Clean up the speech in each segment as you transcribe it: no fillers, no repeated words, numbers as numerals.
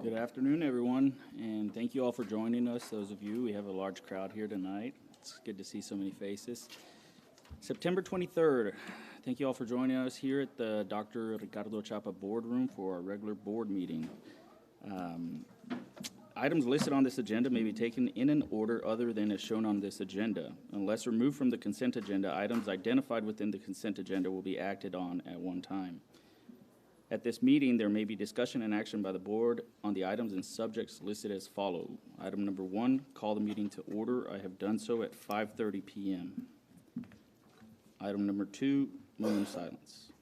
Good afternoon, everyone, and thank you all for joining us. Those of you, we have a large crowd here tonight. It's good to see so many faces. September 23rd, thank you all for joining us here at the Dr. Ricardo Chapa Boardroom for our regular board meeting. Items listed on this agenda may be taken in an order other than as shown on this agenda. Unless removed from the consent agenda, items identified within the consent agenda will be acted on at one time. At this meeting, there may be discussion and action by the board on the items and subjects listed as follow. Item number 1, call the meeting to order. I have done so at 5:30 p.m. Item number 2, moment of silence.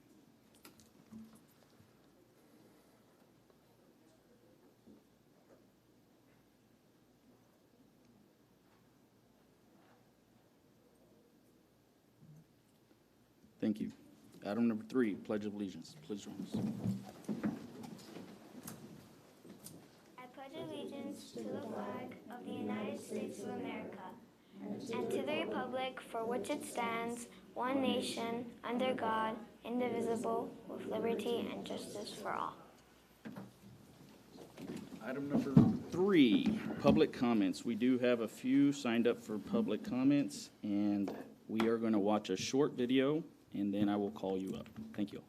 Thank you. Item number 3, Pledge of Allegiance. Please join us. I pledge allegiance to the flag of the United States of America and to the republic for which it stands, one nation, under God, indivisible, with liberty and justice for all. Item number 3, public comments. We do have a few signed up for public comments, and we are going to watch a short video, and then I will call you up. Thank you.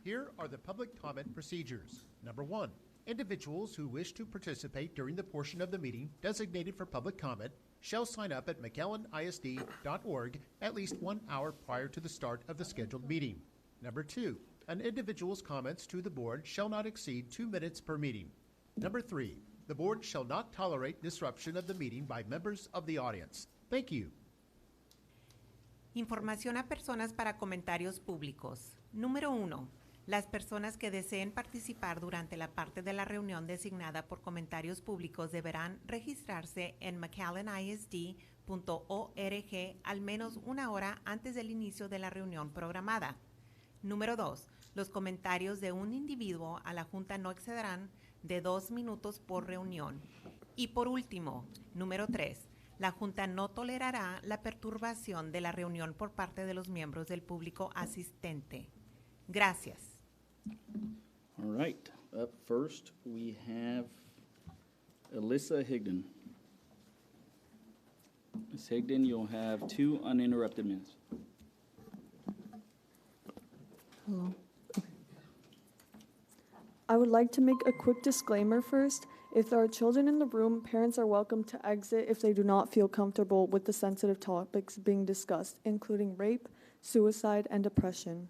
Here are the public comment procedures. Number 1, individuals who wish to participate during the portion of the meeting designated for public comment shall sign up at McAllenisd.org at least 1 hour prior to the start of the scheduled meeting. Number 2, an individual's comments to the board shall not exceed 2 minutes per meeting. Number 3, the board shall not tolerate disruption of the meeting by members of the audience. Thank you. Información a personas para comentarios públicos. Número 1. Las personas que deseen participar durante la parte de la reunión designada por comentarios públicos deberán registrarse en McAllenisd.org al menos 1 hora antes del inicio de la reunión programada. Número 2. Los comentarios de un individuo a la Junta no excederán de 2 minutos por reunión. Y por último, número 3. La Junta no tolerará la perturbación de la reunión por parte de los miembros del público asistente. Gracias. All right. Up first, we have Alyssa Higdon. Ms. Higdon, you'll have 2 uninterrupted minutes. Hello. I would like to make a quick disclaimer first. If there are children in the room, parents are welcome to exit if they do not feel comfortable with the sensitive topics being discussed, including rape, suicide, and depression.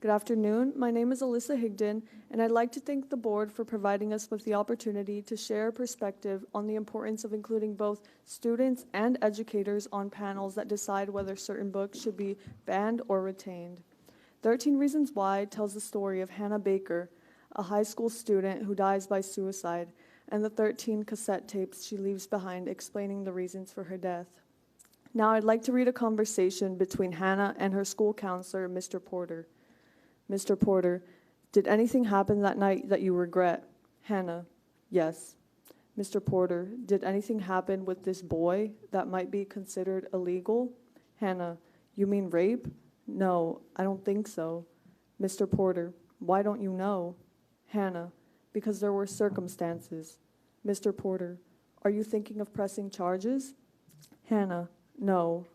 Good afternoon. My name is Alyssa Higdon, and I'd like to thank the board for providing us with the opportunity to share a perspective on the importance of including both students and educators on panels that decide whether certain books should be banned or retained. 13 Reasons Why tells the story of Hannah Baker, a high school student who dies by suicide, and the 13 cassette tapes she leaves behind explaining the reasons for her death. Now I'd like to read a conversation between Hannah and her school counselor, Mr. Porter. Mr. Porter, did anything happen that night that you regret? Hannah, yes. Mr. Porter, did anything happen with this boy that might be considered illegal? Hannah, you mean rape? No, I don't think so. Mr. Porter, why don't you know? Hannah, because there were circumstances. Mr. Porter, are you thinking of pressing charges? Hannah, no.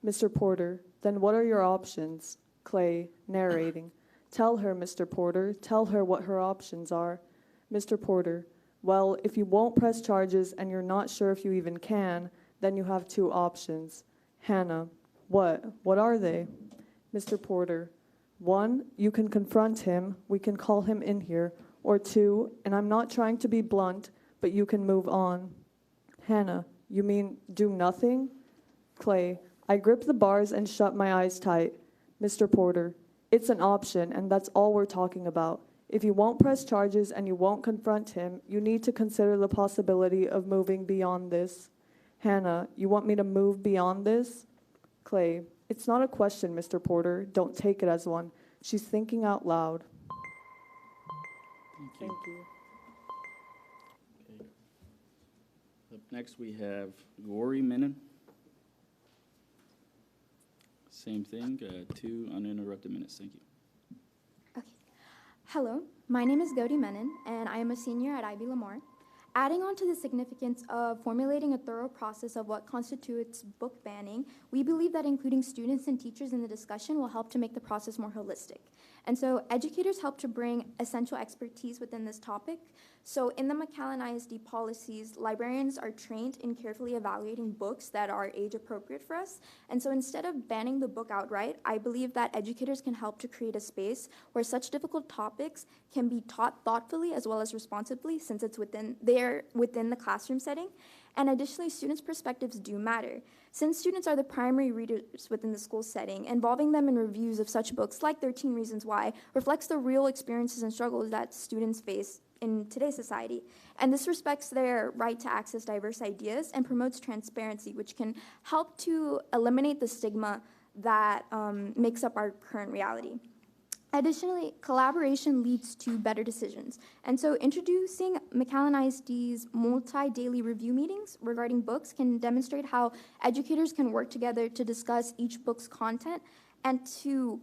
Mr. Porter, then what are your options? Clay, narrating. Tell her, Mr. Porter, tell her what her options are. Mr. Porter, well, if you won't press charges and you're not sure if you even can, then you have 2 options. Hannah, what? What are they? Mr. Porter, 1, you can confront him, we can call him in here, or 2, and I'm not trying to be blunt, but you can move on. Hannah, you mean do nothing? Clay, I grip the bars and shut my eyes tight. Mr. Porter, it's an option, and that's all we're talking about. If you won't press charges and you won't confront him, you need to consider the possibility of moving beyond this. Hannah, you want me to move beyond this? Clay, it's not a question, Mr. Porter. Don't take it as one. She's thinking out loud. Thank you. Okay. Up next, we have Gori Menon. Same thing, 2 uninterrupted minutes. Thank you. Okay. Hello, My name is Gaudi Menon, and I am a senior at IB Lamar. Adding on to the significance of formulating a thorough process of what constitutes book banning, we believe that including students and teachers in the discussion will help to make the process more holistic. And so educators help to bring essential expertise within this topic. So in the McAllen ISD policies, librarians are trained in carefully evaluating books that are age appropriate for us. And so instead of banning the book outright, I believe that educators can help to create a space where such difficult topics can be taught thoughtfully as well as responsibly, since they're within the classroom setting. And additionally, students' perspectives do matter. Since students are the primary readers within the school setting, involving them in reviews of such books like 13 Reasons Why reflects the real experiences and struggles that students face in today's society. And this respects their right to access diverse ideas and promotes transparency, which can help to eliminate the stigma that makes up our current reality. Additionally, collaboration leads to better decisions. And so introducing McAllen ISD's multi-daily review meetings regarding books can demonstrate how educators can work together to discuss each book's content and to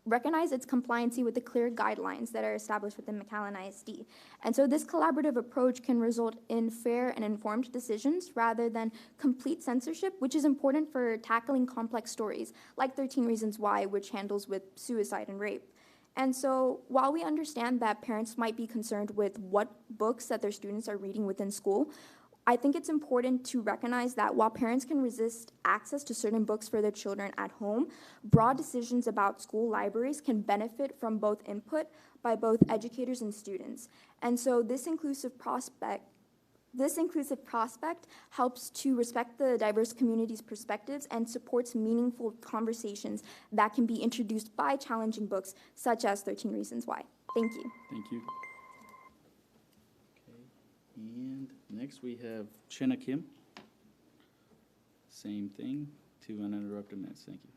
recognize its compliancy with the clear guidelines that are established within McAllen ISD. And so this collaborative approach can result in fair and informed decisions rather than complete censorship, which is important for tackling complex stories like 13 Reasons Why, which handles with suicide and rape. And so while we understand that parents might be concerned with what books that their students are reading within school, I think it's important to recognize that while parents can resist access to certain books for their children at home, broad decisions about school libraries can benefit from both input by both educators and students. And so this inclusive prospect helps to respect the diverse community's perspectives and supports meaningful conversations that can be introduced by challenging books such as 13 Reasons Why. Thank you. Thank you. Okay, and next we have Chenna Kim. Same thing, 2 uninterrupted minutes. Thank you.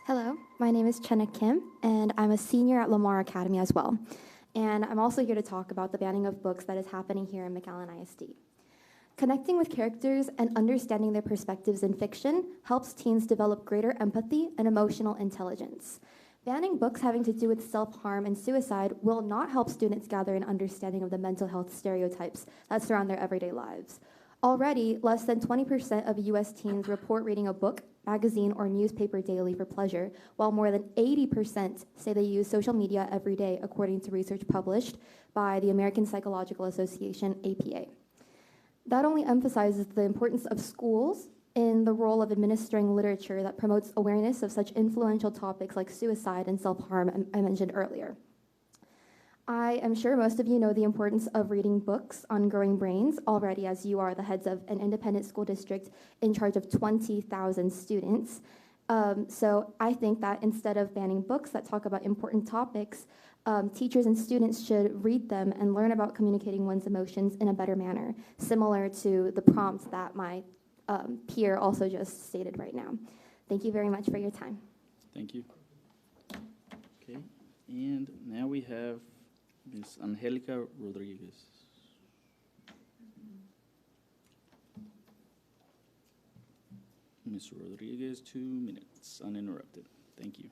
Hello, my name is Chenna Kim, and I'm a senior at Lamar Academy as well. And I'm also here to talk about the banning of books that is happening here in McAllen ISD. Connecting with characters and understanding their perspectives in fiction helps teens develop greater empathy and emotional intelligence. Banning books having to do with self-harm and suicide will not help students gather an understanding of the mental health stereotypes that surround their everyday lives. Already, less than 20% of U.S. teens report reading a book, magazine, or newspaper daily for pleasure, while more than 80% say they use social media every day, according to research published by the American Psychological Association, APA. That only emphasizes the importance of schools in the role of administering literature that promotes awareness of such influential topics like suicide and self-harm I mentioned earlier. I am sure most of you know the importance of reading books on growing brains already, as you are the heads of an independent school district in charge of 20,000 students. So I think that instead of banning books that talk about important topics, teachers and students should read them and learn about communicating one's emotions in a better manner, similar to the prompt that my peer also just stated right now. Thank you very much for your time. Thank you. Okay, and now we have Ms. Angelica Rodriguez. Ms. Rodriguez, 2 minutes, uninterrupted. Thank you.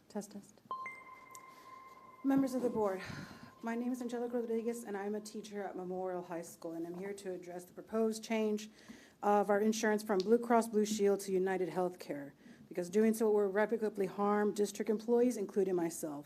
Test. Members of the board, my name is Angelica Rodriguez, and I'm a teacher at Memorial High School, and I'm here to address the proposed change of our insurance from Blue Cross Blue Shield to United Healthcare, because doing so will irrevocably harm district employees, including myself.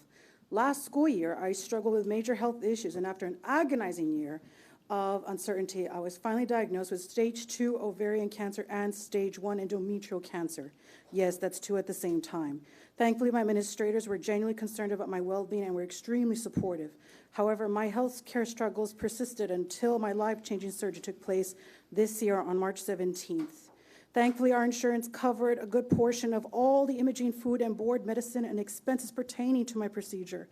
Last school year, I struggled with major health issues, and after an agonizing year of uncertainty, I was finally diagnosed with stage 2 ovarian cancer and stage 1 endometrial cancer. Yes, that's 2 at the same time. Thankfully, my administrators were genuinely concerned about my well-being and were extremely supportive. However, my health care struggles persisted until my life-changing surgery took place this year on March 17th. Thankfully, our insurance covered a good portion of all the imaging, food, and board medicine and expenses pertaining to my procedure.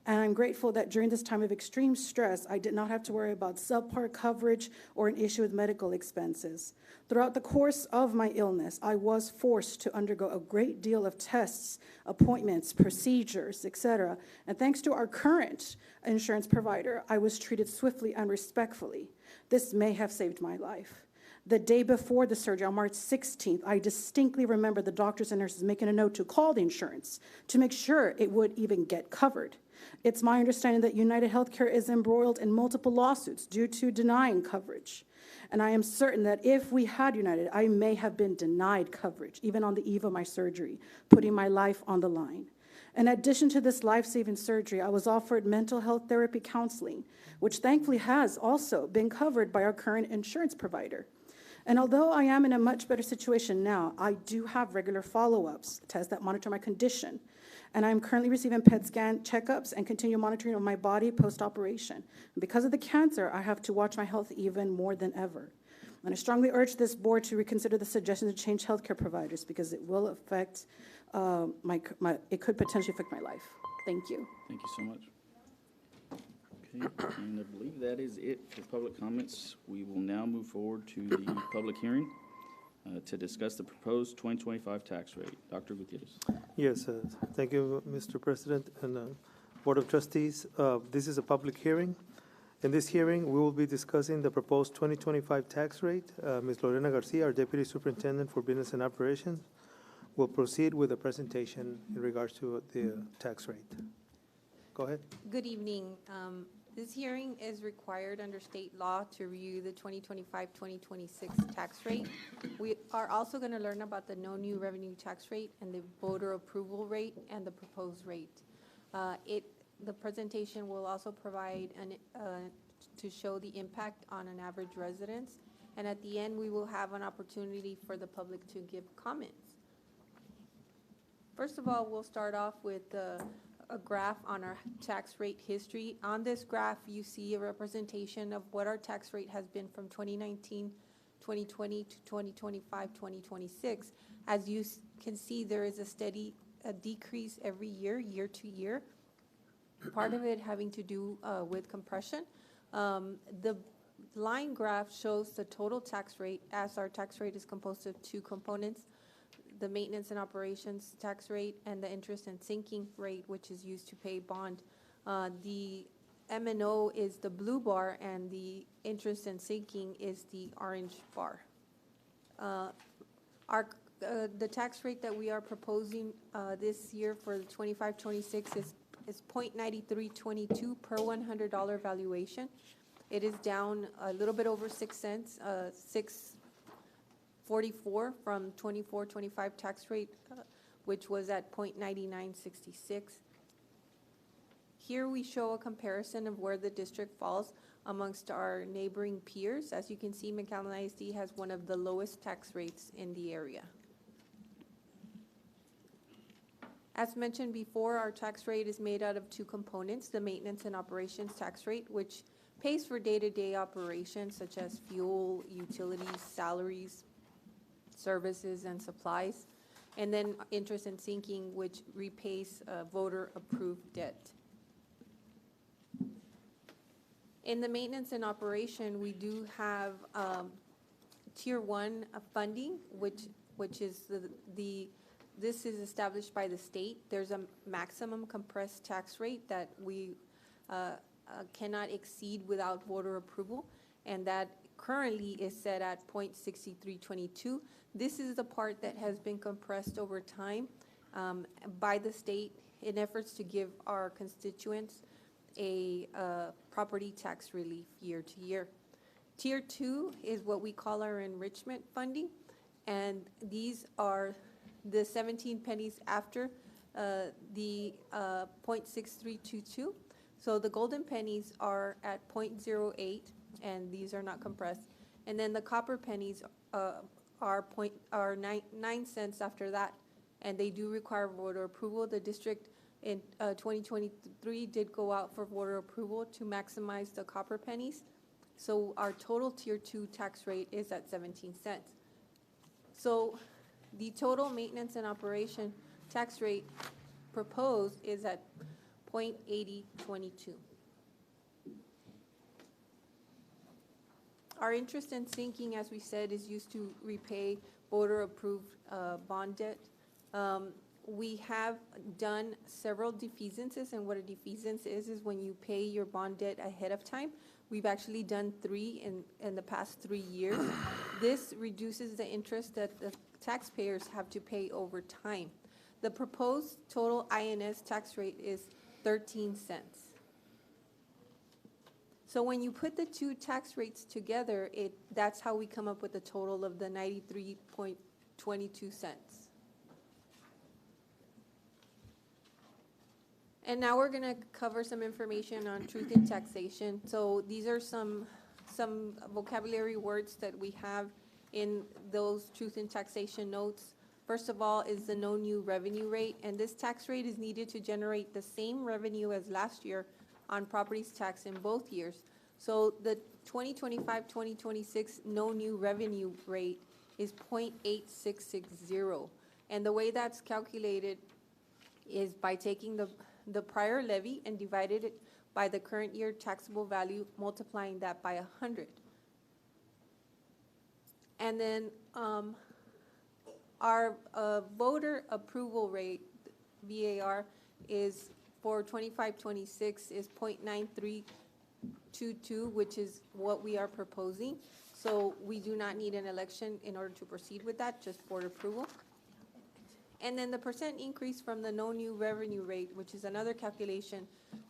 And I'm grateful that during this time of extreme stress, I did not have to worry about subpar coverage or an issue with medical expenses. Throughout the course of my illness, I was forced to undergo a great deal of tests, appointments, procedures, etc. And thanks to our current insurance provider, I was treated swiftly and respectfully. This may have saved my life. The day before the surgery, on March 16th, I distinctly remember the doctors and nurses making a note to call the insurance to make sure it would even get covered. It's my understanding that United Healthcare is embroiled in multiple lawsuits due to denying coverage. And I am certain that if we had United, I may have been denied coverage, even on the eve of my surgery, putting my life on the line. In addition to this life-saving surgery, I was offered mental health therapy counseling, which thankfully has also been covered by our current insurance provider. And although I am in a much better situation now, I do have regular follow-ups, tests that monitor my condition. And I'm currently receiving PET scan checkups and continued monitoring of my body post-operation. And because of the cancer, I have to watch my health even more than ever. And I strongly urge this board to reconsider the suggestion to change healthcare providers because it will affect, it could potentially affect my life. Thank you. Thank you so much. Okay, and I believe that is it for public comments. We will now move forward to the public hearing to discuss the proposed 2025 tax rate. Dr. Gutierrez. Yes, thank you, Mr. President and Board of Trustees. This is a public hearing. In this hearing, we will be discussing the proposed 2025 tax rate. Ms. Lorena Garcia, our Deputy Superintendent for Business and Operations, will proceed with the presentation in regards to the tax rate. Go ahead. Good evening. This hearing is required under state law to review the 2025-2026 tax rate. We are also going to learn about the no new revenue tax rate and the voter approval rate and the proposed rate. The presentation will also provide to show the impact on an average residence. And at the end, we will have an opportunity for the public to give comments. First of all, we'll start off with a graph on our tax rate history. On this graph, you see a representation of what our tax rate has been from 2019, 2020 to 2025, 2026. As you can see, there is a steady decrease every year, year to year. Part of it having to do with compression. The line graph shows the total tax rate, as our tax rate is composed of two components: the maintenance and operations tax rate and the interest and sinking rate, which is used to pay bond. The M&O is the blue bar and the interest and sinking is the orange bar. The tax rate that we are proposing this year for the 25-26 is 0.9322 per $100 valuation. It is down a little bit over 6 cents, 6.44 from 24-25 tax rate, which was at 0.9966. Here we show a comparison of where the district falls amongst our neighboring peers. As you can see, McAllen ISD has one of the lowest tax rates in the area. As mentioned before, our tax rate is made out of two components: the maintenance and operations tax rate, which pays for day-to-day operations such as fuel, utilities, salaries, services, and supplies, and then interest and sinking, which repays voter-approved debt. In the maintenance and operation, we do have Tier 1 funding, which is this is established by the state. There's a maximum compressed tax rate that we cannot exceed without voter approval, and that currently is set at 0.6322. This is the part that has been compressed over time by the state in efforts to give our constituents a property tax relief year to year. Tier 2 is what we call our enrichment funding, and these are the 17 pennies after the 0.6322. So the golden pennies are at 0.08, and these are not compressed. And then the copper pennies are 9 cents after that, and they do require voter approval. The district in 2023 did go out for voter approval to maximize the copper pennies. So our total Tier 2 tax rate is at 17 cents. So the total maintenance and operation tax rate proposed is at 0.8022. Our interest and sinking, as we said, is used to repay voter-approved bond debt. we have done several defeasances, and what a defeasance is when you pay your bond debt ahead of time. We've actually done 3 in the past 3 years. This reduces the interest that the taxpayers have to pay over time. The proposed total INS tax rate is 13 cents. So when you put the two tax rates together, that's how we come up with a total of the 93.22 cents. And now we're going to cover some information on truth in taxation. So these are some vocabulary words that we have in those truth in taxation notes. First of all is the no new revenue rate, and this tax rate is needed to generate the same revenue as last year on properties taxed in both years. So the 2025-2026 no new revenue rate is 0.8660. And the way that's calculated is by taking the prior levy and divided it by the current year taxable value, multiplying that by 100. And then our voter approval rate, VAR, is for 25-26 is 0.9322, which is what we are proposing. So we do not need an election in order to proceed with that, just board approval. And then the percent increase from the no new revenue rate, which is another calculation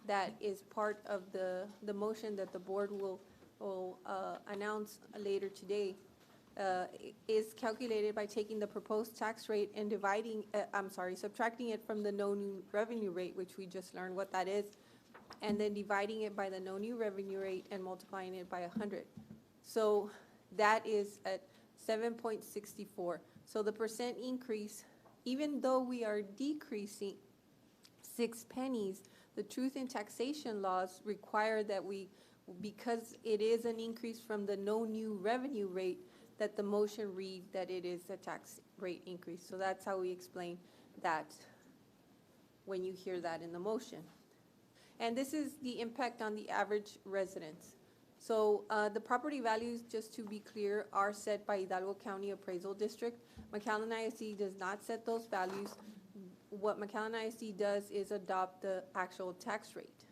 that is part of the motion that the board will announce later today, is calculated by taking the proposed tax rate and subtracting it from the no new revenue rate, which we just learned what that is, and then dividing it by the no new revenue rate and multiplying it by 100. So that is at 7.64. So the percent increase, even though we are decreasing 6 pennies, the truth in taxation laws require that because it is an increase from the no new revenue rate, that the motion read that it is a tax rate increase. So that's how we explain that when you hear that in the motion. And this is the impact on the average residence. So the property values, just to be clear, are set by Hidalgo County Appraisal District. McAllen ISD does not set those values. What McAllen ISD does is adopt the actual tax rate.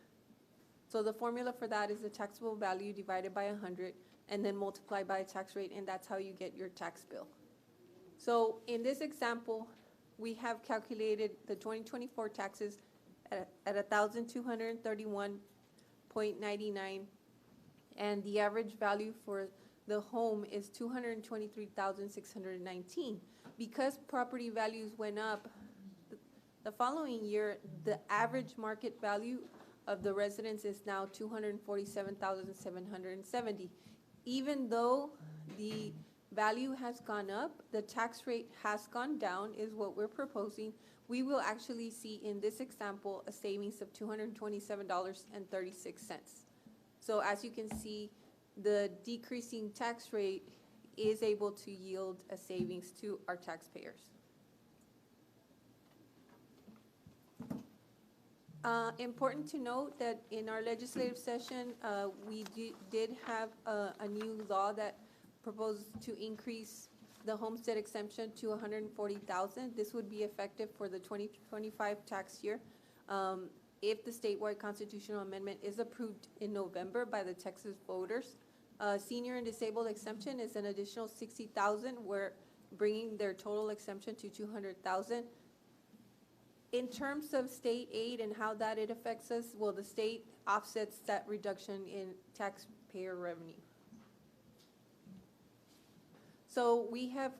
So the formula for that is the taxable value divided by 100 and then multiplied by a tax rate, and that's how you get your tax bill. So in this example, we have calculated the 2024 taxes at 1,231.99, and the average value for the home is 223,619. Because property values went up the following year, the average market value of the residence is now 247,770. Even though the value has gone up, the tax rate has gone down, is what we're proposing. We will actually see in this example a savings of $227.36. So as you can see, the decreasing tax rate is able to yield a savings to our taxpayers. Important to note that in our legislative session, we did have a new law that proposed to increase the homestead exemption to $140,000. This would be effective for the 2025 tax year. If the statewide constitutional amendment is approved in November by the Texas voters. Senior and disabled exemption is an additional $60,000. We're bringing their total exemption to $200,000. In terms of state aid and how that it affects us, well, the state offsets that reduction in taxpayer revenue. So we have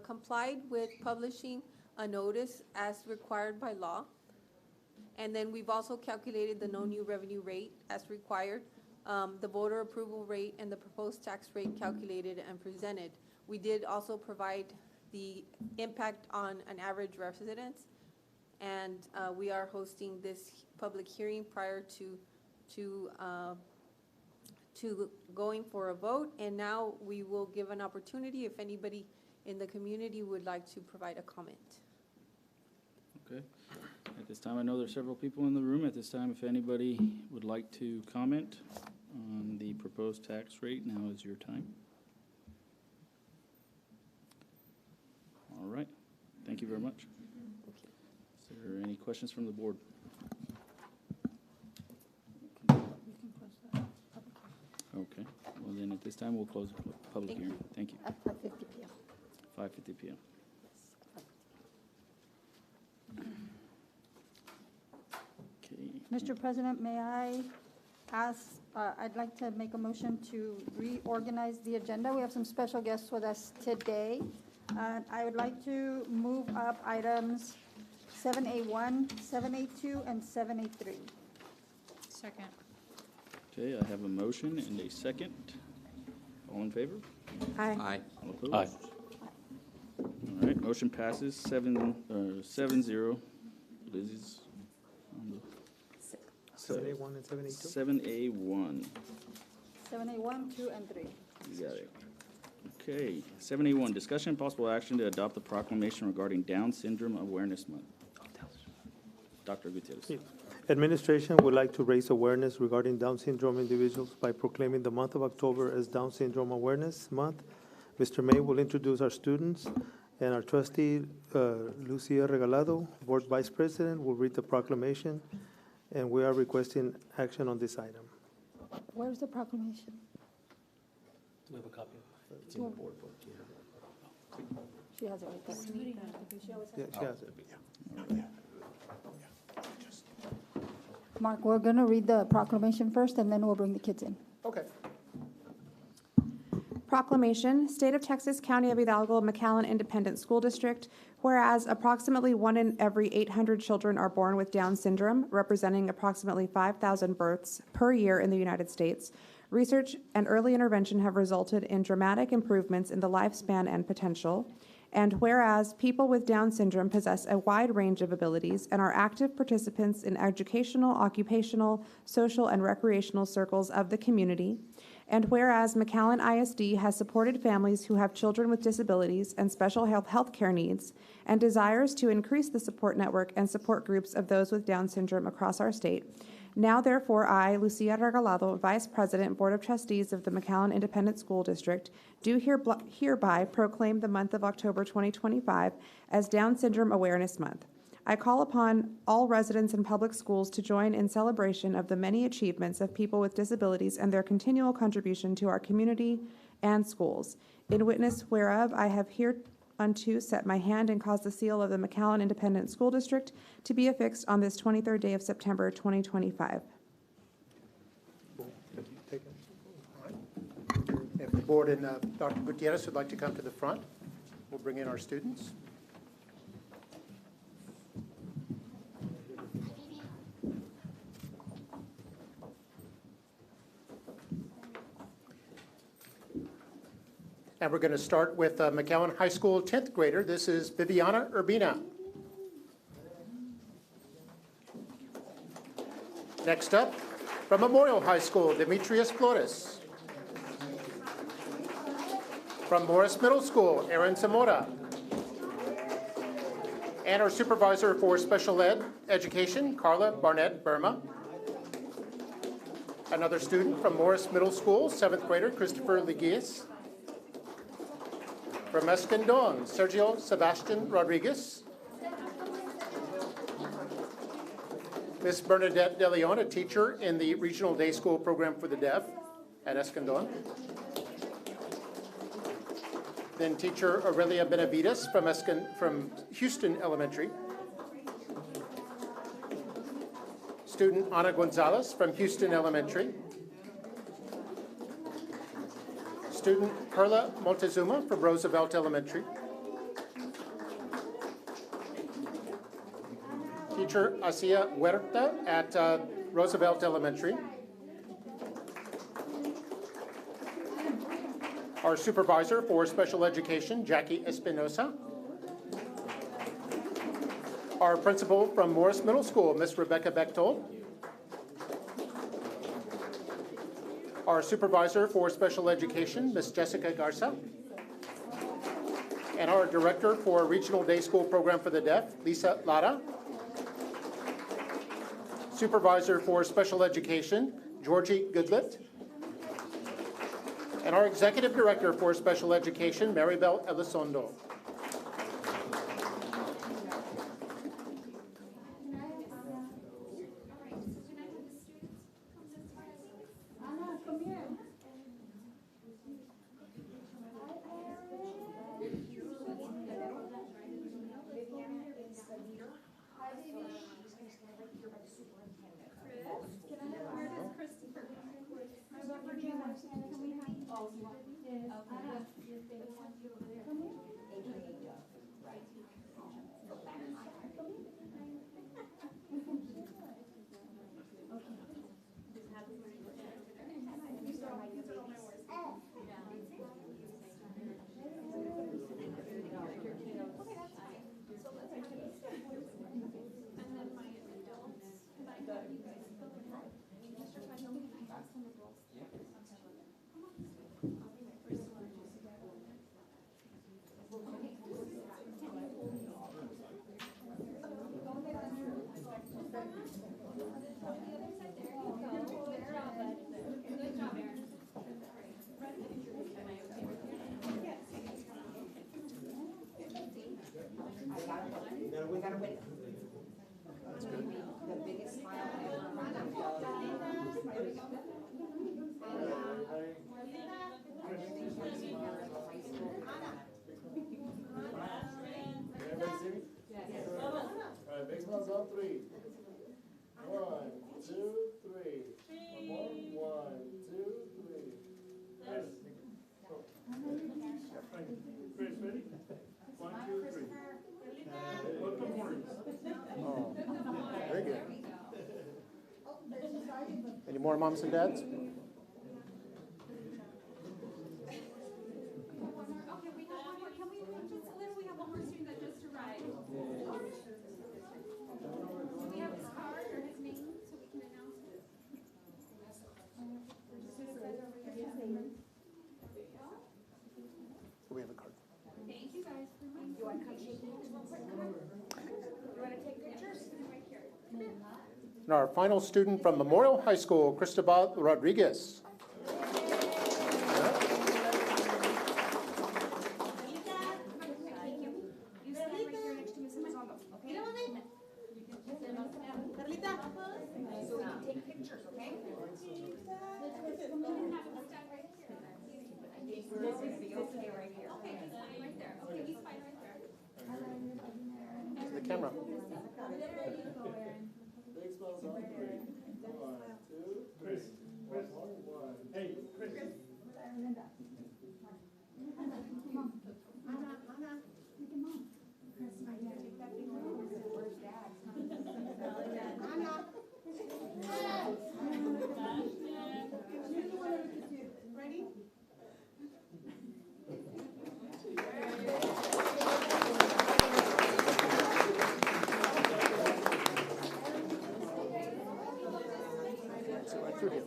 complied with publishing a notice as required by law. And then we've also calculated the no new revenue rate as required, the voter approval rate and the proposed tax rate calculated and presented. We did also provide the impact on an average residence, and we are hosting this public hearing prior to going for a vote. And now we will give an opportunity if anybody in the community would like to provide a comment. Okay. At this time, I know there's several people in the room. At this time, if anybody would like to comment on the proposed tax rate, now is your time. All right. Thank you very much. Is there any questions from the board? Okay, well then at this time, we'll close the public Thank hearing. you. Thank you. At 5:50 p.m. 5:50 PM. Okay. Mr. President, may I ask, I'd like to make a motion to reorganize the agenda. We have some special guests with us today. And I would like to move up items 7A1, 7A2, and 7A3. Second. Okay, I have a motion and a second. All in favor? Aye. All opposed? Aye. All right, motion passes 7-0. Liz is on the. 7A1 and 7A2? 7A1. 7A1, 2, and 3. You got it. Okay, 7A1, discussion and possible action to adopt the proclamation regarding Down Syndrome Awareness Month. Dr. Gutierrez. Yeah. Administration would like to raise awareness regarding Down syndrome individuals by proclaiming the month of October as Down Syndrome Awareness Month. Mr. May will introduce our students, and our trustee, Lucia Regalado, Board Vice President, will read the proclamation, and we are requesting action on this item. Where's the proclamation? We have a copy. It's in the board book. She has it right there. Yeah, she has it. Mark, we're going to read the proclamation first, and then we'll bring the kids in. Okay. Proclamation, State of Texas, County of Hidalgo, McAllen Independent School District. Whereas approximately 1 in every 800 children are born with Down syndrome, representing approximately 5,000 births per year in the United States, research and early intervention have resulted in dramatic improvements in the lifespan and potential. And whereas people with Down syndrome possess a wide range of abilities and are active participants in educational, occupational, social, and recreational circles of the community. And whereas McAllen ISD has supported families who have children with disabilities and special health care needs and desires to increase the support network and support groups of those with Down syndrome across our state. Now, therefore, I, Lucia Regalado, Vice President, Board of Trustees of the McAllen Independent School District, do hereby proclaim the month of October 2025 as Down Syndrome Awareness Month. I call upon all residents in public schools to join in celebration of the many achievements of people with disabilities and their continual contribution to our community and schools. In witness whereof, I have hereunto set my hand and caused the seal of the McAllen Independent School District to be affixed on this 23rd day of September 2025. If the board and Dr. Gutierrez would like to come to the front, we'll bring in our students. And we're going to start with McAllen High School 10th grader. This is Viviana Urbina. Next up, from Memorial High School, Demetrius Flores. From Morris Middle School, Aaron Zamora. And our supervisor for special ed education, Carla Barnett Burma. Another student from Morris Middle School, 7th grader, Christopher Leguias. From Escandon, Sergio Sebastian Rodriguez. Miss Bernadette De Leon, a teacher in the Regional Day School Program for the Deaf at Escandon. Then teacher Aurelia Benavides from Houston Elementary. Student Ana Gonzalez from Houston Elementary. Student Perla Montezuma from Roosevelt Elementary. Teacher Asia Huerta at Roosevelt Elementary. Our supervisor for special education, Jackie Espinosa. Our principal from Morris Middle School, Miss Rebecca Bechtold. Our supervisor for special education, Miss Jessica Garza. And our director for Regional Day School Program for the Deaf, Lisa Lara. Supervisor for special education, Georgie Goodlett. And our executive director for special education, Maribel Elizondo. Big smiles on three. 1, 2, 3. One more. 1, 2, 3. Chris. Chris, ready? 1, 2, 3. Oh, very good. Any more moms and dads? We have a card. Thank you guys. You want to come shake hands real quick? Come on. You want to take pictures? Right here. Come in. And our final student from Memorial High School, Cristobal Rodriguez. The camera. Big smiles on three. 1, 2, Chris. Chris. 1. Hey, Chris. Ready? Right through here.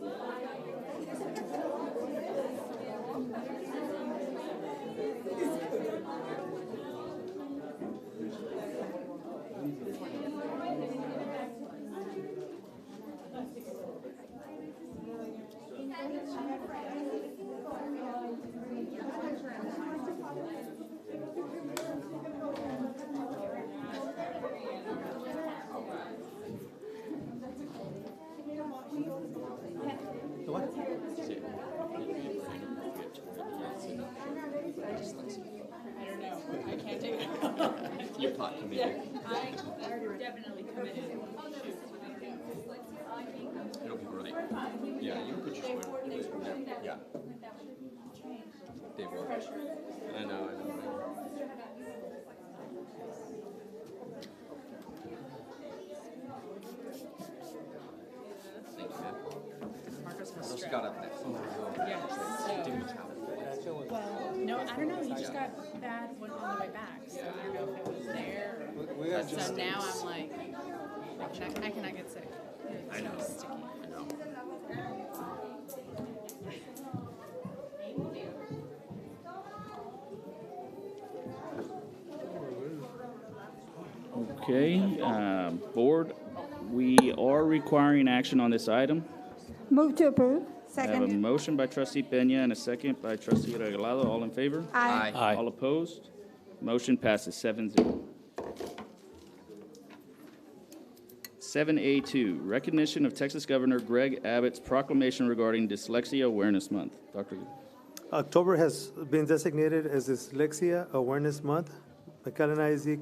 I can't do it. You're taught to me. I definitely committed. It'll be right. Yeah, you can put your sweater. Yeah. They will. I know. Thank you, man. Marcus was Those stressed. got up next. Yeah, well, no, I don't know, he just got bad on the way back, so I don't know if it was there. So now I'm like, I cannot get sick. I know. It's sticky. I know. Okay, board, we are requiring action on this item. Move to approve. I have a motion by trustee Peña and a second by trustee Regalado. All in favor? Aye. Aye. All opposed? Motion passes 7-0. 7A2, recognition of Texas Governor Greg Abbott's proclamation regarding Dyslexia Awareness Month. Dr. October has been designated as Dyslexia Awareness Month. McAllen ISD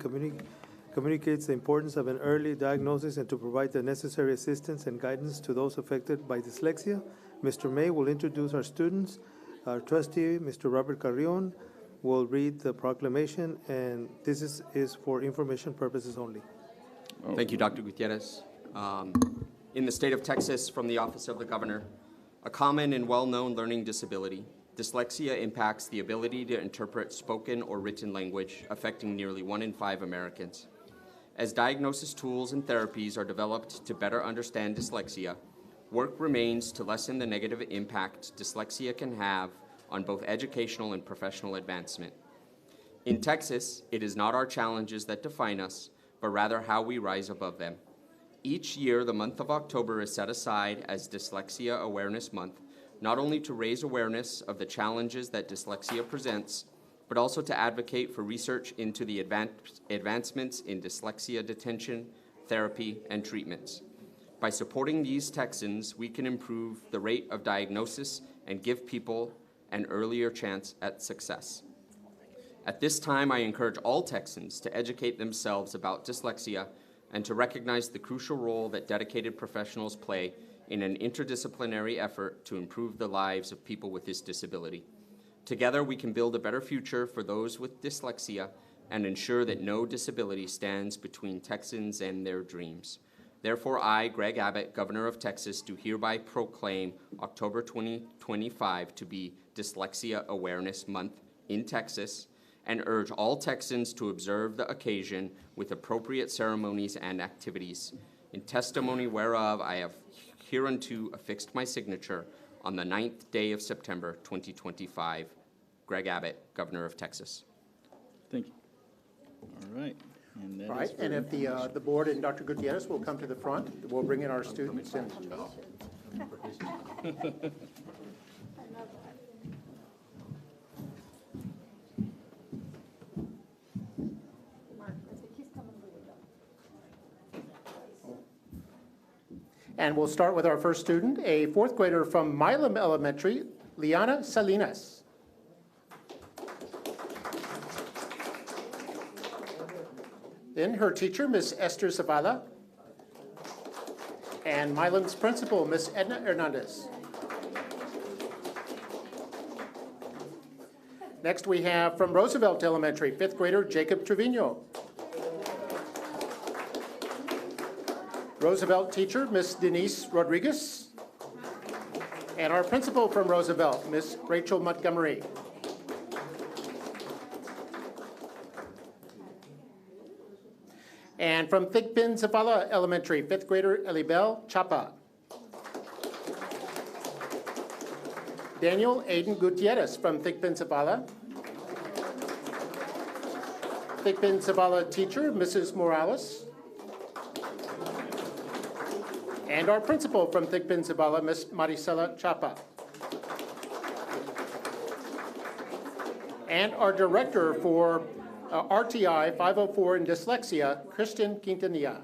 communicates the importance of an early diagnosis and to provide the necessary assistance and guidance to those affected by dyslexia. Mr. May will introduce our students. Our trustee, Mr. Robert Carrion, will read the proclamation, and this is for information purposes only. Thank you, Dr. Gutierrez. In the state of Texas, from the Office of the Governor, a common and well-known learning disability, dyslexia impacts the ability to interpret spoken or written language, affecting nearly 1 in 5 Americans. As diagnosis tools and therapies are developed to better understand dyslexia, work remains to lessen the negative impact dyslexia can have on both educational and professional advancement. In Texas, it is not our challenges that define us, but rather how we rise above them. Each year, the month of October is set aside as Dyslexia Awareness Month, not only to raise awareness of the challenges that dyslexia presents, but also to advocate for research into the advancements in dyslexia detection, therapy, and treatments. By supporting these Texans, we can improve the rate of diagnosis and give people an earlier chance at success. At this time, I encourage all Texans to educate themselves about dyslexia and to recognize the crucial role that dedicated professionals play in an interdisciplinary effort to improve the lives of people with this disability. Together, we can build a better future for those with dyslexia and ensure that no disability stands between Texans and their dreams. Therefore, I, Greg Abbott, Governor of Texas, do hereby proclaim October 2025 to be Dyslexia Awareness Month in Texas and urge all Texans to observe the occasion with appropriate ceremonies and activities. In testimony whereof, I have hereunto affixed my signature on the 9th day of September 2025. Greg Abbott, Governor of Texas. Thank you. All right. And that All right, is and if the board and Dr. Gutierrez will come to the front, we'll bring in our students and. And we'll start with our first student, a fourth grader from Milam Elementary, Liana Salinas. Then her teacher, Miss Esther Zavala, and Milam's principal, Miss Edna Hernandez. Next we have from Roosevelt Elementary, fifth grader, Jacob Trevino. Roosevelt teacher, Miss Denise Rodriguez, and our principal from Roosevelt, Miss Rachel Montgomery. And from Thigpen Zavala Elementary, fifth grader, Elibel Chapa. Daniel Aiden Gutierrez from Thigpen Zavala. Thigpen Zavala teacher, Mrs. Morales. And our principal from Thigpen Zavala, Miss Maricela Chapa. And our director for RTI 504 in Dyslexia, Christian Quintanilla.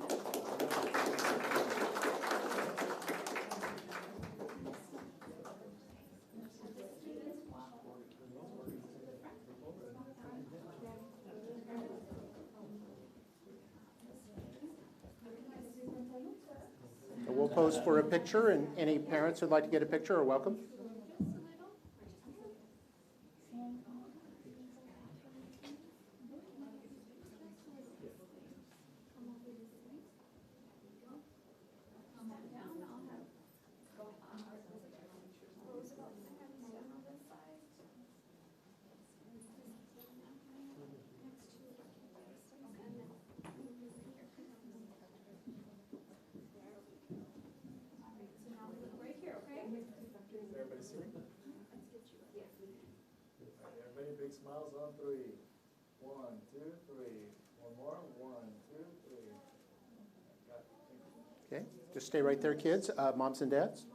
We'll pose for a picture, and any parents who'd like to get a picture are welcome. Everybody big smiles on 3. 1, 2, 3. One more. 1, 2, 3. Okay, just stay right there, kids. Moms and dads.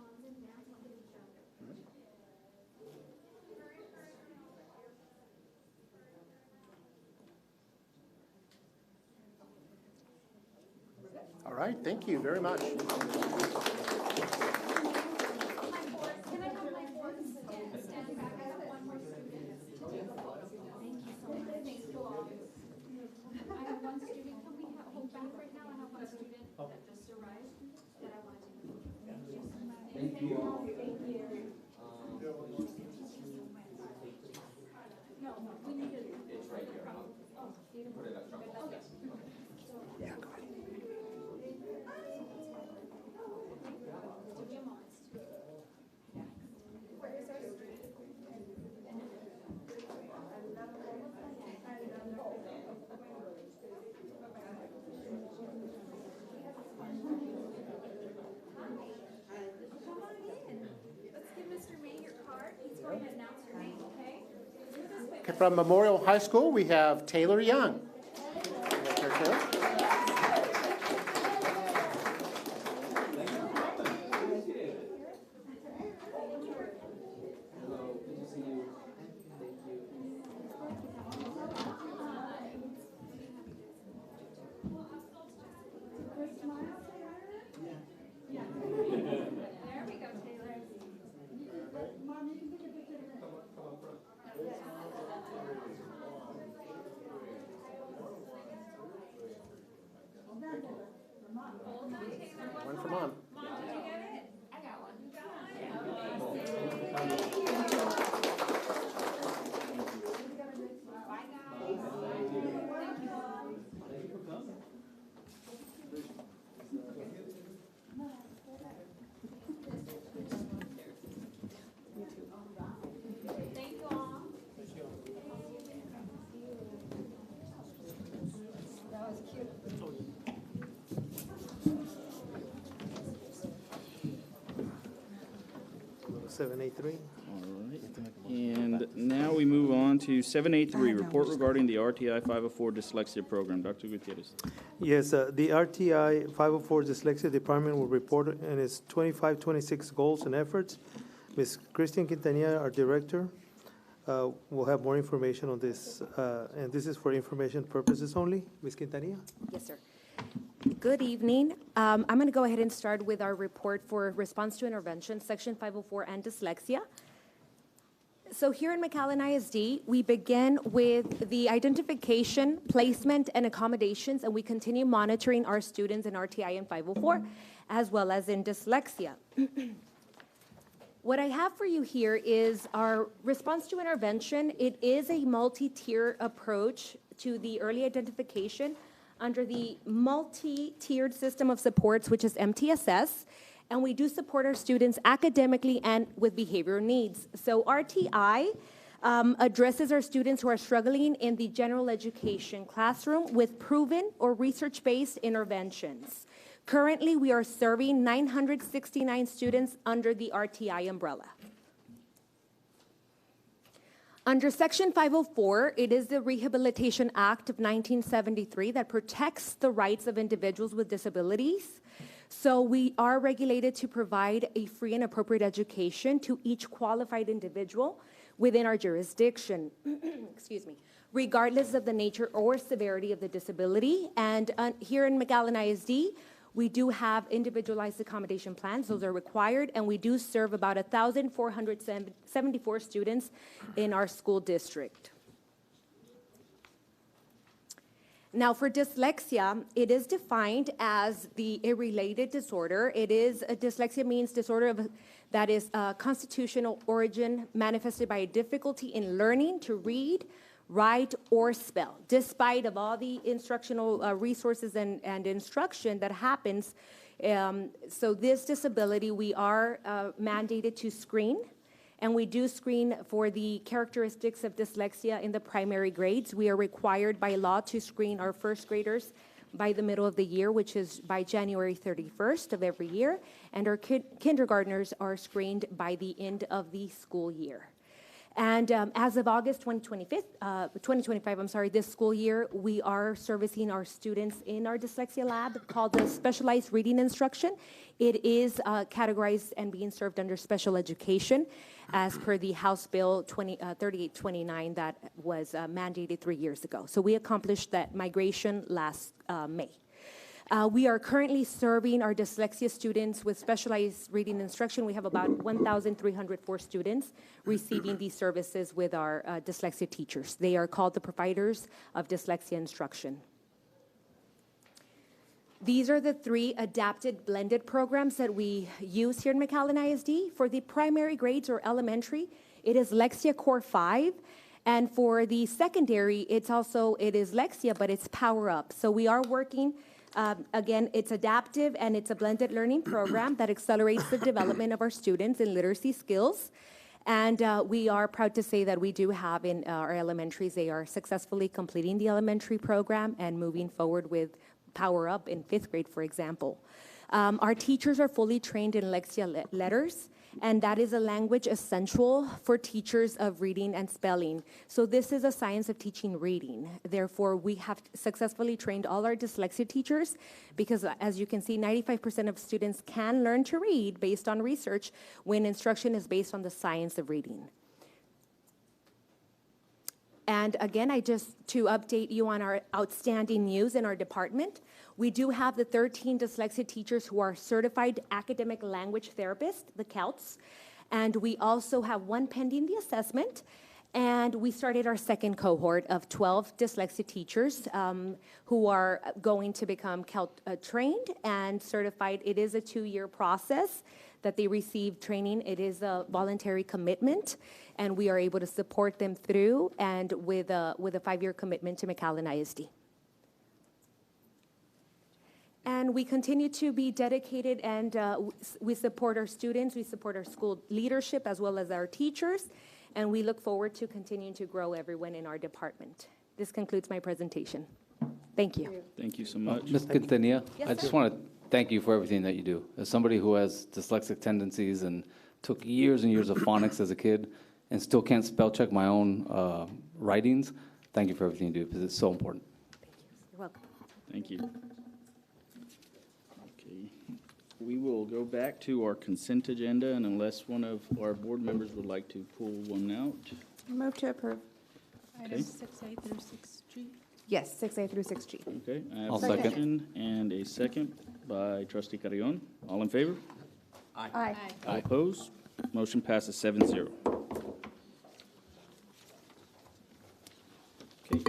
All right, thank you very much. Okay, from Memorial High School, we have Taylor Young. One for Mom. That was cute. 783. And now we move on to 783, report regarding the RTI 504 dyslexia program. Dr. Gutierrez. Yes, the RTI 504 Dyslexia Department will report on its 25-26 goals and efforts. Ms. Christian Quintanilla, our director, will have more information on this, and this is for information purposes only. Ms. Quintanilla? Yes, sir. Good evening. I'm going to go ahead and start with our report for response to intervention, section 504 and dyslexia. So here in McAllen ISD, we begin with the identification, placement, and accommodations, and we continue monitoring our students in RTI and 504, as well as in dyslexia. What I have for you here is our response to intervention. It is a multi-tier approach to the early identification under the multi-tiered system of supports, which is MTSS, and we do support our students academically and with behavioral needs. So RTI addresses our students who are struggling in the general education classroom with proven or research-based interventions. Currently, we are serving 969 students under the RTI umbrella. Under Section 504, it is the Rehabilitation Act of 1973 that protects the rights of individuals with disabilities. So we are regulated to provide a free and appropriate education to each qualified individual within our jurisdiction, excuse me, regardless of the nature or severity of the disability. And here in McAllen ISD, we do have individualized accommodation plans. Those are required, and we do serve about 1,474 students in our school district. Now, for dyslexia, it is defined as a related disorder. Dyslexia means disorder that is constitutional origin manifested by a difficulty in learning to read, write, or spell, despite of all the instructional resources and instruction that happens. So this disability, we are mandated to screen, and we do screen for the characteristics of dyslexia in the primary grades. We are required by law to screen our first graders by the middle of the year, which is by January 31st of every year, and our kindergartners are screened by the end of the school year. And as of August 2025, this school year, we are servicing our students in our dyslexia lab called the Specialized Reading Instruction. It is categorized and being served under special education as per the House Bill 3829 that was mandated 3 years ago. So we accomplished that migration last May. We are currently serving our dyslexia students with specialized reading instruction. We have about 1,304 students receiving these services with our dyslexia teachers. They are called the providers of dyslexia instruction. These are the 3 adapted blended programs that we use here in McAllen ISD. For the primary grades or elementary, it is Lexia Core 5. And for the secondary, it is Lexia, but it's Power Up. So we are working, again, it's adaptive and it's a blended learning program that accelerates the development of our students in literacy skills. And we are proud to say that we do have in our elementaries, they are successfully completing the elementary program and moving forward with Power Up in 5th grade, for example. Our teachers are fully trained in Lexia letters, and that is a language essential for teachers of reading and spelling. So this is a science of teaching reading. Therefore, we have successfully trained all our dyslexia teachers because, as you can see, 95% of students can learn to read based on research when instruction is based on the science of reading. And again, to update you on our outstanding news in our department, we do have the 13 dyslexia teachers who are certified academic language therapists, the CALTs, and we also have 1 pending the assessment, and we started our 2nd cohort of 12 dyslexia teachers who are going to become CALT trained and certified. It is a 2-year process that they receive training. It is a voluntary commitment, and we are able to support them through and with a 5-year commitment to McAllen ISD. And we continue to be dedicated, and we support our students, we support our school leadership as well as our teachers, and we look forward to continuing to grow everyone in our department. This concludes my presentation. Thank you. Thank you so much. Ms. Quintanilla, Yes, I just sir. want to thank you for everything that you do. As somebody who has dyslexic tendencies and took years and years of phonics as a kid and still can't spell check my own writings, thank you for everything you do because it's so important. You're welcome. Thank you. Okay, we will go back to our consent agenda, and unless one of our board members would like to pull one out. Move to approve. Items 6A through 6G. Yes, 6A through 6G. Okay, I have I'll a second. motion and a second by trustee Carrion. All in favor? Aye. All opposed? Motion passes 7-0. Okay,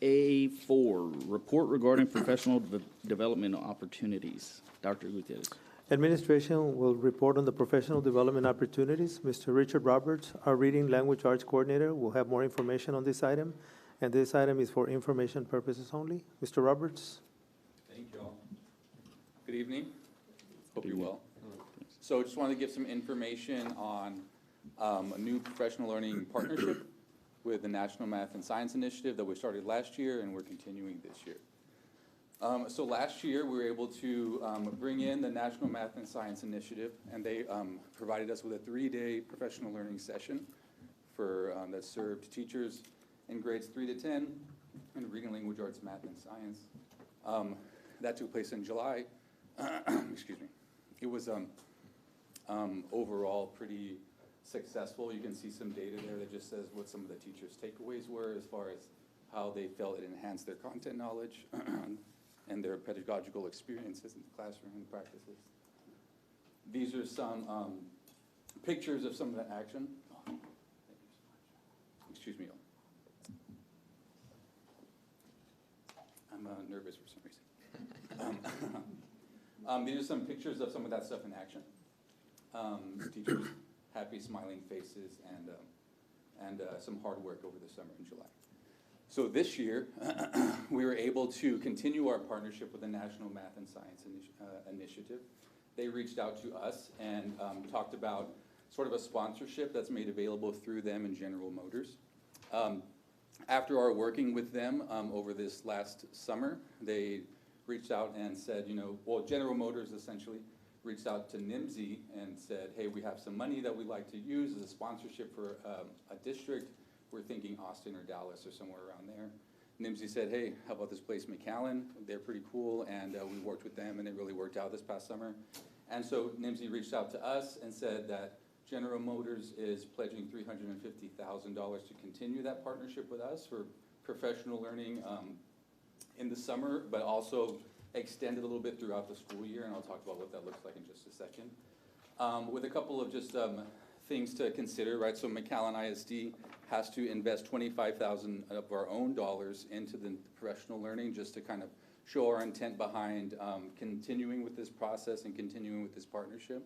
7A4, report regarding professional development opportunities. Dr. Gutierrez. Administration will report on the professional development opportunities. Mr. Richard Roberts, our Reading Language Arts Coordinator, will have more information on this item, and this item is for information purposes only. Mr. Roberts? Thank you all. Good evening. Hope you're well. So just wanted to give some information on a new professional learning partnership with the National Math and Science Initiative that we started last year and we're continuing this year. So last year, we were able to bring in the National Math and Science Initiative, and they provided us with a 3-day professional learning session for that served teachers in grades 3 to 10 in reading, language arts, math, and science. That took place in July. Excuse me. It was overall pretty successful. You can see some data there that just says what some of the teachers' takeaways were as far as how they felt it enhanced their content knowledge and their pedagogical experiences in the classroom and practices. These are some pictures of some of the action. Oh, excuse me. I'm nervous for some reason. These are some pictures of some of that stuff in action. Teachers, happy, smiling faces, and some hard work over the summer in July. So this year, we were able to continue our partnership with the National Math and Science Initiative. They reached out to us and talked about sort of a sponsorship that's made available through them and General Motors. After our working with them over this last summer, they reached out and said, well, General Motors essentially reached out to NIMSY and said, hey, we have some money that we'd like to use as a sponsorship for a district. We're thinking Austin or Dallas or somewhere around there. NIMSY said, hey, how about this place, McAllen? They're pretty cool, and we worked with them, and it really worked out this past summer. And so NIMSY reached out to us and said that General Motors is pledging $350,000 to continue that partnership with us for professional learning in the summer, but also extend it a little bit throughout the school year, and I'll talk about what that looks like in just a second. With a couple of just things to consider, right? So McAllen ISD has to invest $25,000 of our own dollars into the professional learning just to kind of show our intent behind continuing with this process and continuing with this partnership.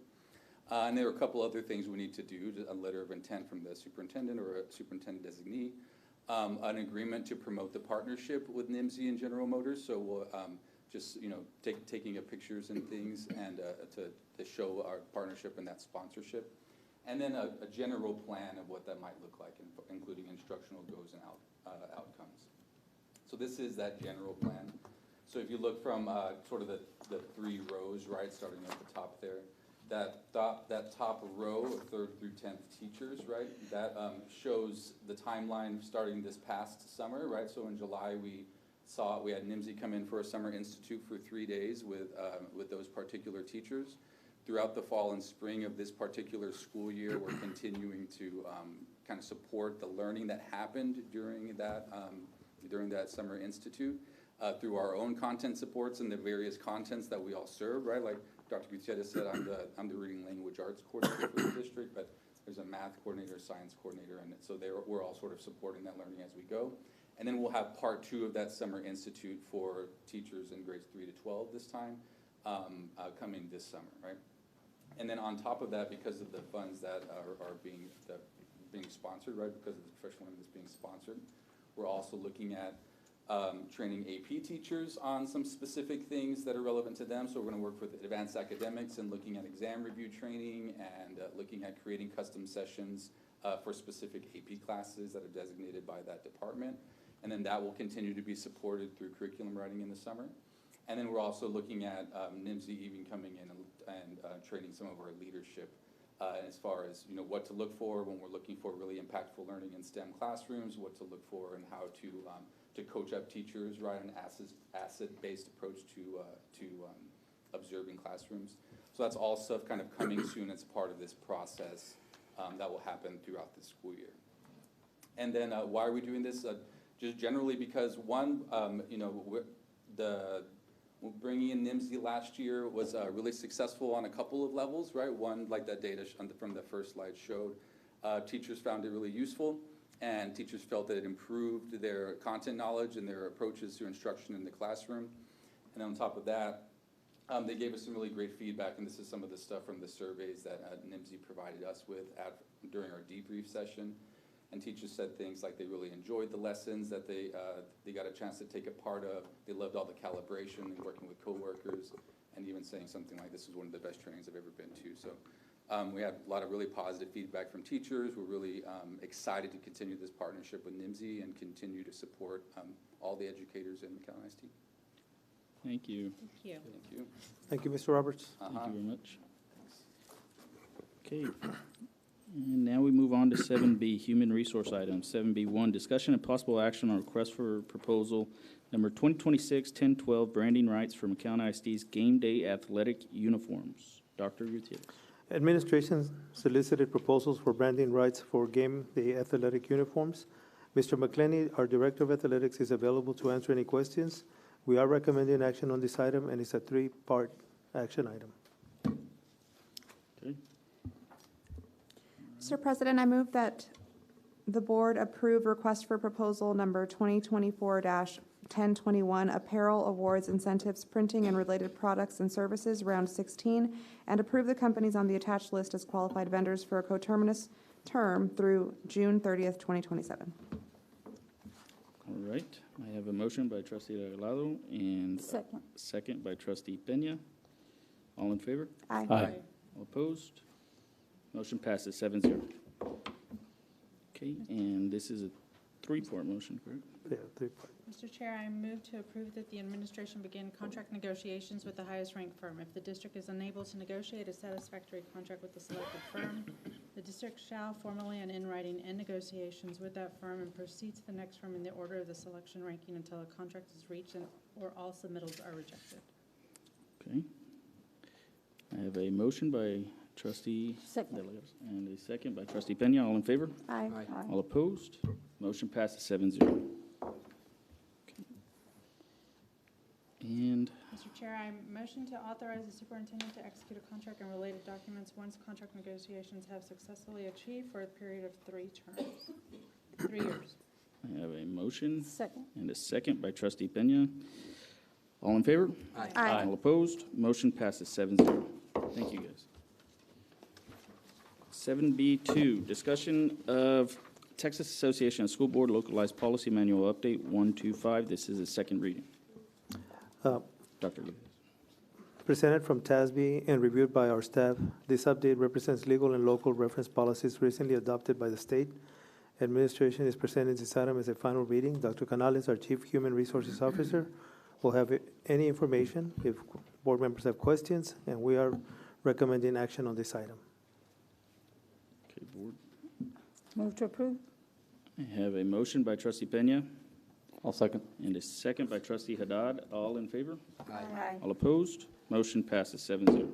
And there are a couple other things we need to do, a letter of intent from the superintendent or a superintendent designee, an agreement to promote the partnership with NIMSY and General Motors. So we'll just, taking pictures and things and to show our partnership and that sponsorship. And then a general plan of what that might look like, including instructional goals and outcomes. So this is that general plan. So if you look from sort of the 3 rows, right, starting at the top there, that top row of 3rd through 10th teachers, right, that shows the timeline starting this past summer, right? So in July we had NIMSY come in for a summer institute for 3 days with those particular teachers. Throughout the fall and spring of this particular school year, we're continuing to kind of support the learning that happened during that summer institute through our own content supports and the various contents that we all serve, right? Like Dr. Gutierrez said, I'm the reading language arts coordinator for the district, but there's a math coordinator, science coordinator, and so we're all sort of supporting that learning as we go. And then we'll have part 2 of that summer institute for teachers in grades 3 to 12 this time, coming this summer, right? And then on top of that, because of the funds that are being sponsored, right, because of the professional learning that's being sponsored, we're also looking at training AP teachers on some specific things that are relevant to them. So we're going to work with advanced academics and looking at exam review training and looking at creating custom sessions for specific AP classes that are designated by that department. And then that will continue to be supported through curriculum writing in the summer. And then we're also looking at NIMSY even coming in and training some of our leadership as far as what to look for when we're looking for really impactful learning in STEM classrooms, what to look for and how to coach up teachers, right, an asset-based approach to observing classrooms. So that's all stuff kind of coming soon as part of this process that will happen throughout the school year. And then why are we doing this? Just generally because one, bringing in NIMSY last year was really successful on a couple of levels, right? One, like that data from the first slide showed, teachers found it really useful, and teachers felt that it improved their content knowledge and their approaches to instruction in the classroom. And on top of that, they gave us some really great feedback, and this is some of the stuff from the surveys that NIMSY provided us with during our debrief session. And teachers said things like they really enjoyed the lessons that they got a chance to take a part of. They loved all the calibration and working with coworkers, and even saying something like, this is one of the best trainings I've ever been to. So we had a lot of really positive feedback from teachers. We're really excited to continue this partnership with NIMSY and continue to support all the educators in McAllen ISD. Thank you. Thank you. Thank you. Thank you, Mr. Roberts. Thank you very much. Okay. And now we move on to 7B, human resource items. 7B1, discussion and possible action on request for proposal number 2026-1012, branding rights for McAllen ISD's game day athletic uniforms. Dr. Gutierrez. Administration solicited proposals for branding rights for game day athletic uniforms. Mr. McClenny, our Director of Athletics, is available to answer any questions. We are recommending action on this item, and it's a 3-part action item. Okay. Mr. President, I move that the board approve request for proposal number 2024-1021, apparel awards, incentives, printing, and related products and services, round 16, and approve the companies on the attached list as qualified vendors for a coterminous term through June 30th, 2027. All right. I have a motion by Trustee Regalado and second by Trustee Peña. All in favor? Aye. Aye. All opposed? Motion passes 7-0. Okay, and this is a 3-part motion, correct? Yeah, 3-part. Mr. Chair, I move to approve that the administration begin contract negotiations with the highest ranked firm. If the district is unable to negotiate a satisfactory contract with the selected firm, the district shall formally and in writing end negotiations with that firm and proceed to the next firm in the order of the selection ranking until a contract is reached or all submittals are rejected. Okay. I have a motion by Trustee Delegados and a second by Trustee Peña. All in favor? Aye. All opposed? Motion passes 7-0. And Mr. Chair, I motion to authorize the superintendent to execute a contract and related documents once contract negotiations have successfully achieved for a period of 3 terms, 3 years. I have a motion and a second by Trustee Peña. All in favor? Aye. Aye. All opposed? Motion passes 7-0. Thank you, guys. 7B2, discussion of Texas Association of School Board Localized Policy Manual Update 125. This is a second reading. Dr. Lee. Presented from TASB and reviewed by our staff, this update represents legal and local reference policies recently adopted by the state. Administration is presenting this item as a final reading. Dr. Canales, our Chief Human Resources Officer, will have any information if board members have questions, and we are recommending action on this item. Okay, board. Move to approve. I have a motion by trustee Pena I'll second. and a second by trustee Haddad. All in favor? Aye. All opposed? Motion passes 7-0.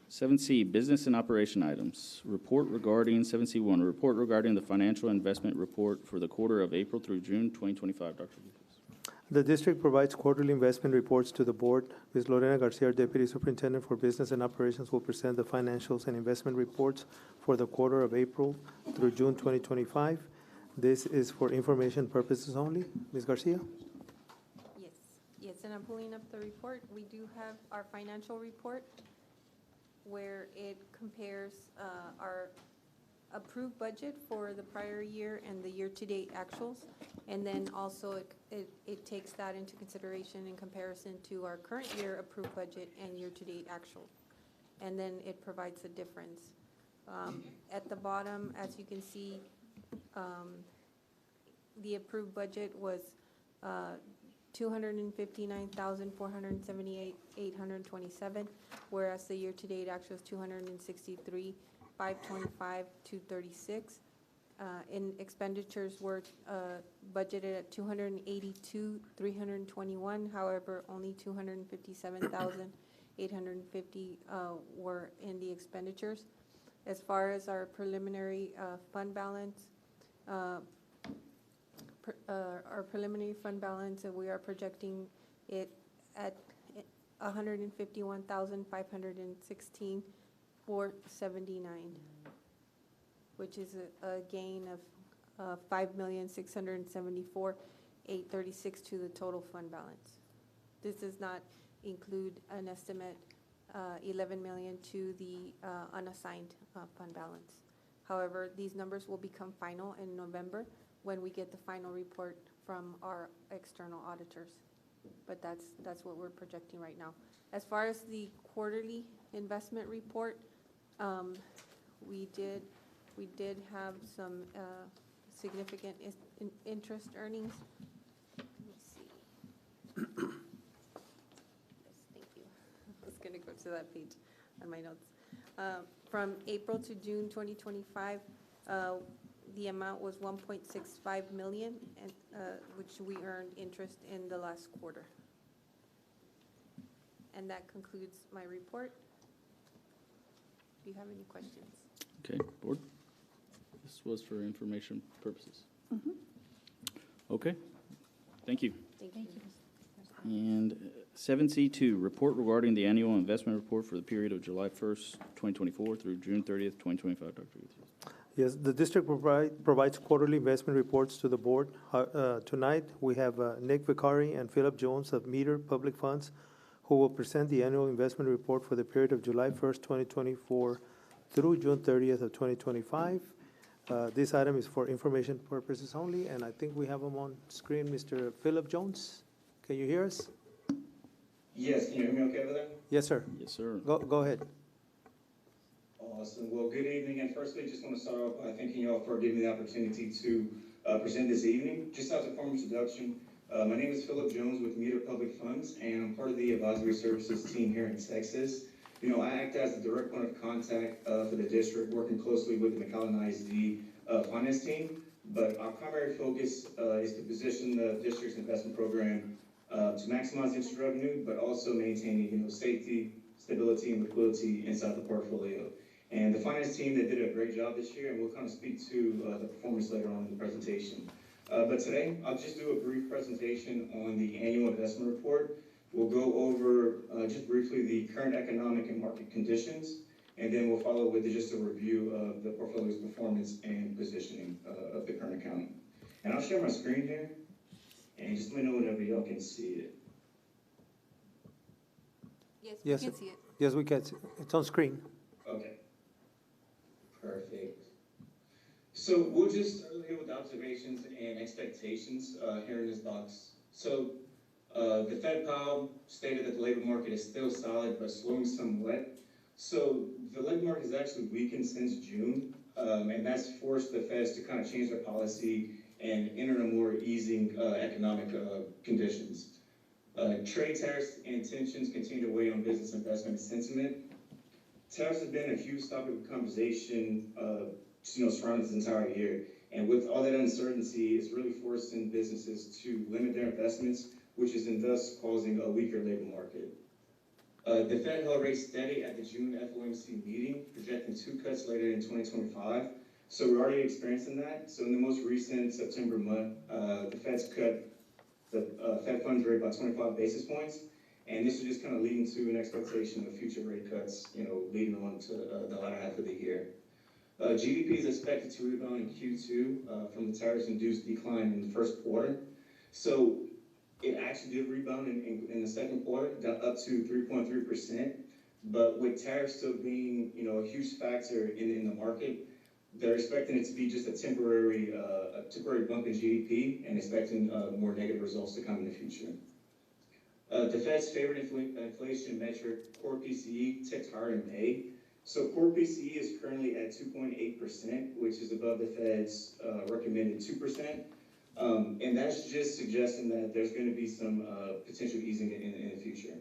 7C, business and operation items. Report regarding 7C1, report regarding the financial investment report for the quarter of April through June 2025. Dr. Lucas. The district provides quarterly investment reports to the board. Ms. Lorena Garcia, our Deputy Superintendent for Business and Operations, will present the financials and investment reports for the quarter of April through June 2025. This is for information purposes only. Ms. Garcia? Yes, and I'm pulling up the report. We do have our financial report where it compares our approved budget for the prior year and the year-to-date actuals. And then also it takes that into consideration in comparison to our current year approved budget and year-to-date actual. And then it provides a difference. At the bottom, as you can see, the approved budget was $259,478,827, whereas the year-to-date actual is $263,525,236. In expenditures were budgeted at $282,321. However, only $257,850 were in the expenditures. As far as our preliminary fund balance, we are projecting it at $151,516,479, which is a gain of $5,674,836 to the total fund balance. This does not include an estimate $11 million to the unassigned fund balance. However, these numbers will become final in November when we get the final report from our external auditors. But that's what we're projecting right now. As far as the quarterly investment report, we did have some significant interest earnings. Let me see. Yes, thank you. I was gonna go to that page on my notes. From April to June 2025, the amount was $1.65 million, and which we earned interest in the last quarter. And that concludes my report. Do you have any questions? Okay, board. This was for information purposes. Okay, thank you. Thank you. And 7C2, report regarding the annual investment report for the period of July 1st, 2024 through June 30th, 2025. Dr. Gutierrez. Yes, the district provides quarterly investment reports to the board. Tonight, we have Nick Vicari and Philip Jones of Meter Public Funds, who will present the annual investment report for the period of July 1st, 2024 through June 30th of 2025. This item is for information purposes only, and I think we have him on screen, Mr. Philip Jones. Can you hear us? Yes, can you hear me okay over there? Yes, sir. Yes, sir. Go ahead. Awesome. Well, good evening, and firstly, just want to start off by thanking you all for giving me the opportunity to present this evening. Just as a formal introduction, my name is Philip Jones with Meter Public Funds, and I'm part of the advisory services team here in Texas. You know, I act as the direct point of contact for the district, working closely with the McAllen ISD finance team. But our primary focus is to position the district's investment program to maximize interest revenue, but also maintaining, you know, safety, stability, and liquidity inside the portfolio. And the finance team, they did a great job this year, and we'll kind of speak to the performance later on in the presentation. But today, I'll just do a brief presentation on the annual investment report. We'll go over just briefly the current economic and market conditions, and then we'll follow with just a review of the portfolio's performance and positioning of the current account. And I'll share my screen here. And just let me know whenever y'all can see it. Yes, Yes, we can see it. Yes, we can. It's on screen. Okay. Perfect. So we'll just start here with observations and expectations here in this box. So the Fed powell stated that the labor market is still solid but slowing somewhat. So the labor market has actually weakened since June, and that's forced the Feds to kind of change their policy and enter a more easing economic conditions. Trade tariffs and tensions continue to weigh on business investment and sentiment. Tariffs have been a huge topic of conversation, surrounding this entire year. And with all that uncertainty, it's really forcing businesses to limit their investments, which is thus causing a weaker labor market. The Fed held rates steady at the June FOMC meeting, projecting 2 cuts later in 2025. So we're already experiencing that. So in the most recent September month, the Fed's cut the Fed funds rate by 25 basis points. And this is just kind of leading to an expectation of future rate cuts, leading on to the latter half of the year. GDP is expected to rebound in Q2 from the tariffs-induced decline in the first quarter. So it actually did rebound in the second quarter, up to 3.3%. But with tariffs still being, a huge factor in the market, they're expecting it to be just a temporary bump in GDP and expecting more negative results to come in the future. The Fed's favorite inflation metric, core PCE, ticked higher in May. So core PCE is currently at 2.8%, which is above the Fed's recommended 2%. And that's just suggesting that there's going to be some potential easing in the future.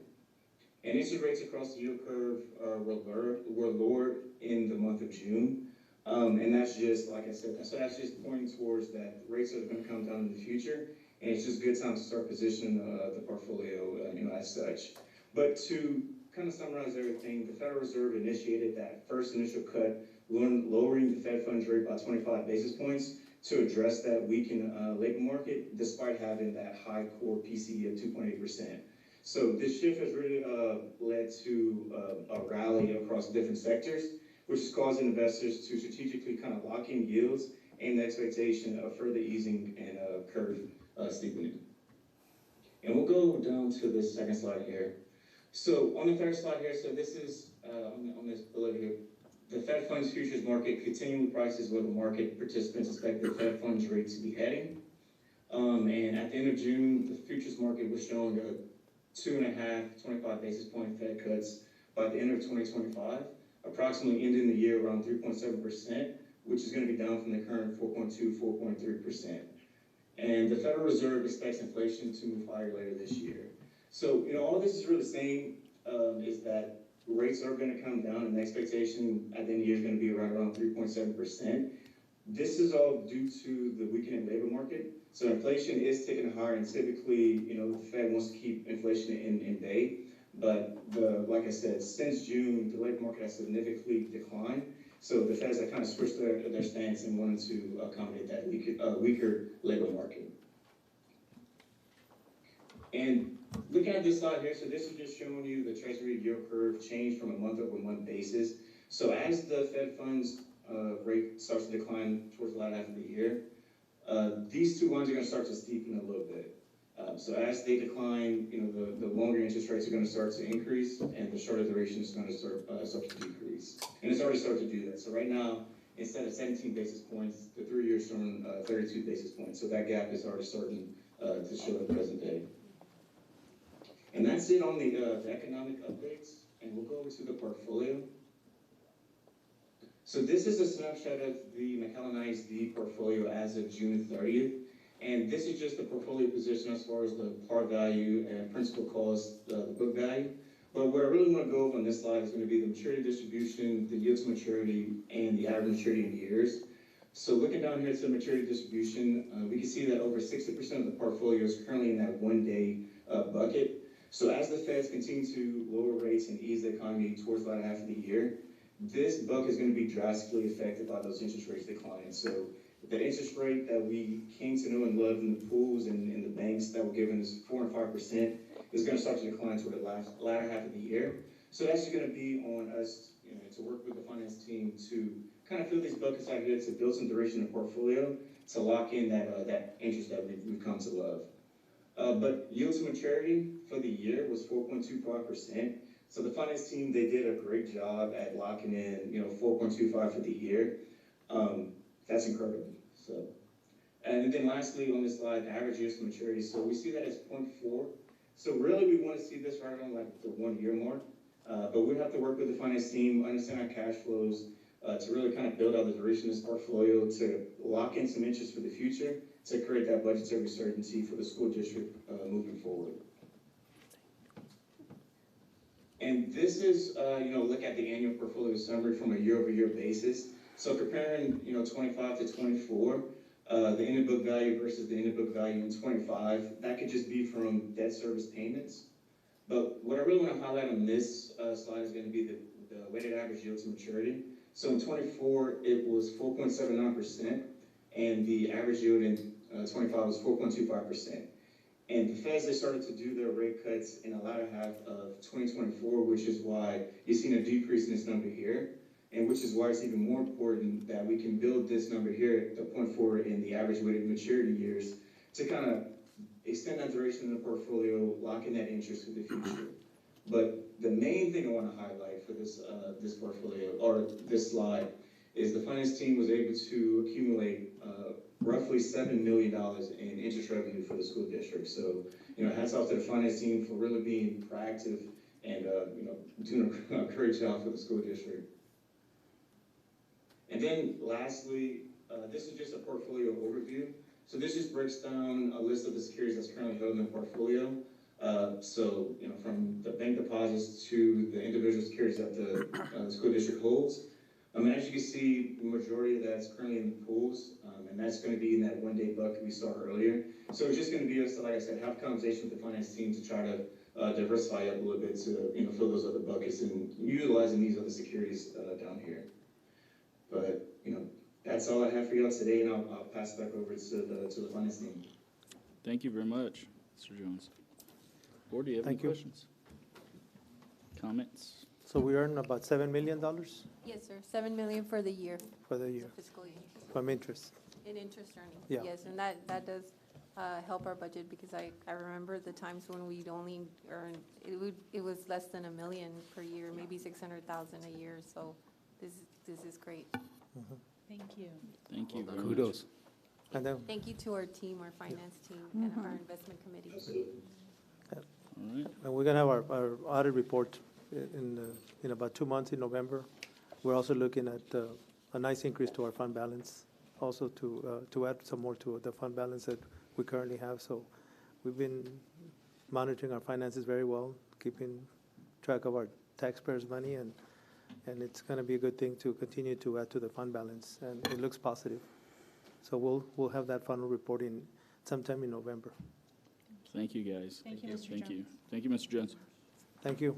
And interest rates across the yield curve were lower in the month of June. And that's just, like I said, so that's just pointing towards that rates are going to come down in the future. And it's just a good time to start positioning the portfolio, as such. But to kind of summarize everything, the Federal Reserve initiated that first initial cut, lowering the Fed funds rate by 25 basis points to address that weakened labor market, despite having that high core PCE of 2.8%. So this shift has really led to a rally across different sectors, which is causing investors to strategically kind of lock in yields and the expectation of further easing and curve steepening. And we'll go down to the second slide here. So on the third slide here, so this is on this bullet here, the Fed funds futures market continually prices where the market participants expect the Fed funds rate to be heading. And at the end of June, the futures market was showing a 2.5, 25 basis point Fed cuts by the end of 2025, approximately ending the year around 3.7%, which is going to be down from the current 4.2, 4.3%. And the Federal Reserve expects inflation to move higher later this year. So, all this is really saying is that rates are going to come down, and the expectation at the end of the year is going to be right around 3.7%. This is all due to the weakening labor market. So inflation is ticking higher, and typically, the Fed wants to keep inflation in bay. But like I said, since June, the labor market has significantly declined. So the Feds have kind of switched their stance and wanted to accommodate that weaker labor market. And looking at this slide here, so this is just showing you the Treasury yield curve change from a month-over-month basis. So as the Fed funds rate starts to decline towards the latter half of the year, these two lines are going to start to steepen a little bit. So as they decline, the longer interest rates are going to start to increase, and the shorter duration is going to start to decrease. And it's already started to do that. So right now, instead of 17 basis points, the 3-year is showing 32 basis points. So that gap is already starting to show at the present day. And that's it on the economic updates. And we'll go over to the portfolio. So this is a snapshot of the McAllen ISD portfolio as of June 30th. And this is just the portfolio position as far as the par value and principal cost, the book value. But what I really want to go over on this slide is going to be the maturity distribution, the yield to maturity, and the average maturity in years. So looking down here to the maturity distribution, we can see that over 60% of the portfolio is currently in that one-day bucket. So as the Feds continue to lower rates and ease the economy towards the latter half of the year, this bucket is going to be drastically affected by those interest rates declining. So the interest rate that we came to know and love in the pools and in the banks that were giving us 4 and 5% is going to start to decline toward the latter half of the year. So that's going to be on us, to work with the finance team to kind of fill these buckets out here to build some duration in the portfolio to lock in that interest that we've come to love. But yield to maturity for the year was 4.25%. So the finance team, they did a great job at locking in, 4.25 for the year. That's incredible. So, and then lastly on this slide, average yield to maturity. So we see that as 0.4. So really we want to see this right on like the 1 year mark. But we have to work with the finance team, understand our cash flows, to really kind of build out the duration of this portfolio, to lock in some interest for the future, to create that budgetary certainty for the school district moving forward. And this is, look at the annual portfolio summary from a year-over-year basis. So comparing, 25 to 24, the ending book value versus the ending book value in 25, that could just be from debt service payments. But what I really want to highlight on this slide is going to be the weighted average yield to maturity. So in 24, it was 4.79%, and the average yield in 25 was 4.25%. And the Feds, they started to do their rate cuts in the latter half of 2024, which is why you've seen a decrease in this number here, and which is why it's even more important that we can build this number here, the 0.4 in the average weighted maturity years, to kind of extend that duration of the portfolio, lock in that interest for the future. But the main thing I want to highlight for this this portfolio, or this slide, is the finance team was able to accumulate roughly $7 million in interest revenue for the school district. So, hats off to the finance team for really being proactive and, doing a great job for the school district. And then lastly, this is just a portfolio overview. So this just breaks down a list of the securities that's currently held in the portfolio. So, from the bank deposits to the individual securities that the school district holds. And as you can see, the majority of that's currently in the pools, and that's going to be in that one-day bucket we saw earlier. So it's just going to be us, like I said, have a conversation with the finance team to try to diversify up a little bit to fill those other buckets and utilizing these other securities down here. But that's all I have for y'all today, and I'll pass it back over to the finance team. Thank you very much, Mr. Jones. Board, do you have any questions? Comments? So we earn about $7 million Yes, sir, $7 million for the year. for the year Fiscal year. from interest. In interest earning. Yeah. Yes, and that does help our budget, because I remember the times when we'd only earn, it was less than $1 million per year, maybe 600,000 a year, so this is great. Thank you. Thank you very Kudos. And then, Thank you to our team, our finance team, and our investment committee. All right. and we're gonna have our audit report in about 2 months in November. We're also looking at a nice increase to our fund balance, also to add some more to the fund balance that we currently have. So we've been monitoring our finances very well, keeping track of our taxpayers' money, and it's going to be a good thing to continue to add to the fund balance, and it looks positive. So we'll have that final reporting sometime in November. Thank you, guys. Thank you, Mr. Thank you. Jones. Thank you, Mr. Jones. Thank you.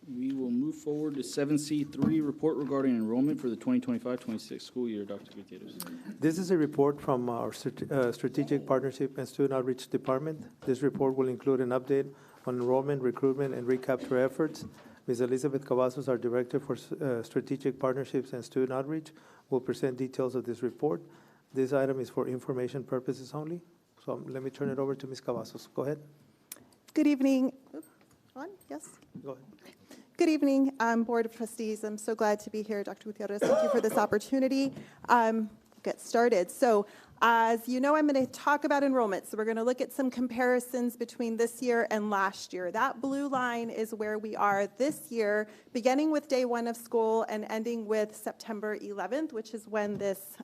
We will move forward to 7C3, report regarding enrollment for the 2025-26 school year. Dr. Gutierrez. This is a report from our Strategic Partnership and Student Outreach Department. This report will include an update on enrollment, recruitment, and recapture efforts. Ms. Elizabeth Cavazos, our Director for Strategic Partnerships and Student Outreach, will present details of this report. This item is for information purposes only. So let me turn it over to Ms. Cavazos. Go ahead. Good evening. On? Yes. Go ahead. Good evening, Board of Trustees. I'm so glad to be here, Dr. Gutierrez. Thank you for this opportunity. Get started. So, as you know, I'm going to talk about enrollment. So we're going to look at some comparisons between this year and last year. That blue line is where we are this year, beginning with day 1 of school and ending with September 11th, which is when this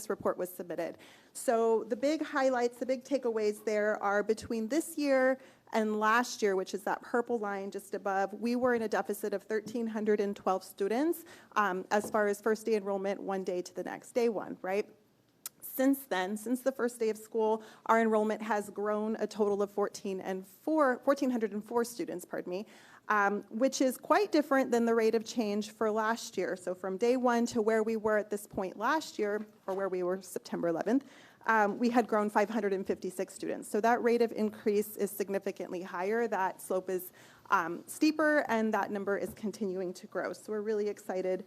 report was submitted. So the big highlights, the big takeaways there are between this year and last year, which is that purple line just above, we were in a deficit of 1,312 students as far as first day enrollment, one day to the next day one, right? Since then, since the first day of school, our enrollment has grown a total of 1,404 students, which is quite different than the rate of change for last year. So from day 1 to where we were at this point last year, or where we were September 11th, we had grown 556 students. So that rate of increase is significantly higher. That slope is steeper, and that number is continuing to grow. So we're really excited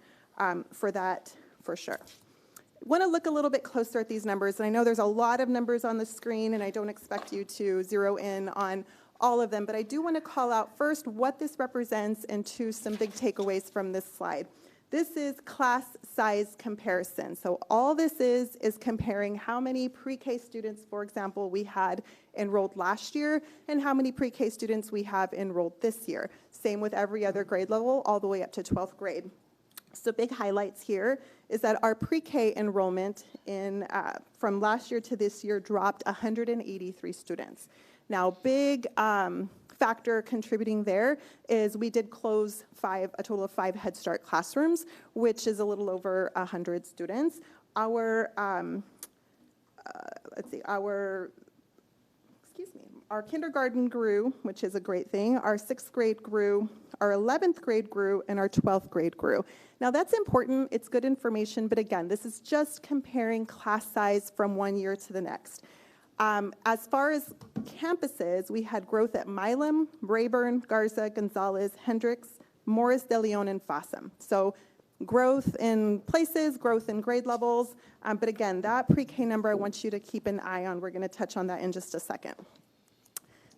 for that, for sure. want to look a little bit closer at these numbers, and I know there's a lot of numbers on the screen, and I don't expect you to zero in on all of them, but I do want to call out first what this represents and some big takeaways from this slide. This is class size comparison. So all this is comparing how many pre-K students, for example, we had enrolled last year and how many pre-K students we have enrolled this year. Same with every other grade level, all the way up to 12th grade. So big highlights here is that our pre-K enrollment from last year to this year dropped 183 students. Now, big factor contributing there is we did close a total of 5 Head Start classrooms, which is a little over 100 students. Our kindergarten grew, which is a great thing. Our 6th grade grew, our 11th grade grew, and our 12th grade grew. Now that's important, it's good information, but again, this is just comparing class size from one year to the next. As far as campuses, we had growth at Milam, Rayburn, Garza, Gonzalez, Hendricks, Morris de Leon, and Fossum. So growth in places, growth in grade levels, but again, that pre-K number I want you to keep an eye on. We're going to touch on that in just a second.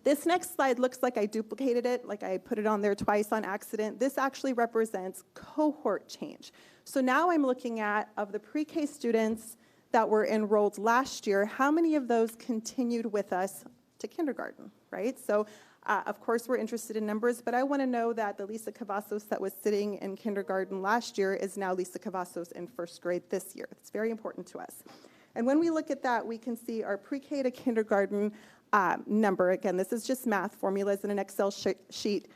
This next slide looks like I duplicated it, like I put it on there twice on accident. This actually represents cohort change. So now I'm looking at, of the pre-K students that were enrolled last year, how many of those continued with us to kindergarten, right? So of course we're interested in numbers, but I want to know that the Lisa Cavazos that was sitting in kindergarten last year is now Lisa Cavazos in 1st grade this year. It's very important to us. And when we look at that, we can see our pre-K to kindergarten number, again, this is just math formulas in an Excel sheet,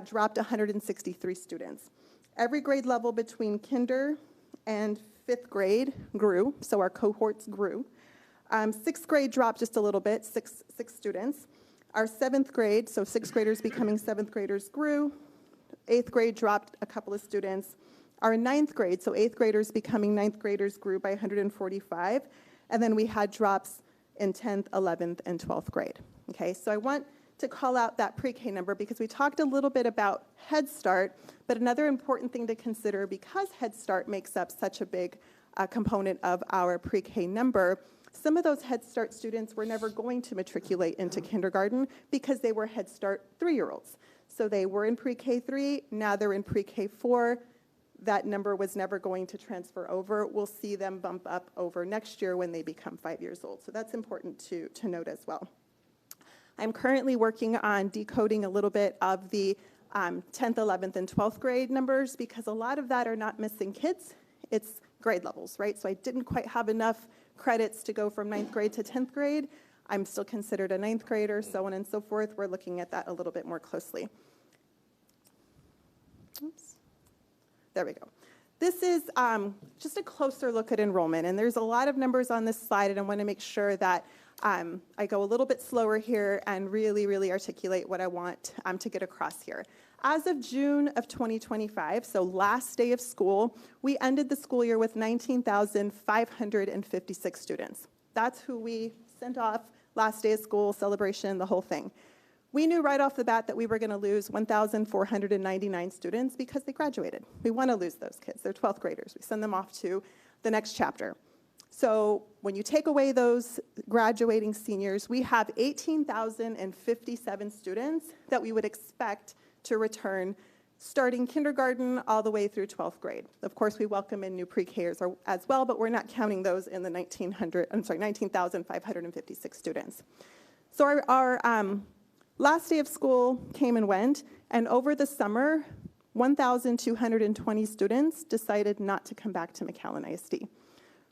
dropped 163 students. Every grade level between kinder and 5th grade grew, so our cohorts grew. 6th grade dropped just a little bit, six students. Our 7th grade, so 6th graders becoming 7th graders grew. 8th grade dropped a couple of students. Our 9th grade, so 8th graders becoming 9th graders grew by 145. And then we had drops in 10th, 11th, and 12th grade. Okay, so I want to call out that pre-K number because we talked a little bit about Head Start, but another important thing to consider, because Head Start makes up such a big component of our pre-K number, some of those Head Start students were never going to matriculate into kindergarten because they were Head Start 3-year-olds. So they were in pre-K 3, now they're in pre-K 4. That number was never going to transfer over. We'll see them bump up over next year when they become 5 years old. So that's important to note as well. I'm currently working on decoding a little bit of the 10th, 11th, and 12th grade numbers because a lot of that are not missing kids. It's grade levels, right? So I didn't quite have enough credits to go from 9th grade to 10th grade. I'm still considered a 9th grader, so on and so forth. We're looking at that a little bit more closely. Oops. There we go. This is just a closer look at enrollment, and there's a lot of numbers on this slide, and I want to make sure that I go a little bit slower here and really, really articulate what I want to get across here. As of June of 2025, so last day of school, we ended the school year with 19,556 students. That's who we sent off last day of school, celebration, the whole thing. We knew right off the bat that we were going to lose 1,499 students because they graduated. We want to lose those kids. They're 12th graders. We send them off to the next chapter. So when you take away those graduating seniors, we have 18,057 students that we would expect to return starting kindergarten all the way through 12th grade. Of course, we welcome in new pre-Kers as well, but we're not counting those in the 19,556 students. So our last day of school came and went, and over the summer, 1,220 students decided not to come back to McAllen ISD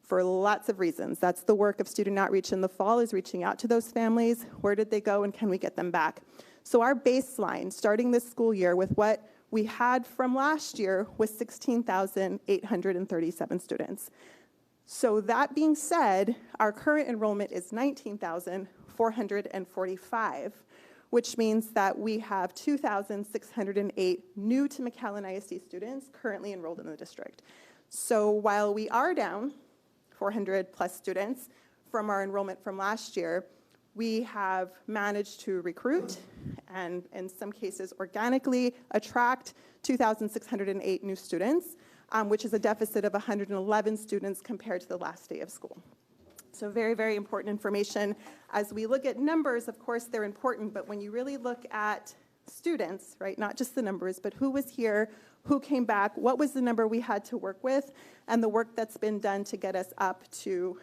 for lots of reasons. That's the work of student outreach in the fall, is reaching out to those families. Where did they go, and can we get them back? So our baseline, starting this school year with what we had from last year, was 16,837 students. So that being said, our current enrollment is 19,445, which means that we have 2,608 new to McAllen ISD students currently enrolled in the district. So while we are down 400 plus students from our enrollment from last year, we have managed to recruit and in some cases organically attract 2,608 new students. which is a deficit of 111 students compared to the last day of school. So very, very important information. As we look at numbers, of course, they're important, but when you really look at students, right, not just the numbers, but who was here, who came back, what was the number we had to work with, and the work that's been done to get us up to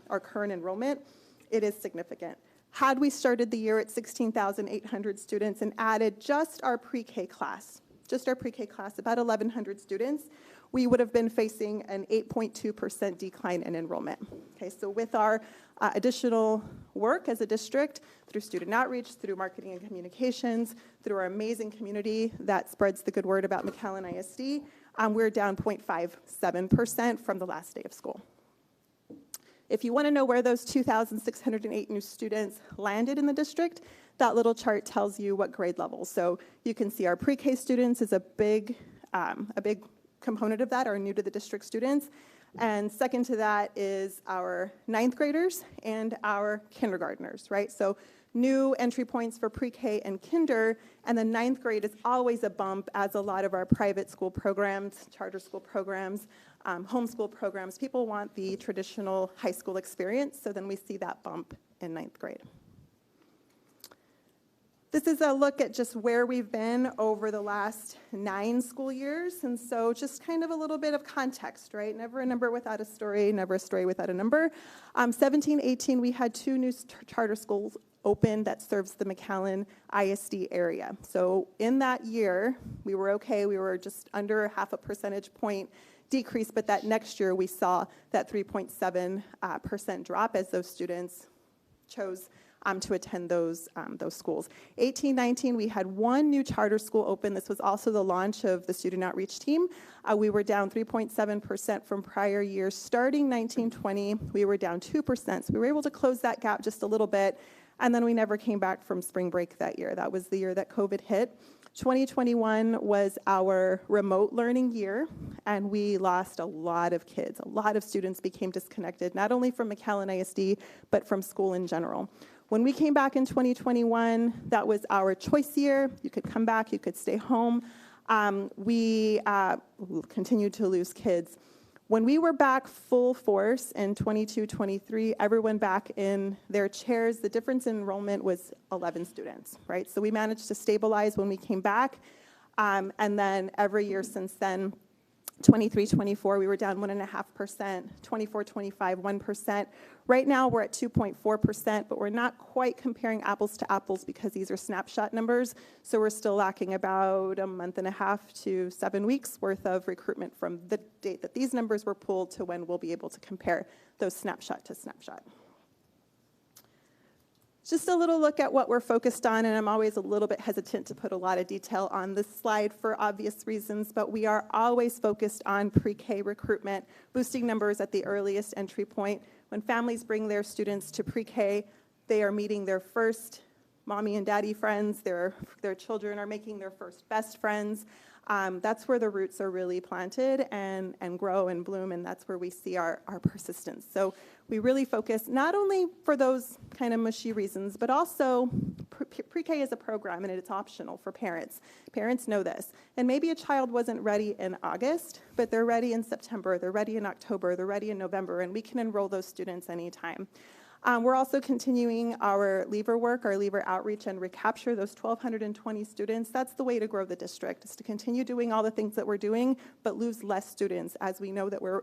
our current enrollment, it is significant. Had we started the year at 16,800 students and added just our pre-K class, about 1,100 students, we would have been facing an 8.2% decline in enrollment. Okay, so with our additional work as a district, through student outreach, through marketing and communications, through our amazing community that spreads the good word about McAllen ISD, we're down 0.57% from the last day of school. If you want to know where those 2,608 new students landed in the district, that little chart tells you what grade level. So you can see our pre-K students is a big component of that, are new to the district students. And second to that is our ninth graders and our kindergartners, right? So new entry points for pre-K and kinder, and the ninth grade is always a bump, as a lot of our private school programs, charter school programs, homeschool programs, people want the traditional high school experience, so then we see that bump in ninth grade. This is a look at just where we've been over the last 9 school years, and so just kind of a little bit of context, right? Never a number without a story, never a story without a number. 17-18, we had 2 new charter schools open that serves the McAllen ISD area. So in that year, we were okay. We were just under half a percentage point decrease, but that next year we saw that 3.7% drop as those students chose to attend those schools. 18-19, we had 1 new charter school open. This was also the launch of the student outreach team. We were down 3.7% from prior years. Starting 19-20, we were down 2%. So we were able to close that gap just a little bit, and then we never came back from spring break that year. That was the year that COVID hit. 2021 was our remote learning year, and we lost a lot of kids. A lot of students became disconnected, not only from McAllen ISD, but from school in general. When we came back in 2021, that was our choice year. You could come back, you could stay home. We continued to lose kids. When we were back full force in 22-23, everyone back in their chairs, the difference in enrollment was 11 students, right? So we managed to stabilize when we came back, and then every year since then, 23-24, we were down 1.5%, 24-25, 1%. Right now, we're at 2.4%, but we're not quite comparing apples to apples because these are snapshot numbers, so we're still lacking about a month and a half to 7 weeks worth of recruitment from the date that these numbers were pulled to when we'll be able to compare those snapshot to snapshot. Just a little look at what we're focused on, and I'm always a little bit hesitant to put a lot of detail on this slide for obvious reasons, but we are always focused on pre-K recruitment, boosting numbers at the earliest entry point. When families bring their students to pre-K, they are meeting their first mommy and daddy friends, their children are making their first best friends. That's where the roots are really planted and grow and bloom, and that's where we see our persistence. So we really focus not only for those kind of mushy reasons, but also pre-K is a program and it's optional for parents. Parents know this. And maybe a child wasn't ready in August, but they're ready in September, they're ready in October, they're ready in November, and we can enroll those students anytime. We're also continuing our leaver work, our leaver outreach and recapture, those 1,220 students. That's the way to grow the district, is to continue doing all the things that we're doing, but lose less students, as we know that we're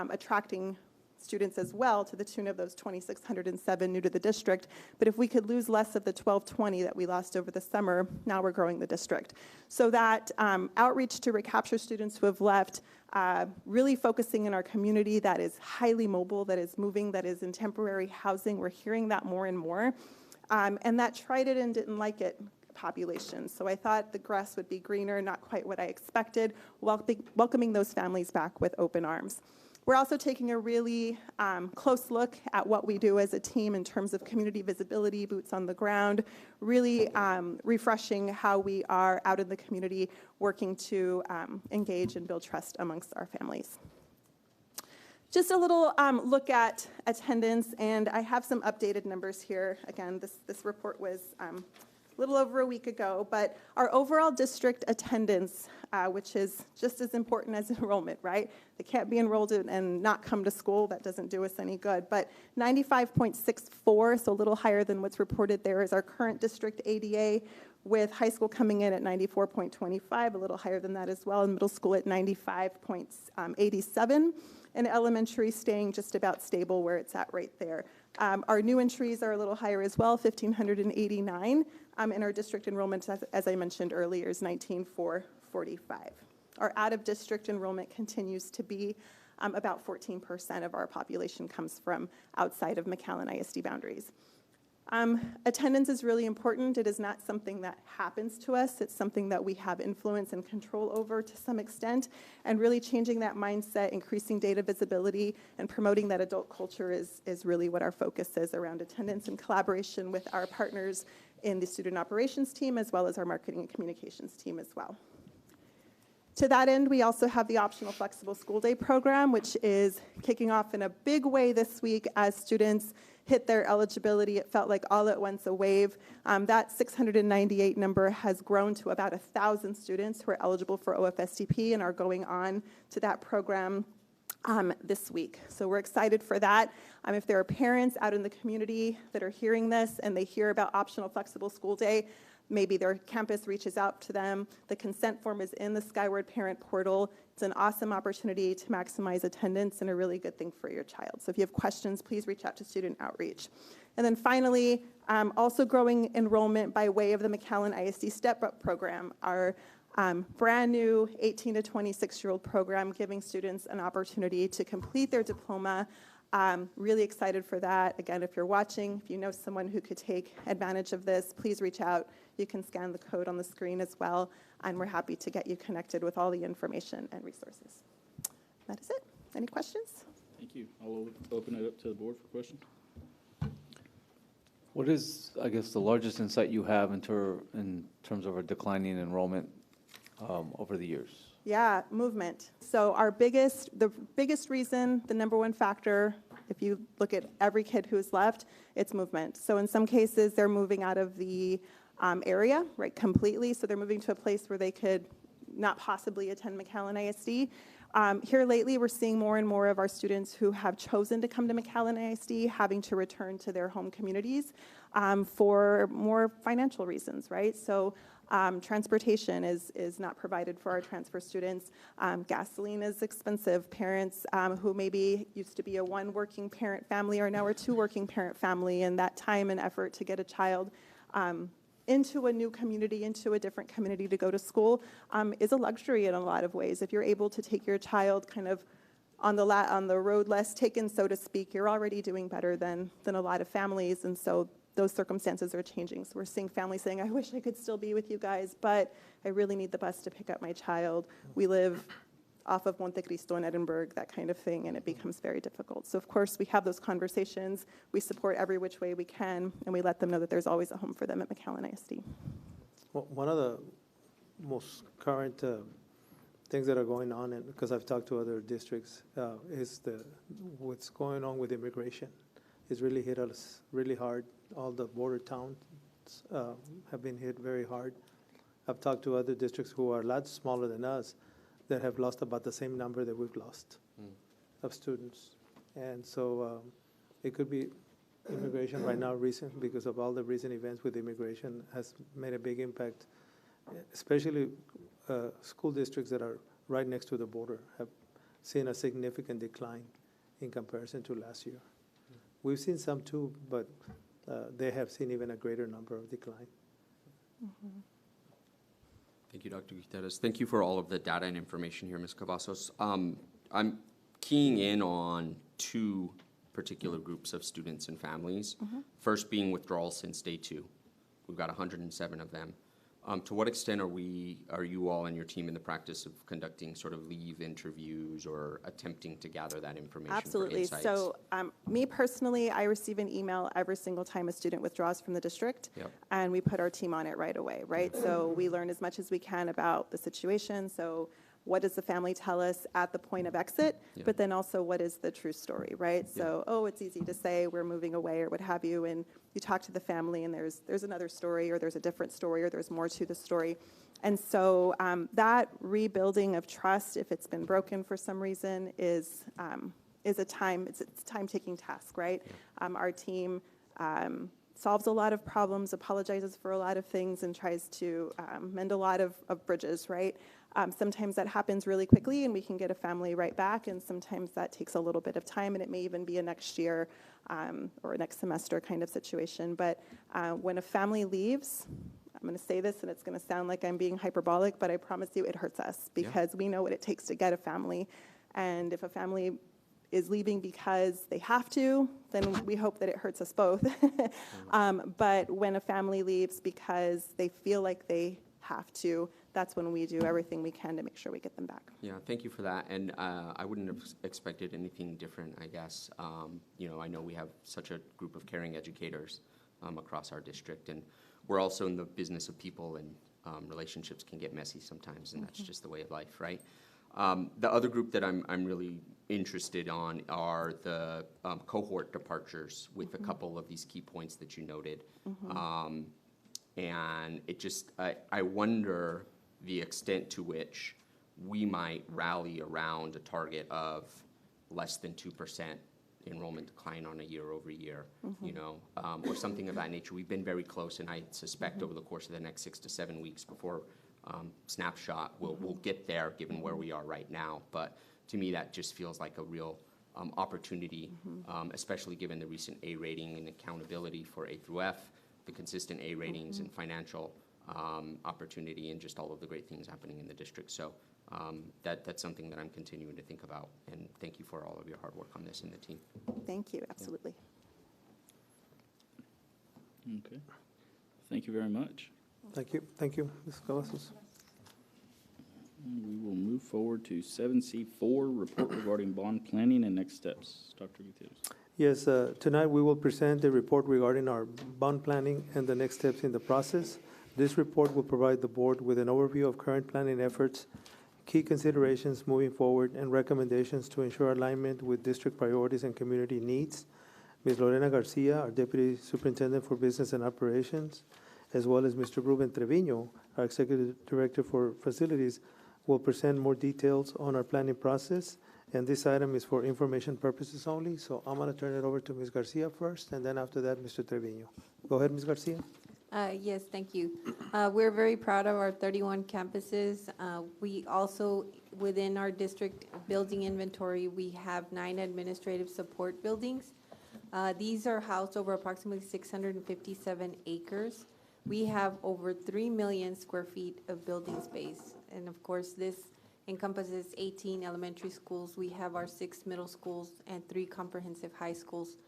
attracting students as well to the tune of those 2,607 new to the district. But if we could lose less of the 1,220 that we lost over the summer, now we're growing the district. So that outreach to recapture students who have left, really focusing in our community that is highly mobile, that is moving, that is in temporary housing. We're hearing that more and more. And that tried it and didn't like it population. So I thought the grass would be greener, not quite what I expected, welcoming those families back with open arms. We're also taking a really close look at what we do as a team in terms of community visibility, boots on the ground, really refreshing how we are out in the community working to engage and build trust amongst our families. Just a little look at attendance, and I have some updated numbers here. Again, this report was little over a week ago, but our overall district attendance, which is just as important as enrollment, right? They can't be enrolled and not come to school. That doesn't do us any good. But 95.64, so a little higher than what's reported there, is our current district ADA, with high school coming in at 94.25, a little higher than that as well, and middle school at 95.87, and elementary staying just about stable where it's at right there. Our new entries are a little higher as well, 1,589, and our district enrollment, as I mentioned earlier, is 19,445. Our out-of-district enrollment continues to be about 14% of our population comes from outside of McAllen ISD boundaries. Attendance is really important. It is not something that happens to us. It's something that we have influence and control over to some extent, and really changing that mindset, increasing data visibility, and promoting that adult culture is really what our focus is around attendance, in collaboration with our partners in the student operations team, as well as our marketing and communications team as well. To that end, we also have the optional flexible school day program, which is kicking off in a big way this week as students hit their eligibility. It felt like all at once a wave. That 698 number has grown to about 1,000 students who are eligible for OFSTP and are going on to that program this week. So we're excited for that. If there are parents out in the community that are hearing this and they hear about optional flexible school day, maybe their campus reaches out to them. The consent form is in the Skyward Parent Portal. It's an awesome opportunity to maximize attendance and a really good thing for your child. So if you have questions, please reach out to Student Outreach. And then finally, also growing enrollment by way of the McAllen ISD Step Up program, our brand new 18 to 26-year-old program, giving students an opportunity to complete their diploma. Really excited for that. Again, if you're watching, if you know someone who could take advantage of this, please reach out. You can scan the code on the screen as well, and we're happy to get you connected with all the information and resources. That is it. Any questions? Thank you. I'll open it up to the board for questions. What is, I guess, the largest insight you have in terms of a declining enrollment over the years? Yeah, movement. So the biggest reason, the number one factor, if you look at every kid who's left, it's movement. So in some cases, they're moving out of the area, right, completely. So they're moving to a place where they could not possibly attend McAllen ISD. Here lately, we're seeing more and more of our students who have chosen to come to McAllen ISD having to return to their home communities for more financial reasons, right? So transportation is not provided for our transfer students. Gasoline is expensive. Parents who maybe used to be a one working parent family are now a two working parent family, and that time and effort to get a child into a new community, into a different community to go to school is a luxury in a lot of ways. If you're able to take your child kind of on the road less taken, so to speak, you're already doing better than a lot of families, and so those circumstances are changing. So we're seeing families saying, I wish I could still be with you guys, but I really need the bus to pick up my child. We live off of Monte Cristo in Edinburgh, that kind of thing, and it becomes very difficult. So of course, we have those conversations. We support every which way we can, and we let them know that there's always a home for them at McAllen ISD. Well, one of the most current things that are going on, and because I've talked to other districts, is what's going on with immigration. It's really hit us really hard. All the border towns have been hit very hard. I've talked to other districts who are a lot smaller than us that have lost about the same number that we've lost of students. And so it could be immigration right now recent, because of all the recent events with immigration has made a big impact, especially school districts that are right next to the border have seen a significant decline in comparison to last year. We've seen some too, but they have seen even a greater number of decline. Mm-hmm. Thank you, Dr. Gutierrez. Thank you for all of the data and information here, Ms. Cavazos. I'm keying in on two particular groups of students and families. Mm-hmm. First being withdrawals since day 2. We've got 107 of them. To what extent are you all and your team in the practice of conducting sort of leave interviews or attempting to gather that information? Absolutely. For insights? So me personally, I receive an email every single time a student withdraws from the district, and we put our team on it right away, right? So we learn as much as we can about the situation. So what does the family tell us at the point of exit, Yeah. but then also what is the true story, right? So, it's easy to say we're moving away or what have you, and you talk to the family and there's another story or there's a different story or there's more to the story. And so that rebuilding of trust, if it's been broken for some reason, is a time-taking task, right? Our team solves a lot of problems, apologizes for a lot of things, and tries to mend a lot of bridges, right? Sometimes that happens really quickly and we can get a family right back, and sometimes that takes a little bit of time, and it may even be a next year or a next semester kind of situation. But when a family leaves, I'm going to say this and it's going to sound like I'm being hyperbolic, but I promise you it hurts us because we know what it takes to get a family. And if a family is leaving because they have to, then we hope that it hurts us both. But when a family leaves because they feel like they have to, that's when we do everything we can to make sure we get them back. Yeah, thank you for that. And I wouldn't have expected anything different, I guess. I know we have such a group of caring educators across our district, and we're also in the business of people, and relationships can get messy sometimes, and that's just the way of life, right? The other group that I'm really interested on are the cohort departures with a couple of these key points that you noted. And it just, I wonder the extent to which we might rally around a target of less than 2% enrollment decline on a year-over-year, or something of that nature. We've been very close, and I suspect over the course of the next 6 to 7 weeks before snapshot, we'll get there given where we are right now. But to me, that just feels like a real opportunity, especially given the recent A rating and accountability for A through F, the consistent A ratings and financial opportunity, and just all of the great things happening in the district. So that's something that I'm continuing to think about, and thank you for all of your hard work on this and the team. Thank you, absolutely. Okay. Thank you very much. Thank you, Ms. Cavazos. We will move forward to 7C4, report regarding bond planning and next steps. Dr. Gutierrez. Yes, tonight we will present a report regarding our bond planning and the next steps in the process. This report will provide the board with an overview of current planning efforts, key considerations moving forward, and recommendations to ensure alignment with district priorities and community needs. Ms. Lorena Garcia, our Deputy Superintendent for Business and Operations, as well as Mr. Ruben Trevino, our Executive Director for Facilities, will present more details on our planning process. And this item is for information purposes only, so I'm going to turn it over to Ms. Garcia first, and then after that, Mr. Trevino. Go ahead, Ms. Garcia. Yes, thank you. We're very proud of our 31 campuses. We also, within our district building inventory, we have 9 administrative support buildings. These are housed over approximately 657 acres. We have over 3 million square feet of building space. And of course, this encompasses 18 elementary schools. We have our 6 middle schools and 3 comprehensive high schools,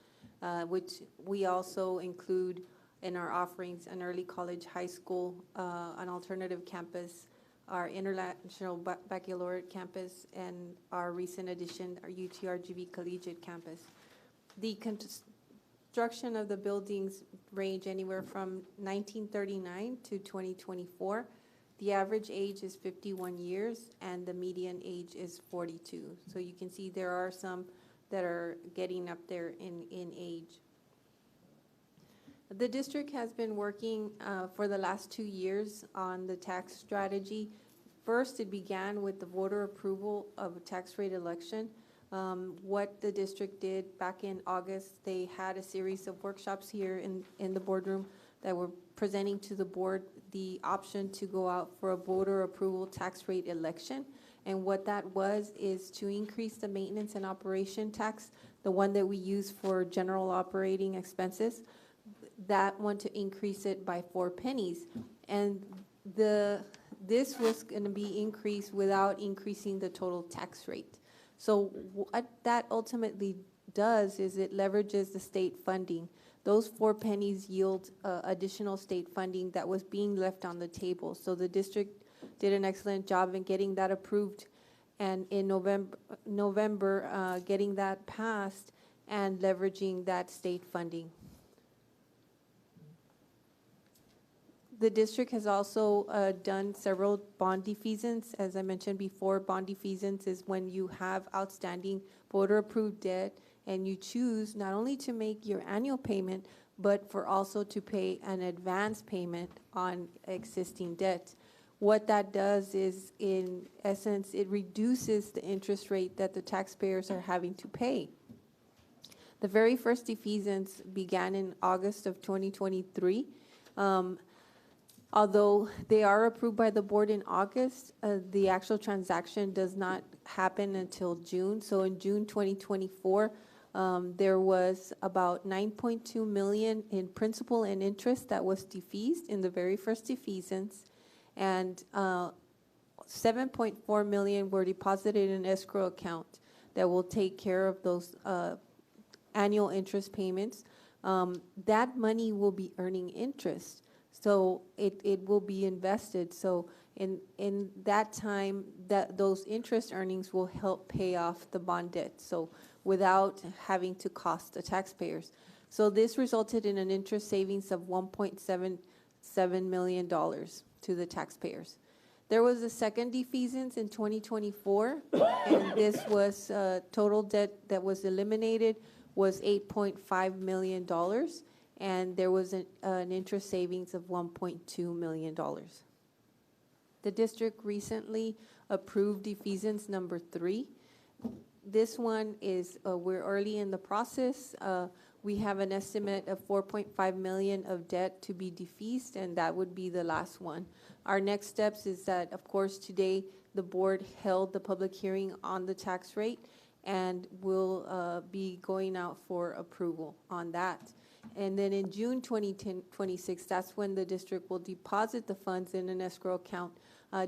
which we also include in our offerings an early college high school, an alternative campus, our international baccalaureate campus, and our recent addition, our UTRGV collegiate campus. The construction of the buildings range anywhere from 1939 to 2024. The average age is 51 years, and the median age is 42. So you can see there are some that are getting up there in age. The district has been working for the last 2 years on the tax strategy. First, it began with the voter approval of a tax rate election. What the district did back in August, they had a series of workshops here in the boardroom that were presenting to the board the option to go out for a voter approval tax rate election. And what that was is to increase the maintenance and operation tax, the one that we use for general operating expenses, that one to increase it by 4 pennies. And this was going to be increased without increasing the total tax rate. So what that ultimately does is it leverages the state funding. Those 4 pennies yield additional state funding that was being left on the table. So the district did an excellent job in getting that approved, and in November getting that passed and leveraging that state funding. The district has also done several bond defeasance. As I mentioned before, bond defeasance is when you have outstanding voter-approved debt and you choose not only to make your annual payment, but for also to pay an advance payment on existing debt. What that does is, in essence, it reduces the interest rate that the taxpayers are having to pay. The very first defeasance began in August of 2023. Although they are approved by the board in August, the actual transaction does not happen until June. So in June 2024, there was about $9.2 million in principal and interest that was defeased in the very first defeasance, and $7.4 million were deposited in an escrow account that will take care of those annual interest payments. That money will be earning interest. So it will be invested. So in that time, those interest earnings will help pay off the bond debt, so without having to cost the taxpayers. So this resulted in an interest savings of $1.77 million to the taxpayers. There was a second defeasance in 2024, and this was total debt that was eliminated was $8.5 million. And there was an interest savings of $1.2 million. The district recently approved defeasance number 3. This one is, we're early in the process. We have an estimate of $4.5 million of debt to be defeased, and that would be the last one. Our next steps is that, of course, today the board held the public hearing on the tax rate, and will be going out for approval on that. And then in June 2026, that's when the district will deposit the funds in an escrow account,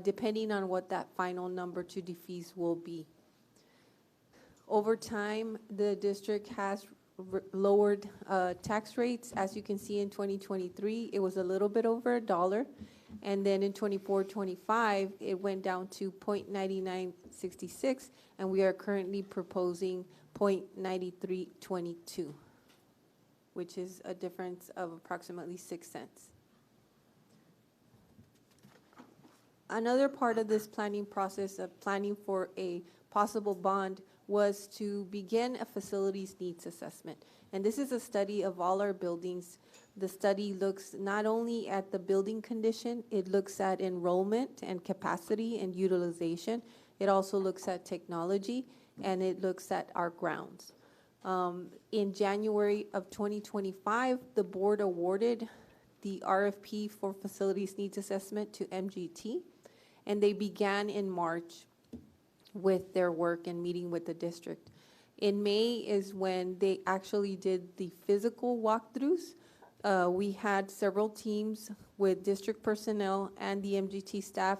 depending on what that final number to defease will be. Over time, the district has lowered tax rates. As you can see, in 2023, it was a little bit over $1. And then in 24-25, it went down to 0.9966, and we are currently proposing 0.9322. Which is a difference of approximately 6 cents. Another part of this planning process of planning for a possible bond was to begin a facilities needs assessment. And this is a study of all our buildings. The study looks not only at the building condition, it looks at enrollment and capacity and utilization. It also looks at technology, and it looks at our grounds. In January of 2025, the board awarded the RFP for facilities needs assessment to MGT, and they began in March with their work and meeting with the district. In May is when they actually did the physical walkthroughs. We had several teams with district personnel and the MGT staff,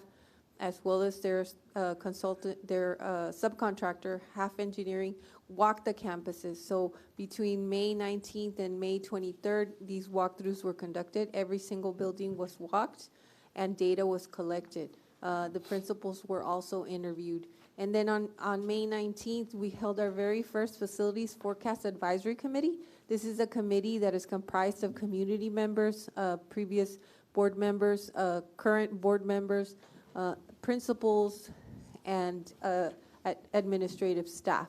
as well as their subcontractor, Half Engineering, walk the campuses. So between May 19th and May 23rd, these walkthroughs were conducted. Every single building was walked, and data was collected. The principals were also interviewed. And then on May 19th, we held our very first Facilities Forecast Advisory Committee. This is a committee that is comprised of community members, previous board members, current board members, principals, and administrative staff.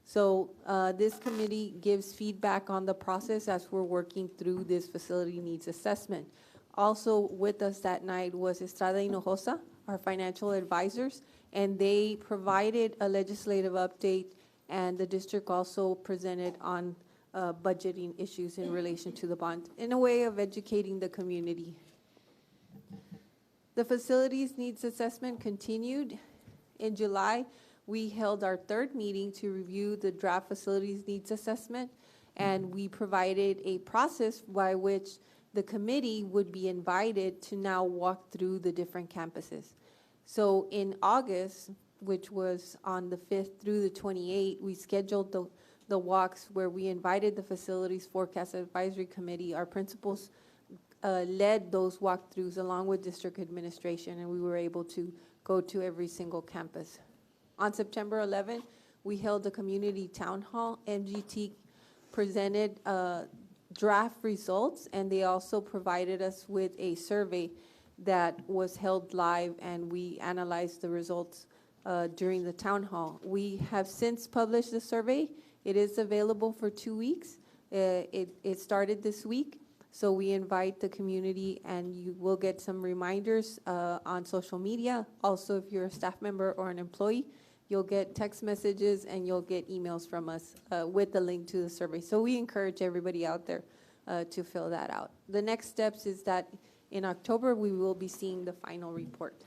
So this committee gives feedback on the process as we're working through this facility needs assessment. Also with us that night was Estrada Hinojosa, our financial advisors, and they provided a legislative update, and the district also presented on budgeting issues in relation to the bond, in a way of educating the community. The facilities needs assessment continued. In July, we held our third meeting to review the draft facilities needs assessment, and we provided a process by which the committee would be invited to now walk through the different campuses. So in August, which was on the 5th through the 28th, we scheduled the walks where we invited the Facilities Forecast Advisory Committee. Our principals led those walkthroughs along with district administration, and we were able to go to every single campus. On September 11th, we held a community town hall. MGT presented draft results, and they also provided us with a survey that was held live, and we analyzed the results during the town hall. We have since published the survey. It is available for 2 weeks. It started this week, so we invite the community, and you will get some reminders on social media. Also, if you're a staff member or an employee, you'll get text messages and you'll get emails from us with the link to the survey. So we encourage everybody out there to fill that out. The next steps is that in October, we will be seeing the final report.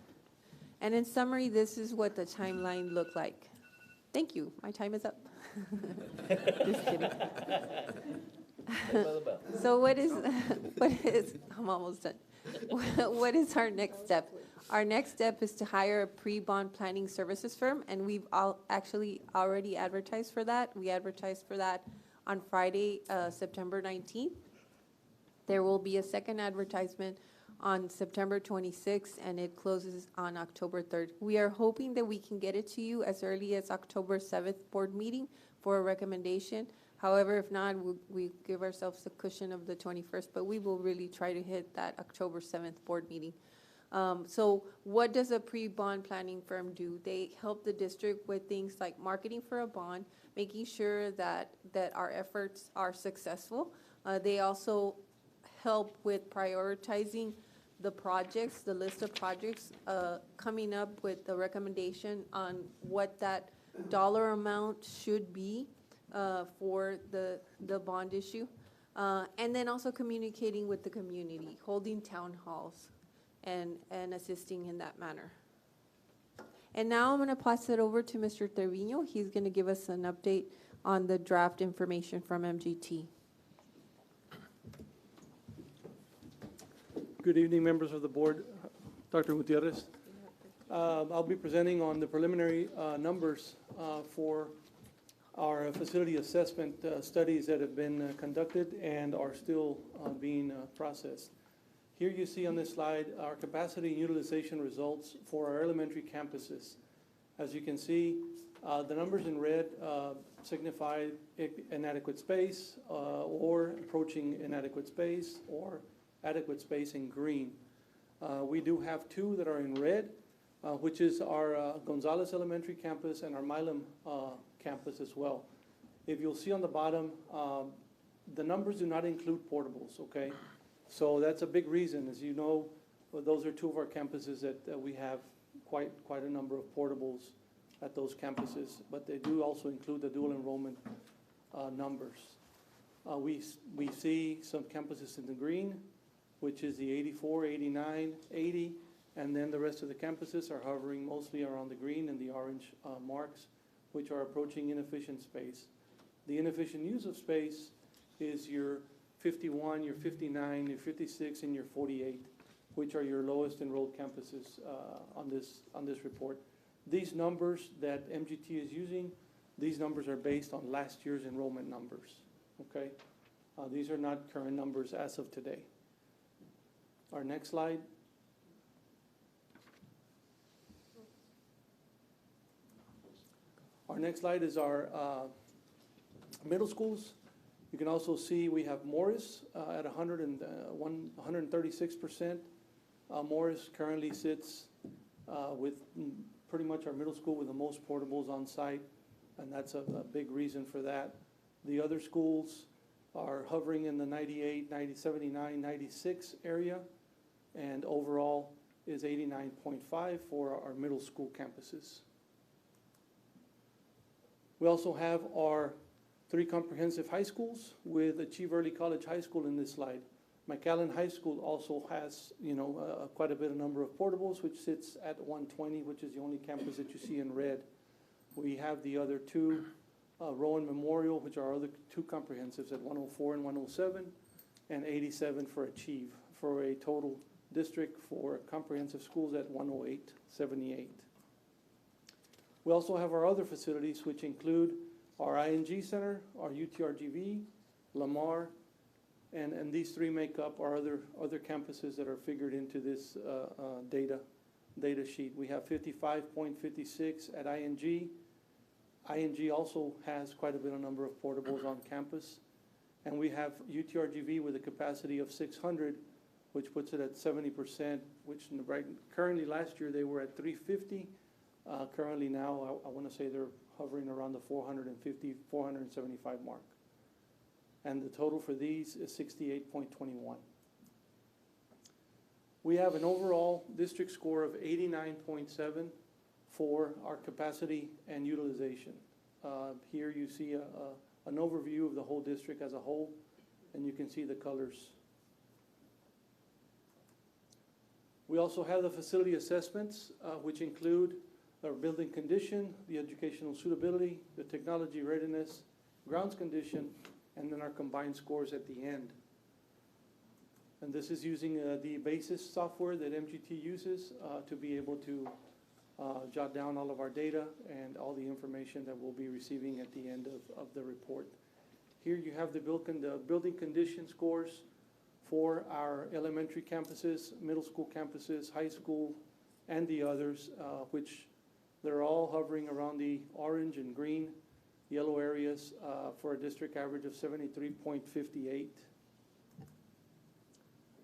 And in summary, this is what the timeline looked like. Thank you. My time is up. Just kidding. So what is, I'm almost done. What is our next step? Our next step is to hire a pre-bond planning services firm, and we've actually already advertised for that. We advertised for that on Friday, September 19th. There will be a second advertisement on September 26th, and it closes on October 3rd. We are hoping that we can get it to you as early as October 7th board meeting for a recommendation. However, if not, we give ourselves the cushion of the 21st, but we will really try to hit that October 7th board meeting. So what does a pre-bond planning firm do? They help the district with things like marketing for a bond, making sure that our efforts are successful. They also help with prioritizing the projects, the list of projects, coming up with a recommendation on what that dollar amount should be for the bond issue. And then also communicating with the community, holding town halls, and assisting in that manner. And now I'm going to pass it over to Mr. Trevino. He's going to give us an update on the draft information from MGT. Good evening, members of the board. Dr. Gutierrez. I'll be presenting on the preliminary numbers for our facility assessment studies that have been conducted and are still being processed. Here you see on this slide our capacity and utilization results for our elementary campuses. As you can see, the numbers in red signify inadequate space or approaching inadequate space, or adequate space in green. We do have two that are in red, which is our Gonzalez Elementary campus and our Milam campus as well. If you'll see on the bottom, the numbers do not include portables, okay? So that's a big reason. As you know, those are two of our campuses that we have quite a number of portables at those campuses, but they do also include the dual enrollment numbers. We see some campuses in the green, which is the 84, 89, 80, and then the rest of the campuses are hovering mostly around the green and the orange marks, which are approaching inefficient space. The inefficient use of space is your 51, your 59, your 56, and your 48, which are your lowest enrolled campuses on this report. These numbers that MGT is using, these numbers are based on last year's enrollment numbers, okay? These are not current numbers as of today. Our next slide. Our next slide is our middle schools. You can also see we have Morris at 136%. Morris currently sits with pretty much our middle school with the most portables on site, and that's a big reason for that. The other schools are hovering in the 98, 79, 96 area, and overall is 89.5 for our middle school campuses. We also have our 3 comprehensive high schools with Achieve Early College High School in this slide. McAllen High School also has, quite a bit of number of portables, which sits at 120, which is the only campus that you see in red. We have the other 2, Rowan Memorial, which are our other 2 comprehensives at 104 and 107, and 87 for Achieve, for a total district for comprehensive schools at 108, 78. We also have our other facilities, which include our ING Center, our UTRGV, Lamar, and these 3 make up our other campuses that are figured into this data sheet. We have 55.56 at ING. ING also has quite a bit of number of portables on campus. And we have UTRGV with a capacity of 600, which puts it at 70%, which currently last year they were at 350. Currently now, I want to say they're hovering around the 450, 475 mark. And the total for these is 68.21. We have an overall district score of 89.7 for our capacity and utilization. Here you see an overview of the whole district as a whole, and you can see the colors. We also have the facility assessments, which include our building condition, the educational suitability, the technology readiness, grounds condition, and then our combined scores at the end. And this is using the BASIS software that MGT uses to be able to jot down all of our data and all the information that we'll be receiving at the end of the report. Here you have the building condition scores for our elementary campuses, middle school campuses, high school, and the others, which they're all hovering around the orange and green, yellow areas for a district average of 73.58.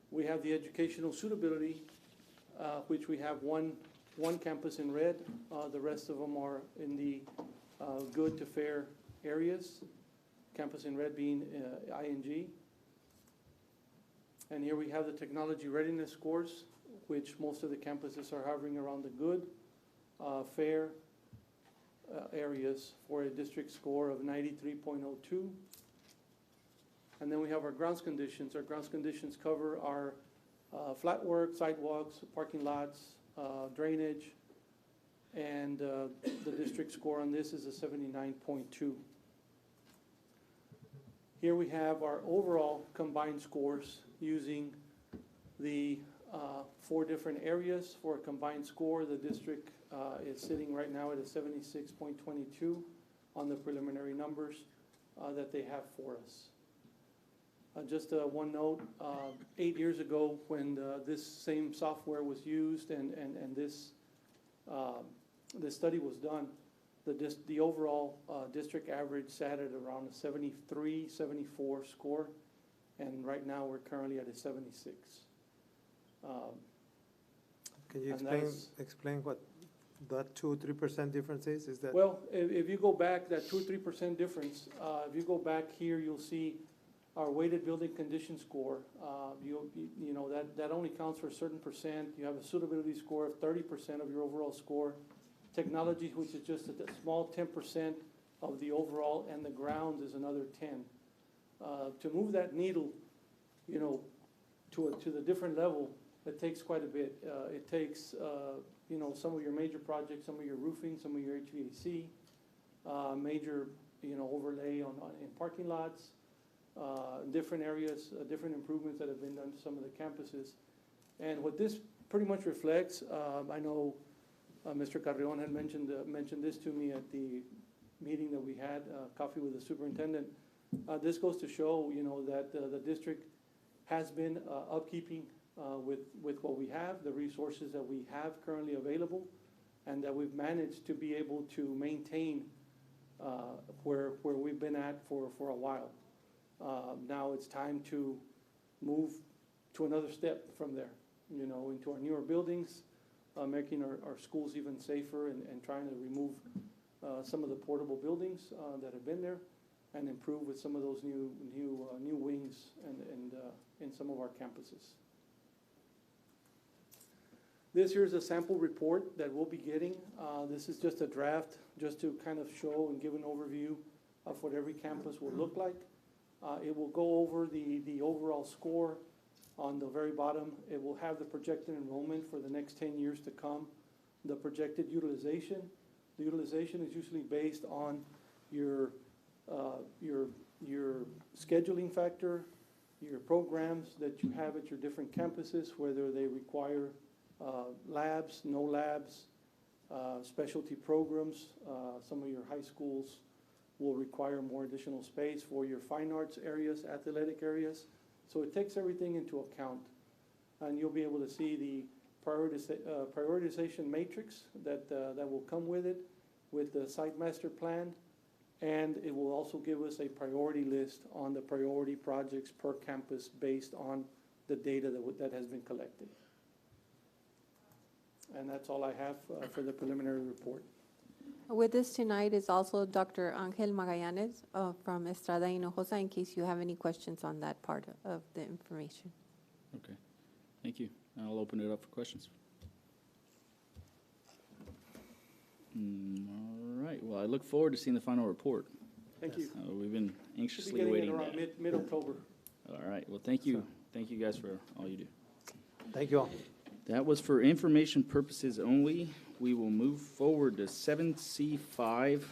We have the educational suitability, which we have one campus in red. The rest of them are in the good to fair areas. Campus in red being ING. And here we have the technology readiness scores, which most of the campuses are hovering around the good, fair areas for a district score of 93.02. And then we have our grounds conditions. Our grounds conditions cover our flat work, sidewalks, parking lots, drainage, and the district score on this is a 79.2. Here we have our overall combined scores using the 4 different areas for a combined score. The district is sitting right now at a 76.22 on the preliminary numbers that they have for us. Just one note, 8 years ago when this same software was used and this study was done, the overall district average sat at around a 73, 74 score, and right now we're currently at a 76. Can you explain what that 2-3% difference is? Is that well, if you go back, that 2-3% difference, if you go back here, you'll see our weighted building condition score. You know that only counts for a certain percent. You have a suitability score of 30% of your overall score. Technology, which is just a small 10% of the overall, and the grounds is another 10. To move that needle, you know, to the different level, it takes quite a bit. It takes, you know, some of your major projects, some of your roofing, some of your HVAC, major, you know, overlay in parking lots, different areas, different improvements that have been done to some of the campuses. And what this pretty much reflects, I know Mr. Carrion had mentioned this to me at the meeting that we had, coffee with the superintendent. This goes to show, you know, that the district has been upkeeping with what we have, the resources that we have currently available, and that we've managed to be able to maintain where we've been at for a while. Now it's time to move to another step from there, you know, into our newer buildings, making our schools even safer and trying to remove some of the portable buildings that have been there and improve with some of those new wings and in some of our campuses. This here's a sample report that we'll be getting. This is just a draft, just to kind of show and give an overview of what every campus will look like. It will go over the overall score. On the very bottom, it will have the projected enrollment for the next 10 years to come, the projected utilization. The utilization is usually based on your scheduling factor, your programs that you have at your different campuses, whether they require labs, no labs, specialty programs. Some of your high schools will require more additional space for your fine arts areas, athletic areas. So it takes everything into account. And you'll be able to see the prioritization matrix that will come with it, with the site master plan, And it will also give us a priority list on the priority projects per campus based on the data that has been collected. And that's all I have for the preliminary report. With us tonight is also Dr. Angel Magallanes from Estrada Hinojosa, in case you have any questions on that part of the information. Okay, thank you. I'll open it up for questions. All right, well, I look forward to seeing the final report. Thank you. We've been Should be anxiously getting it waiting around that. mid-October. All right, well, thank you. Thank you guys for all you do. Thank you all. That was for information purposes only. We will move forward to 7C5,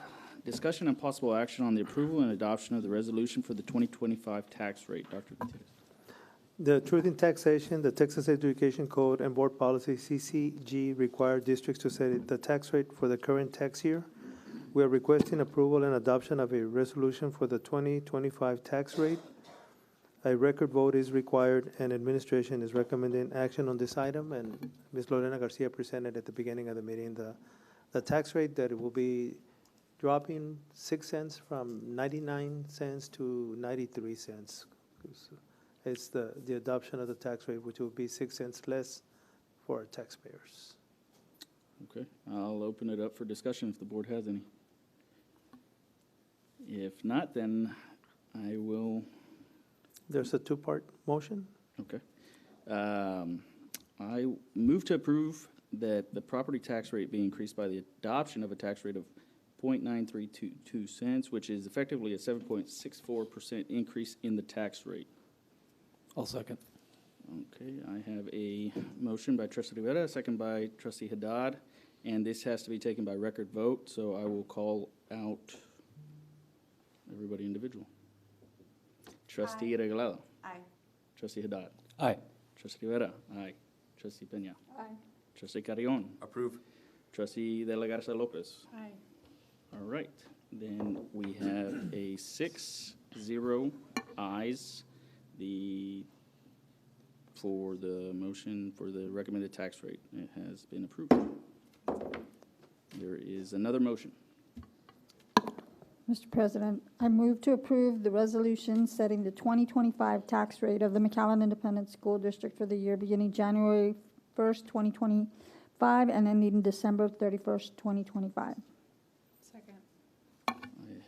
discussion and possible action on the approval and adoption of the resolution for the 2025 tax rate. Dr. Gutierrez. The Truth in Taxation, the Texas Education Code, and Board Policy CCG require districts to set the tax rate for the current tax year. We are requesting approval and adoption of a resolution for the 2025 tax rate. A record vote is required, and administration is recommending action on this item. And Ms. Lorena Garcia presented at the beginning of the meeting the tax rate that it will be dropping 6 cents from 99 cents to 93 cents. It's the adoption of the tax rate, which will be 6 cents less for our taxpayers. Okay, I'll open it up for discussion if the board has any. If not, then I will. There's a two-part motion. Okay. I move to approve that the property tax rate be increased by the adoption of a tax rate of 0.9322 cents, which is effectively a 7.64% increase in the tax rate. I'll second. Okay, I have a motion by Trustee Rivera, a second by Trustee Haddad, and this has to be taken by record vote, so I will call out everybody individual. Trustee Regalado. Aye. Trustee Haddad. Aye. Trustee Rivera. Aye. Trustee Peña. Aye. Trustee Carrion. Approve. Trustee De La Garza Lopez. Aye. All right, then we have a 6-0 ayes. For the motion for the recommended tax rate. It has been approved. There is another motion. Mr. President, I move to approve the resolution setting the 2025 tax rate of the McAllen Independent School District for the year beginning January 1st, 2025, and ending December 31st, 2025. Second. I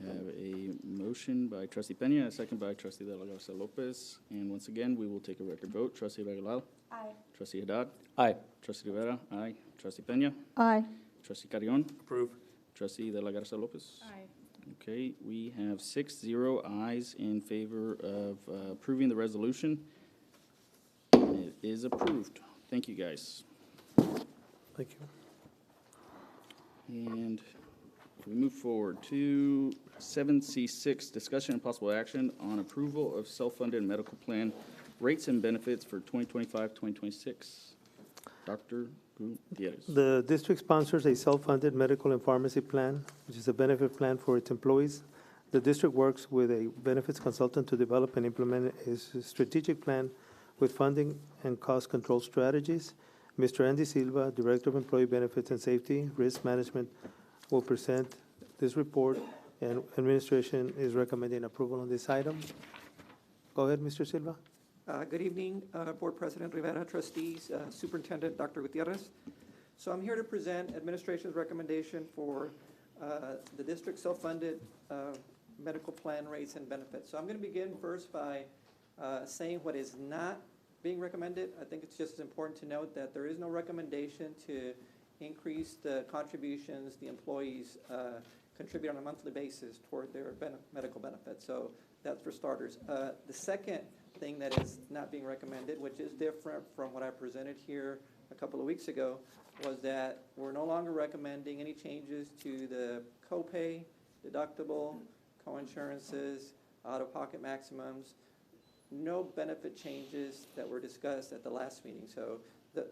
have a motion by Trustee Peña, a second by Trustee De La Garza Lopez. And once again, we will take a record vote. Trustee Regalado. Aye. Trustee Haddad. Aye. Trustee Rivera. Aye. Trustee Peña. Aye. Trustee Carrion. Approve. Trustee De La Garza Lopez. Aye. Okay, we have 6-0 ayes in favor of approving the resolution. It is approved. Thank you, guys. Thank you. And we move forward to 7C6, discussion and possible action on approval of self-funded medical plan rates and benefits for 2025-2026. Dr. Gutierrez. The district sponsors a self-funded medical and pharmacy plan, which is a benefit plan for its employees. The district works with a benefits consultant to develop and implement a strategic plan with funding and cost control strategies. Mr. Andy Silva, Director of Employee Benefits and Safety, Risk Management, will present this report, and administration is recommending approval on this item. Go ahead, Mr. Silva. Good evening, Board President Rivera, trustees, Superintendent Dr. Gutierrez. So I'm here to present administration's recommendation for the district self-funded medical plan rates and benefits. So I'm going to begin first by saying what is not being recommended. I think it's just important to note that there is no recommendation to increase the contributions the employees contribute on a monthly basis toward their medical benefits. So that's for starters. The second thing that is not being recommended, which is different from what I presented here a couple of weeks ago, was that we're no longer recommending any changes to the copay, deductible, coinsurances, out-of-pocket maximums, no benefit changes that were discussed at the last meeting. So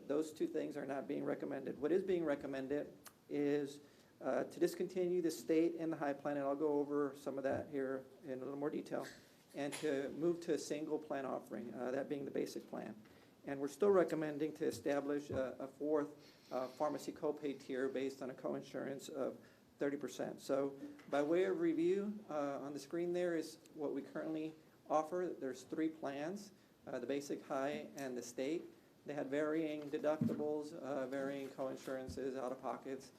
those two things are not being recommended. What is being recommended is to discontinue the state and the high plan, and I'll go over some of that here in a little more detail, and to move to a single plan offering, that being the basic plan. And we're still recommending to establish a fourth pharmacy copay tier based on a coinsurance of 30%. So by way of review, on the screen there is what we currently offer. There's 3 plans, the basic, high, and the state. They had varying deductibles, varying coinsurances, out-of-pockets,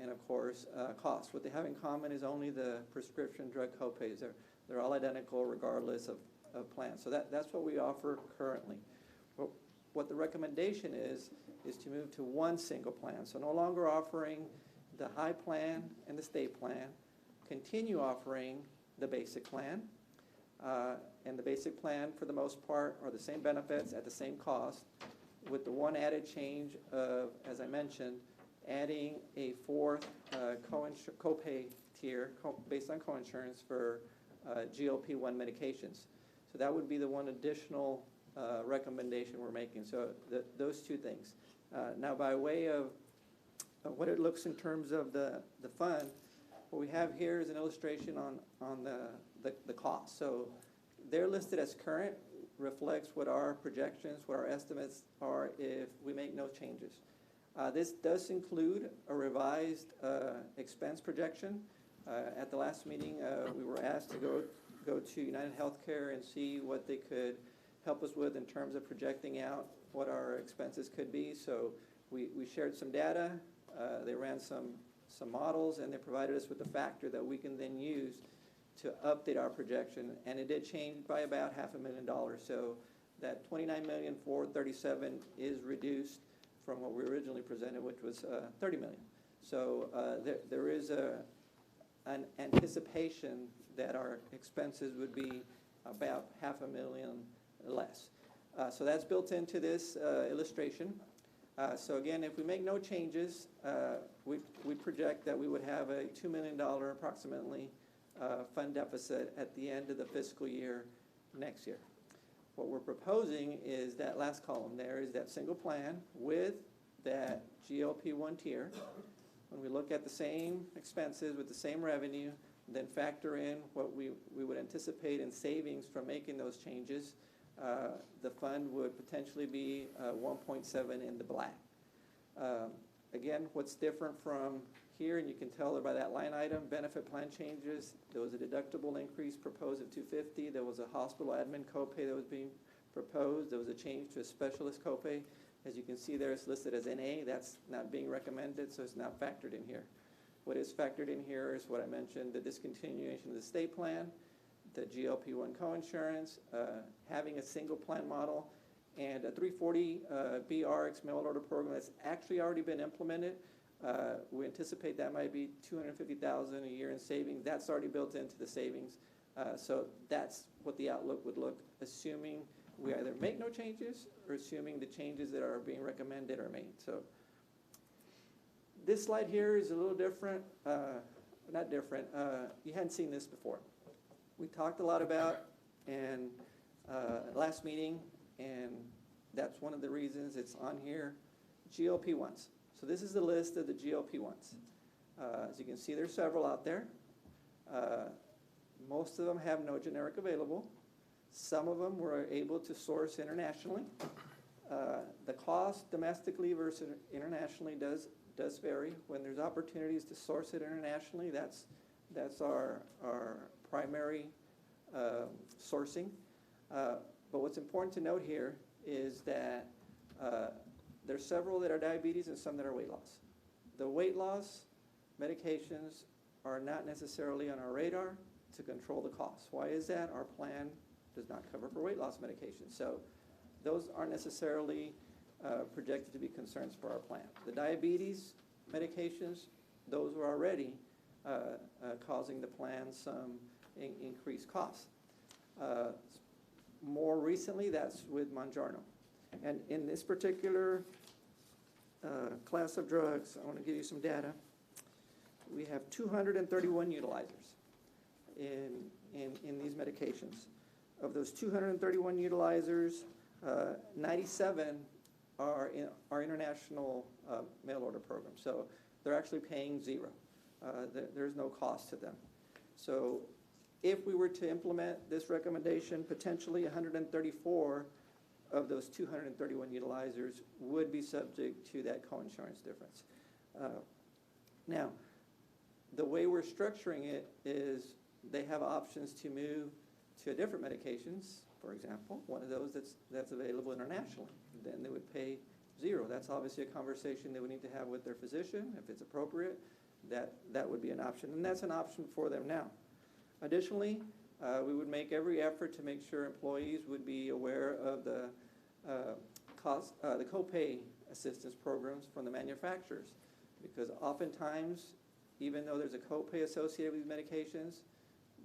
and of course, costs. What they have in common is only the prescription drug copays. They're all identical regardless of plan. So that's what we offer currently. What the recommendation is to move to one single plan. So no longer offering the high plan and the state plan, continue offering the basic plan. And the basic plan, for the most part, are the same benefits at the same cost, with the one added change of, as I mentioned, adding a 4th copay tier based on coinsurance for GLP-1 medications. So that would be the one additional recommendation we're making. So those 2 things. Now, by way of what it looks in terms of the fund, what we have here is an illustration on the cost. So they're listed as current, reflects what our projections, what our estimates are if we make no changes. This does include a revised expense projection. At the last meeting, we were asked to go to United Healthcare and see what they could help us with in terms of projecting out what our expenses could be. So we shared some data, they ran some models, and they provided us with a factor that we can then use to update our projection, and it did change by about $500,000. So that $29,437,000 is reduced from what we originally presented, which was $30 million. So there is an anticipation that our expenses would be about $500,000 less. So that's built into this illustration. So again, if we make no changes, we project that we would have a $2 million approximately fund deficit at the end of the fiscal year next year. What we're proposing is that last column there is that single plan with that GLP-1 tier. When we look at the same expenses with the same revenue, then factor in what we would anticipate in savings from making those changes, the fund would potentially be 1.7 in the black. Again, what's different from here, and you can tell by that line item, benefit plan changes. There was a deductible increase proposed of $250. There was a hospital admin copay that was being proposed. There was a change to a specialist copay. As you can see there, it's listed as NA. That's not being recommended, so it's not factored in here. What is factored in here is what I mentioned, the discontinuation of the state plan, the GLP-1 coinsurance, having a single plan model, and a 340 BRX mail order program that's actually already been implemented. We anticipate that might be $250,000 a year in savings. That's already built into the savings. So that's what the outlook would look, assuming we either make no changes or assuming the changes that are being recommended are made. So this slide here is a little different, not different. You hadn't seen this before. We talked a lot about and last meeting, and that's one of the reasons it's on here, GLP-1s. So this is the list of the GLP-1s. As you can see, there's several out there. Most of them have no generic available. Some of them we're able to source internationally. The cost domestically versus internationally does vary. When there's opportunities to source it internationally, that's our primary sourcing. But what's important to note here is that there's several that are diabetes and some that are weight loss. The weight loss medications are not necessarily on our radar to control the costs. Why is that? Our plan does not cover for weight loss medications. So those aren't necessarily projected to be concerns for our plan. The diabetes medications, those were already causing the plan some increased costs. More recently, that's with Mounjaro. And in this particular class of drugs, I want to give you some data. We have 231 utilizers in these medications. Of those 231 utilizers, 97 are in our international mail order program. So they're actually paying zero. There's no cost to them. So if we were to implement this recommendation, potentially 134 of those 231 utilizers would be subject to that coinsurance difference. Now, the way we're structuring it is they have options to move to different medications, for example, one of those that's available internationally. Then they would pay zero. That's obviously a conversation they would need to have with their physician. If it's appropriate, that would be an option. And that's an option for them now. Additionally, we would make every effort to make sure employees would be aware of the the copay assistance programs from the manufacturers. Because oftentimes, even though there's a copay associated with medications,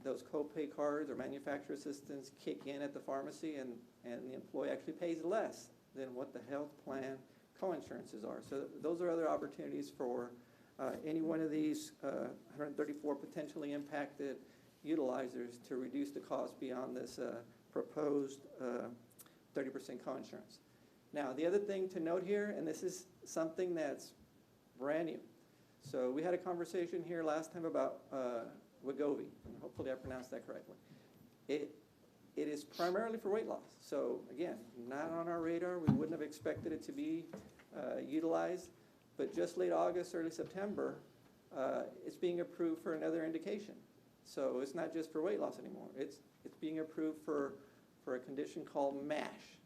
those copay cards or manufacturer assistance kick in at the pharmacy, and the employee actually pays less than what the health plan coinsurances are. So those are other opportunities for any one of these 134 potentially impacted utilizers to reduce the cost beyond this proposed 30% coinsurance. Now, the other thing to note here, and this is something that's brand new. So we had a conversation here last time about Wegovy, and hopefully I pronounced that correctly. It is primarily for weight loss. So again, not on our radar. We wouldn't have expected it to be utilized, but just late August, early September, it's being approved for another indication. So it's not just for weight loss anymore. It's being approved for a condition called MASH,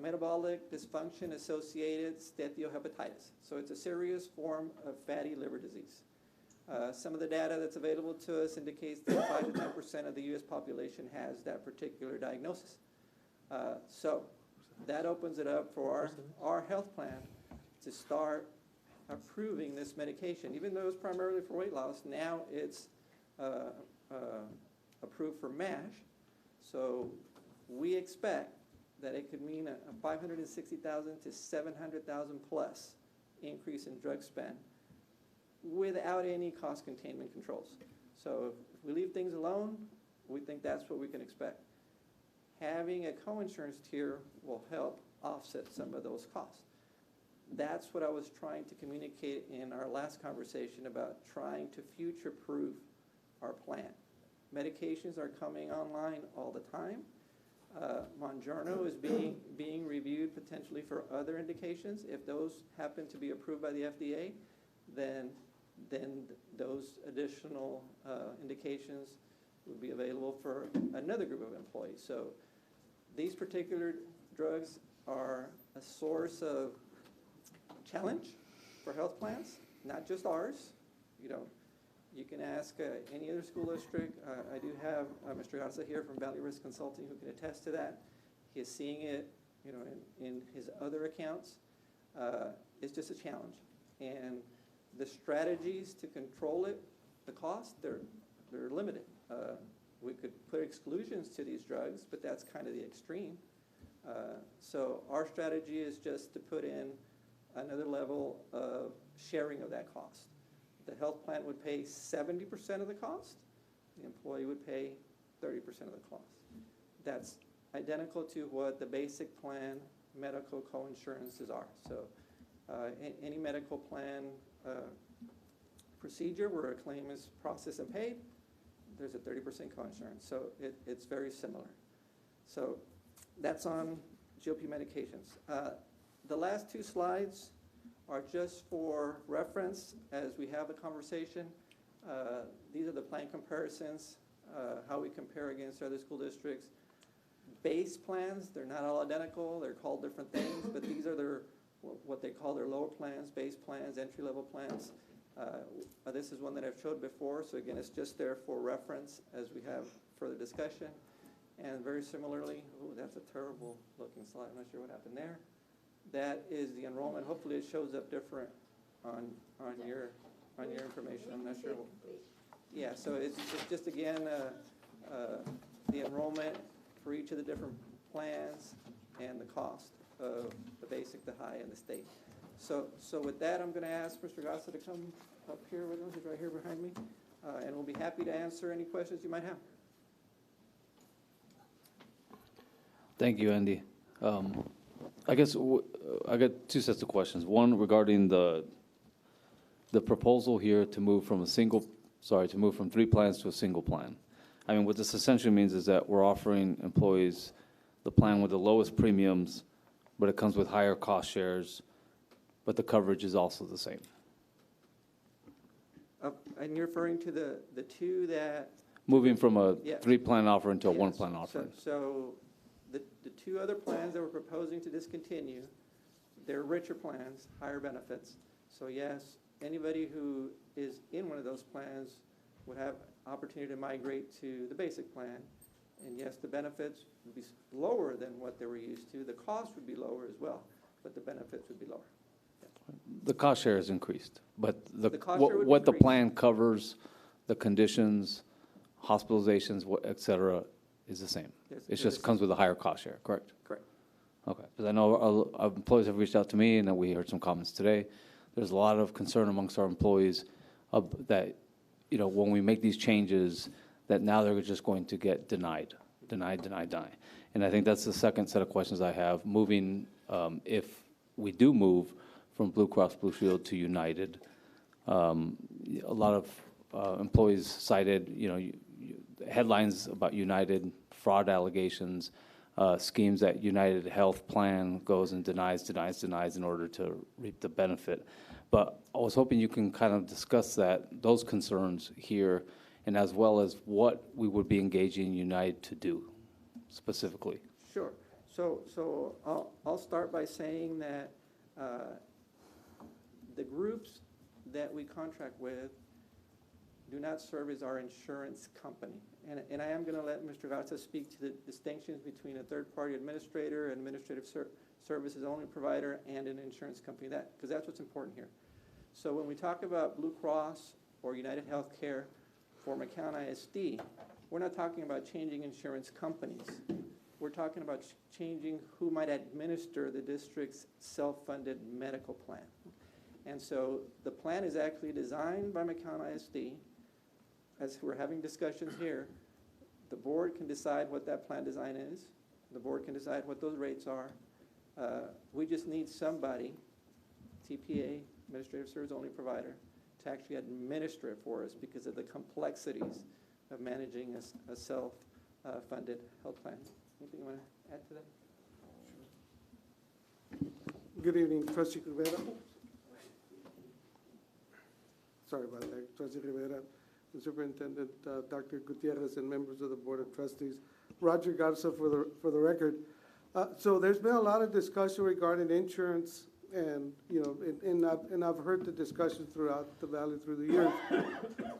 metabolic dysfunction associated steatohepatitis. So it's a serious form of fatty liver disease. Some of the data that's available to us indicates that 5 to 10% of the U.S. population has that particular diagnosis. So that opens it up for our health plan to start approving this medication. Even though it's primarily for weight loss, now it's approved for MASH. So we expect that it could mean a 560,000 to 700,000 plus increase in drug spend without any cost containment controls. So if we leave things alone, we think that's what we can expect. Having a coinsurance tier will help offset some of those costs. That's what I was trying to communicate in our last conversation about trying to future-proof our plan. Medications are coming online all the time. Monjourno is being reviewed potentially for other indications. If those happen to be approved by the FDA, then those additional indications would be available for another group of employees. So these particular drugs are a source of challenge for health plans, not just ours. You can ask any other school district. I do have Mr. Garza here from Valley Risk Consulting who can attest to that. He is seeing it, in his other accounts. It's just a challenge, and the strategies to control it, the cost, they're limited. We could put exclusions to these drugs, but that's kind of the extreme. So our strategy is just to put in another level of sharing of that cost. The health plan would pay 70% of the cost. The employee would pay 30% of the cost. That's identical to what the basic plan medical coinsurances are. So any medical plan procedure where a claim is processed and paid, there's a 30% coinsurance. So it's very similar. So that's on GLP medications. The last two slides are just for reference as we have a conversation. These are the plan comparisons, how we compare against other school districts. Base plans, they're not all identical, they're called different things, but these are what they call their lower plans, base plans, entry-level plans. This is one that I've showed before, so again, it's just there for reference as we have further discussion. And very similarly, that's a terrible looking slide, I'm not sure what happened there. That is the enrollment. Hopefully it shows up different on your information. I'm not sure. Yeah, so it's just again the enrollment for each of the different plans and the cost of the basic, the high, and the state. So with that, I'm going to ask Mr. Gassa to come up here with us. He's right here behind me, and we'll be happy to answer any questions you might have. Thank you, Andy. I guess I got two sets of questions. One regarding the proposal here to move from from 3 plans to a single plan. I mean, what this essentially means is that we're offering employees the plan with the lowest premiums, but it comes with higher cost shares, but the coverage is also the same. And you're referring to the two that, Moving from a Yeah. 3-plan offering to a Yes. 1-plan offering. So the two other plans that we're proposing to discontinue, they're richer plans, higher benefits. So yes, anybody who is in one of those plans would have opportunity to migrate to the basic plan. And yes, the benefits would be lower than what they were used to. The cost would be lower as well, but the benefits would be lower. The cost share has increased, but The cost share would what the increase. plan covers, the conditions, hospitalizations, et cetera, is the same. Yes, It it just is. comes with a higher cost share, correct? Correct. Okay, because I know employees have reached out to me, and then we heard some comments today. There's a lot of concern amongst our employees that, when we make these changes, that now they're just going to get denied. And I think that's the second set of questions I have. Moving, if we do move from Blue Cross Blue Shield to United, a lot of employees cited, headlines about United, fraud allegations, schemes that United Health Plan goes and denies in order to reap the benefit. But I was hoping you can kind of discuss those concerns here, and as well as what we would be engaging United to do specifically. Sure. So I'll start by saying that the groups that we contract with do not serve as our insurance company. And I am going to let Mr. Garza speak to the distinctions between a third-party administrator, an administrative services only provider, and an insurance company, because that's what's important here. So when we talk about Blue Cross or United Healthcare for McAllen ISD, we're not talking about changing insurance companies. We're talking about changing who might administer the district's self-funded medical plan. And so the plan is actually designed by McAllen ISD. As we're having discussions here, the board can decide what that plan design is. The board can decide what those rates are. We just need somebody, TPA, administrative service only provider, to actually administer it for us because of the complexities of managing a self-funded health plan. Anything you want to add to that? Good evening, Trustee Rivera. Sorry about that, Trustee Rivera, the Superintendent, Dr. Gutierrez, and members of the Board of Trustees. Roger Garza for the record. So there's been a lot of discussion regarding insurance, and and I've heard the discussion throughout the valley through the years.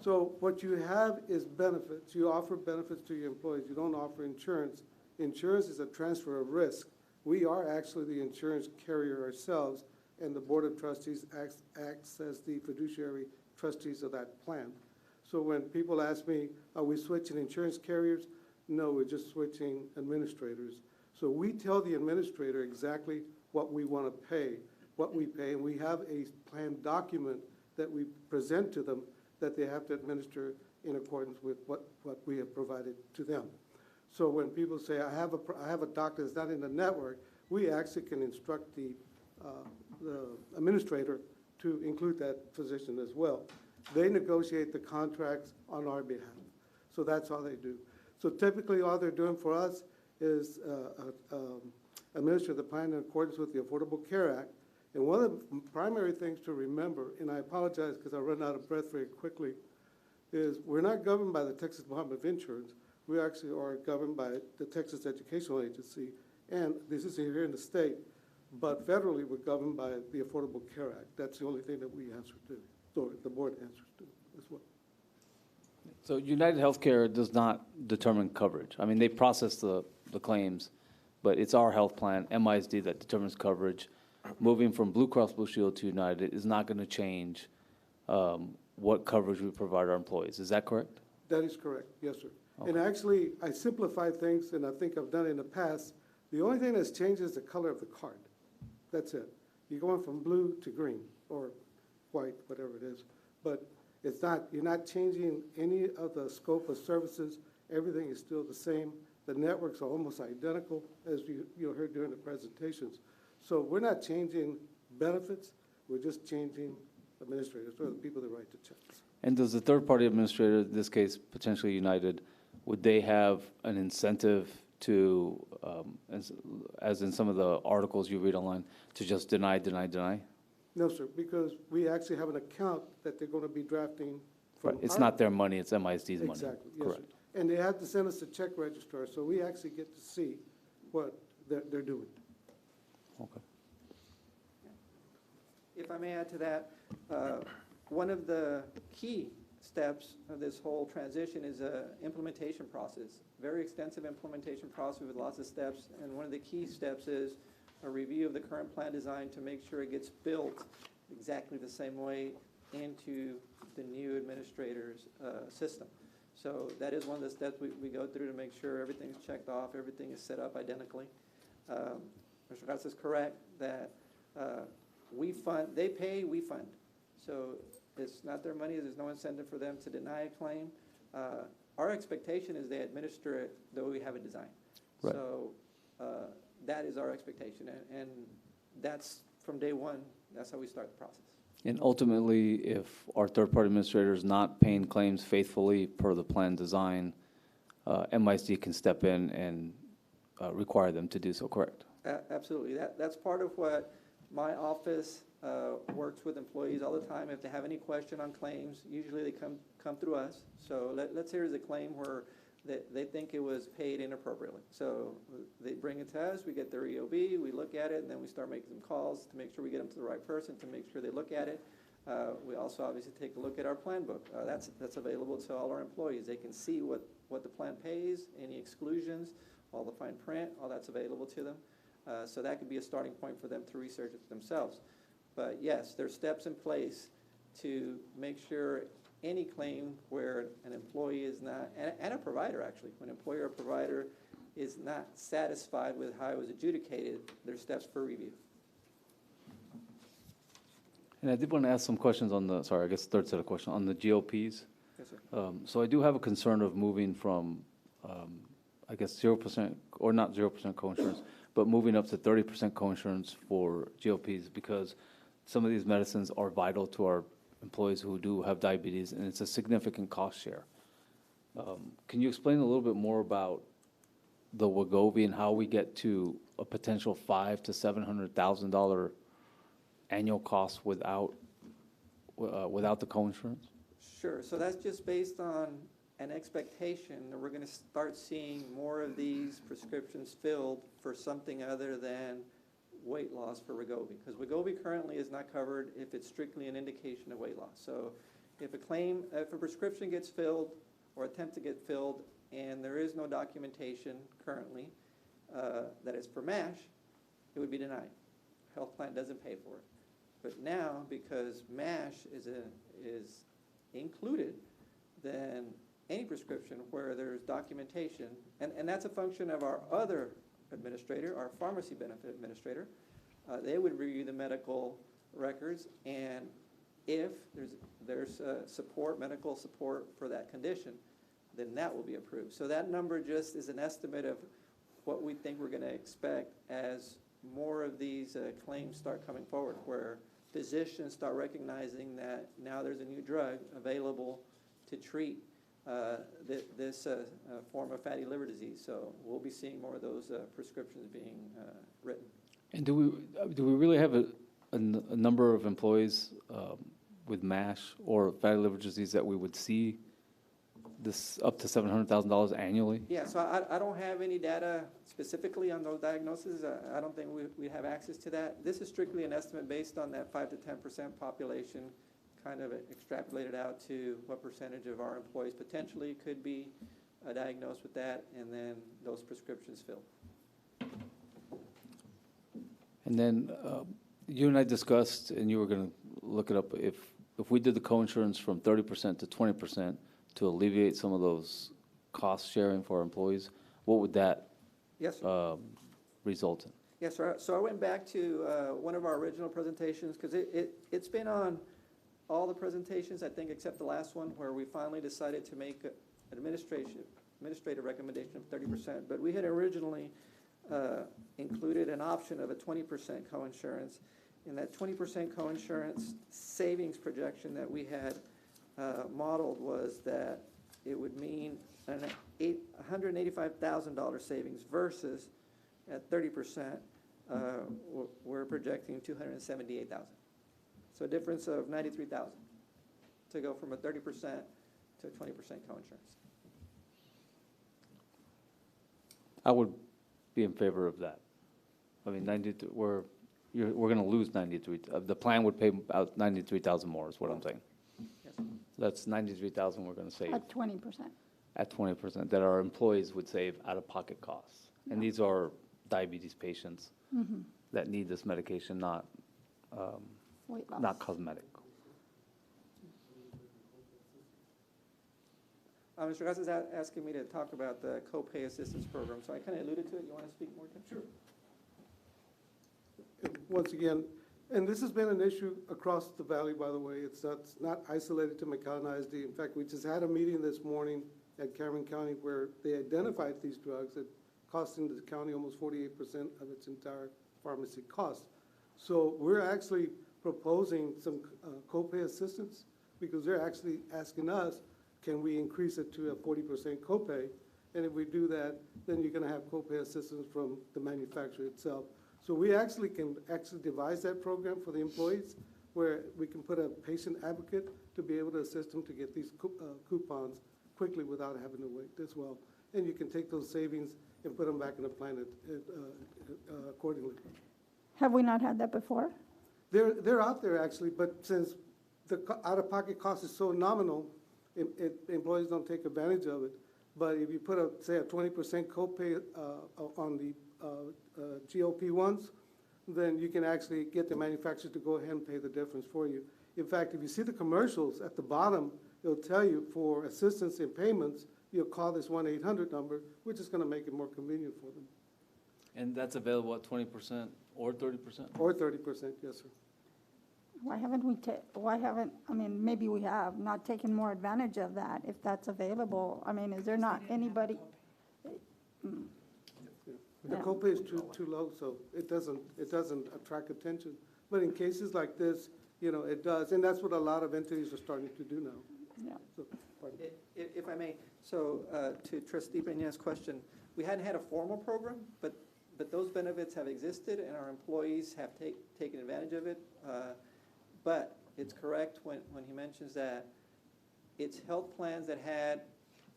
So what you have is benefits. You offer benefits to your employees. You don't offer insurance. Insurance is a transfer of risk. We are actually the insurance carrier ourselves, and the Board of Trustees acts as the fiduciary trustees of that plan. So when people ask me, are we switching insurance carriers? No, we're just switching administrators. So we tell the administrator exactly what we want to pay, what we pay, and we have a plan document that we present to them that they have to administer in accordance with what we have provided to them. So when people say, I have a doctor that's not in the network, we actually can instruct the administrator to include that physician as well. They negotiate the contracts on our behalf. So that's all they do. So typically all they're doing for us is administer the plan in accordance with the Affordable Care Act. And one of the primary things to remember, and I apologize because I run out of breath very quickly, is we're not governed by the Texas Department of Insurance. We actually are governed by the Texas Educational Agency, and this is here in the state. But federally, we're governed by the Affordable Care Act. That's the only thing that we answer to, or the board answers to as well. So United Healthcare does not determine coverage. I mean, they process the claims, but it's our health plan, MISD, that determines coverage. Moving from Blue Cross Blue Shield to United is not going to change what coverage we provide our employees. Is that correct? That is correct, yes, sir. Okay. And actually, I simplify things, and I think I've done it in the past. The only thing that's changed is the color of the card. That's it. You're going from blue to green, or white, whatever it is. But it's not, you're not changing any of the scope of services. Everything is still the same. The networks are almost identical, as you heard during the presentations. So we're not changing benefits. We're just changing administrators, or the people that write the checks. And does the third-party administrator, in this case potentially United, would they have an incentive to, as in some of the articles you read online, to just deny? No, sir, because we actually have an account that they're going to be drafting from. Right, it's our- not their money, it's MISD's money. Exactly, yes, sir. Correct. And they have to send us a check registrar, so we actually get to see what they're doing. Okay. If I may add to that, one of the key steps of this whole transition is a implementation process, very extensive implementation process with lots of steps. And one of the key steps is a review of the current plan design to make sure it gets built exactly the same way into the new administrator's system. So that is one of the steps we go through to make sure everything's checked off, everything is set up identically. Mr. Garza is correct that we fund, they pay, we fund. So it's not their money, there's no incentive for them to deny a claim. Our expectation is they administer it though we have it designed. Right. So that is our expectation, and that's from day one, that's how we start the process. And ultimately, if our third-party administrator is not paying claims faithfully per the plan design, MISD can step in and require them to do so, correct? Absolutely. That's part of what my office works with employees all the time. If they have any question on claims, usually they come through us. So let's say there's a claim where they think it was paid inappropriately. So they bring it to us, we get their EOB, we look at it, and then we start making some calls to make sure we get them to the right person, to make sure they look at it. We also obviously take a look at our plan book. That's available to all our employees. They can see what the plan pays, any exclusions, all the fine print, all that's available to them. So that could be a starting point for them to research it themselves. But yes, there's steps in place to make sure any claim where an employee is not, and a provider actually, when an employer or provider is not satisfied with how it was adjudicated, there's steps for review. And I did want to ask some questions on the, sorry, I guess third set of questions, on the GOPs. Yes, sir. So I do have a concern of moving from, I guess, 0%, or not 0% coinsurance, but moving up to 30% coinsurance for GOPs, because some of these medicines are vital to our employees who do have diabetes, and it's a significant cost share. Can you explain a little bit more about the Wegovy and how we get to a potential $500,000 to $700,000 annual cost without the coinsurance? Sure. So that's just based on an expectation that we're going to start seeing more of these prescriptions filled for something other than weight loss for Wegovy, because Wegovy currently is not covered if it's strictly an indication of weight loss. So if a prescription gets filled or attempt to get filled and there is no documentation currently that it's for MASH, it would be denied. Health plan doesn't pay for it. But now, because MASH is included, then any prescription where there's documentation, and that's a function of our other administrator, our pharmacy benefit administrator, they would review the medical records, and if there's support, medical support for that condition, then that will be approved. So that number just is an estimate of what we think we're going to expect as more of these claims start coming forward, where physicians start recognizing that now there's a new drug available to treat this form of fatty liver disease. So we'll be seeing more of those prescriptions being written. And do we really have a number of employees with MASH or fatty liver disease that we would see this up to $700,000 annually? Yeah, so I don't have any data specifically on those diagnoses. I don't think we have access to that. This is strictly an estimate based on that 5 to 10% population, kind of extrapolated out to what percentage of our employees potentially could be diagnosed with that, and then those prescriptions filled. And then you and I discussed, and you were going to look it up, if we did the coinsurance from 30% to 20% to alleviate some of those cost sharing for our employees, what would that result in? Yes, sir. So I went back to one of our original presentations, because it's been on all the presentations, I think, except the last one, where we finally decided to make an administrative recommendation of 30%. But we had originally included an option of a 20% coinsurance. And that 20% coinsurance savings projection that we had modeled was that it would mean an $185,000 savings versus at 30%, we're projecting $278,000. So a difference of 93,000 to go from a 30% to a 20% coinsurance. I would be in favor of that. I mean, we're gonna lose 93, the plan would pay out 93,000 more is what I'm saying. Yes. That's 93,000 we're gonna save. At 20%. At 20%, that our employees would save out-of-pocket costs. And these are diabetes patients that need this medication, not Weight loss. not cosmetic. Mr. Garza is asking me to talk about the copay assistance program, so I kind of alluded to it. You want to speak more, Tim? Sure. Once again, and this has been an issue across the valley, by the way. It's not isolated to McAllen ISD. In fact, we just had a meeting this morning at Cameron County where they identified these drugs that costing the county almost 48% of its entire pharmacy cost. So we're actually proposing some copay assistance because they're actually asking us, can we increase it to a 40% copay? And if we do that, then you're going to have copay assistance from the manufacturer itself. So we actually can devise that program for the employees where we can put a patient advocate to be able to assist them to get these coupons quickly without having to wait as well. And you can take those savings and put them back in the plan accordingly. Have we not had that before? They're out there actually, but since the out-of-pocket cost is so nominal, employees don't take advantage of it. But if you put say a 20% copay on the GLP-1s, then you can actually get the manufacturer to go ahead and pay the difference for you. In fact, if you see the commercials at the bottom, it'll tell you for assistance in payments, you'll call this 1-800 number, which is going to make it more convenient for them. And that's available at 20% or 30%? Or 30%, yes, sir. Why haven't I mean, maybe we have not taken more advantage of that if that's available. I mean, is there not anybody? The copay is too low, so it doesn't attract attention. But in cases like this, it does, and that's what a lot of entities are starting to do now. Yeah. So, If I may, so to Trustee Peña's question, we hadn't had a formal program, but those benefits have existed and our employees have taken advantage of it. But it's correct when he mentions that it's health plans that had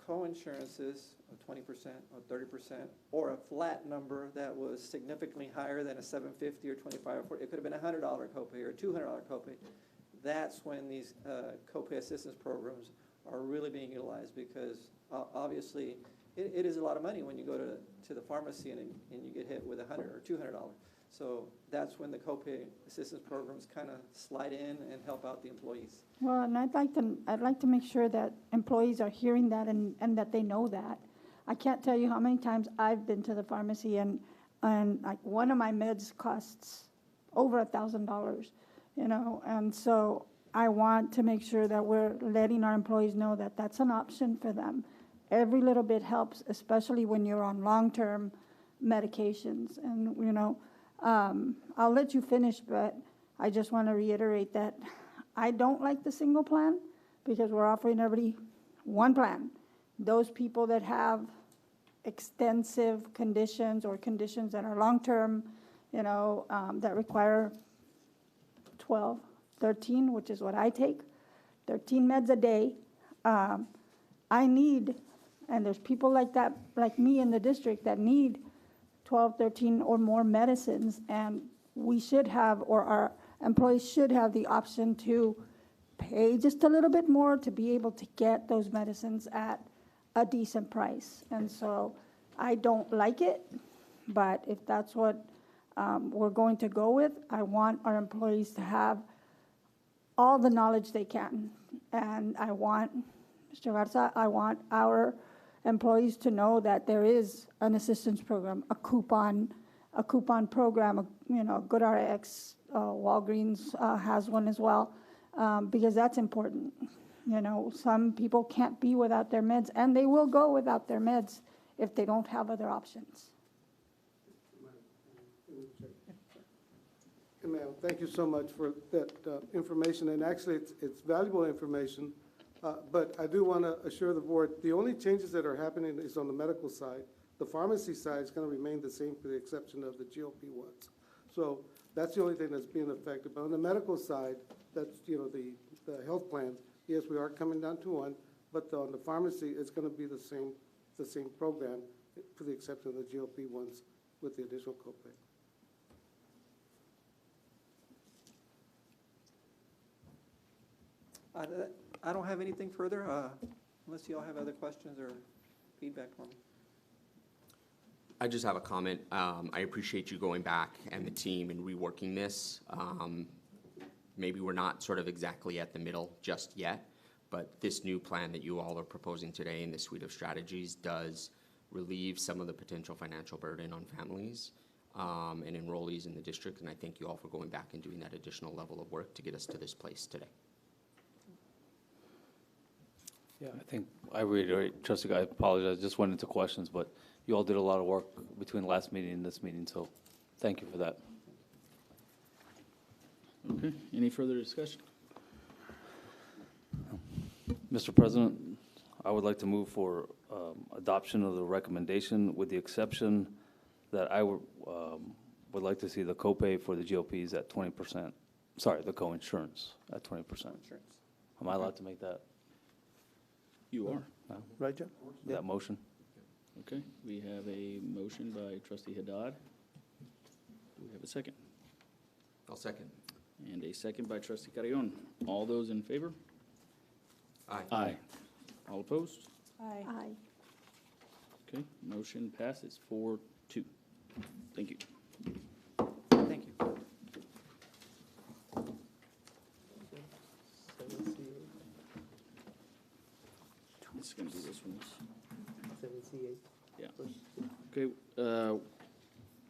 co-insurances of 20% or 30% or a flat number that was significantly higher than a $750 or $25 or $40. It could have been a $100 copay or a $200 copay. That's when these copay assistance programs are really being utilized because obviously it is a lot of money when you go to the pharmacy and you get hit with $100 or $200. So that's when the copay assistance programs kind of slide in and help out the employees. Well, and I'd like to make sure that employees are hearing that and that they know that. I can't tell you how many times I've been to the pharmacy and like one of my meds costs over $1,000, and so I want to make sure that we're letting our employees know that that's an option for them. Every little bit helps, especially when you're on long-term medications. And, I'll let you finish, but I just want to reiterate that I don't like the single plan because we're offering everybody one plan. Those people that have extensive conditions or conditions that are long-term, that require 12, 13, which is what I take, 13 meds a day. I need, and there's people like that, like me in the district that need 12, 13 or more medicines, and we should have, or our employees should have the option to pay just a little bit more to be able to get those medicines at a decent price. And so I don't like it, but if that's what we're going to go with, I want our employees to have all the knowledge they can. And I want, Mr. Garza, I want our employees to know that there is an assistance program, a coupon program, GoodRx, Walgreens has one as well, because that's important. Some people can't be without their meds, and they will go without their meds if they don't have other options. Ma'am, thank you so much for that information, and actually it's valuable information. But I do want to assure the board, the only changes that are happening is on the medical side. The pharmacy side is going to remain the same for the exception of the GLP-1s. So That's the only thing that's being affected. But on the medical side, that's, the health plan, yes, we are coming down to one, but on the pharmacy, it's gonna be the same program, for the exception of the GLP ones with the additional copay. I don't have anything further, unless you all have other questions or feedback for me. I just have a comment. I appreciate you going back and the team and reworking this. Maybe we're not sort of exactly at the middle just yet, but this new plan that you all are proposing today in this suite of strategies does relieve some of the potential financial burden on families and enrollees in the district, and I thank you all for going back and doing that additional level of work to get us to this place today. Yeah, I think I reiterate, Trustee, I apologize, just went into questions, but you all did a lot of work between last meeting and this meeting, so thank you for that. Okay, any further discussion? Mr. President, I would like to move for adoption of the recommendation with the exception that I would like to see the copay for the GLPs at 20%. Sorry, the co-insurance at 20%. Am I allowed to make that? You are. Right, John? That motion? Okay, we have a motion by Trustee Haddad. Do we have a second? I'll second. And a second by Trustee Carrion. All those in favor? Aye. Aye. All opposed? Aye. Okay, motion passes 4-2. Thank you. Thank you. It's gonna be this one. 7C8. Yeah. Okay,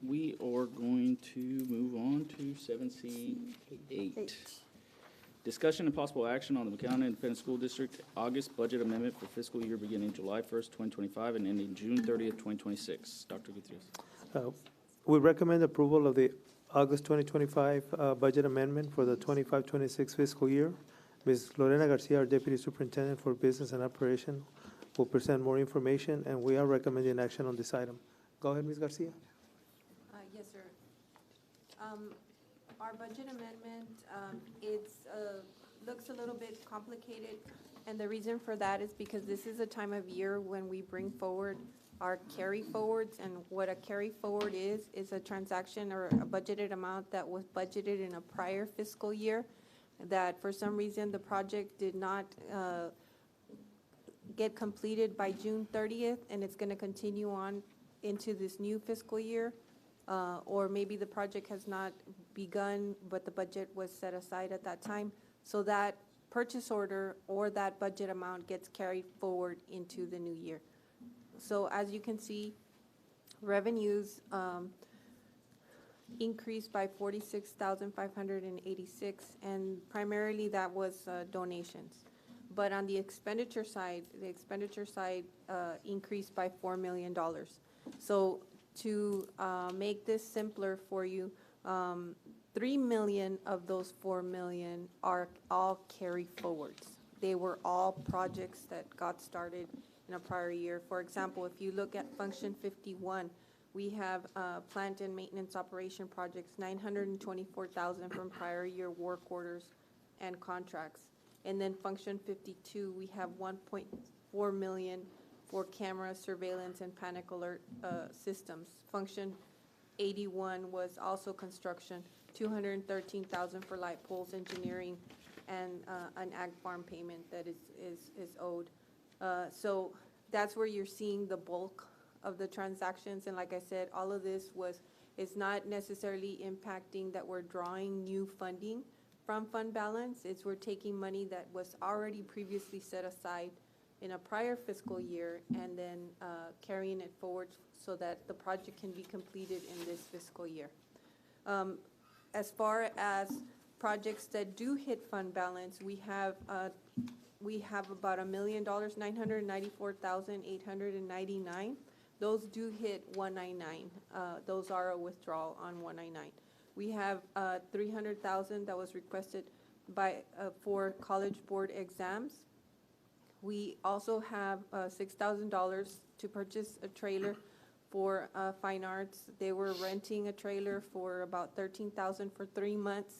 we are going to move on to 7C8. Discussion and possible action on the McAllen Independent School District August budget amendment for fiscal year beginning July 1st, 2025 and ending June 30th, 2026. Dr. Gutierrez. We recommend approval of the August 2025 budget amendment for the 25-26 fiscal year. Ms. Lorena Garcia, our Deputy Superintendent for Business and Operation, will present more information, and we are recommending action on this item. Go ahead, Ms. Garcia. Yes, sir. Our budget amendment, looks a little bit complicated, and the reason for that is because this is a time of year when we bring forward our carry forwards, and what a carry forward is a transaction or a budgeted amount that was budgeted in a prior fiscal year, that for some reason the project did not get completed by June 30th, and it's going to continue on into this new fiscal year. Or maybe the project has not begun, but the budget was set aside at that time. So that purchase order or that budget amount gets carried forward into the new year. So as you can see, revenues increased by 46,586, and primarily that was donations. But on the expenditure side increased by $4 million. So to make this simpler for you, 3 million of those 4 million are all carry forwards. They were all projects that got started in a prior year. For example, if you look at Function 51, we have plant and maintenance operation projects, 924,000 from prior year work orders and contracts. And then Function 52, we have 1.4 million for camera surveillance and panic alert systems. Function 81 was also construction, 213,000 for light poles engineering, and an ag farm payment that is owed. So that's where you're seeing the bulk of the transactions. And like I said, all of this is not necessarily impacting that we're drawing new funding from fund balance. It's we're taking money that was already previously set aside in a prior fiscal year and then carrying it forward so that the project can be completed in this fiscal year. As far as projects that do hit fund balance, we have about $1 million, 994,899. Those do hit 199. Those are a withdrawal on 199. We have 300,000 that was requested for college board exams. We also have $6,000 to purchase a trailer for fine arts. They were renting a trailer for about $13,000 for 3 months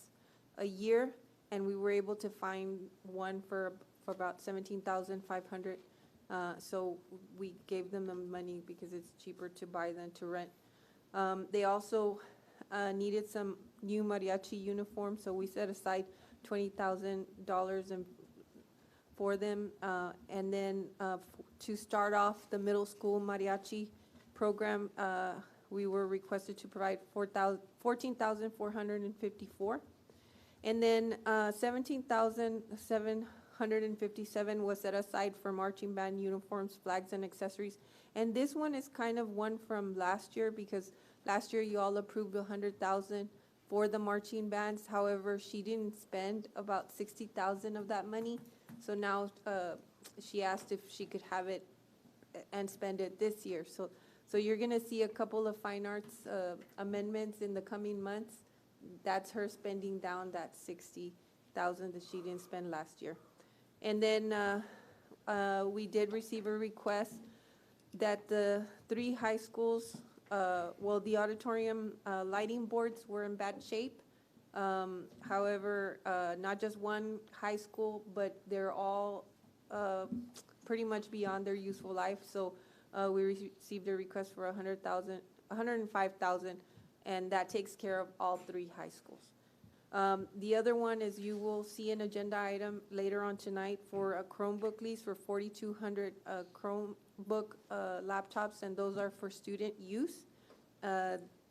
a year, and we were able to find one for about $17,500. So we gave them the money because it's cheaper to buy than to rent. They also needed some new mariachi uniforms, so we set aside $20,000 for them. And then to start off the middle school mariachi program, we were requested to provide $14,454. And then $17,757 was set aside for marching band uniforms, flags, and accessories. And this one is kind of one from last year, because last year you all approved $100,000 for the marching bands. However, she didn't spend about $60,000 of that money. So now she asked if she could have it and spend it this year. So you're going to see a couple of fine arts amendments in the coming months. That's her spending down that $60,000 that she didn't spend last year. And then we did receive a request that the 3 high schools, the auditorium lighting boards were in bad shape. However, not just one high school, but they're all pretty much beyond their useful life. So we received a request for $105,000, and that takes care of all 3 high schools. The other one is, you will see an agenda item later on tonight for a Chromebook lease for 4,200 Chromebook laptops, and those are for student use.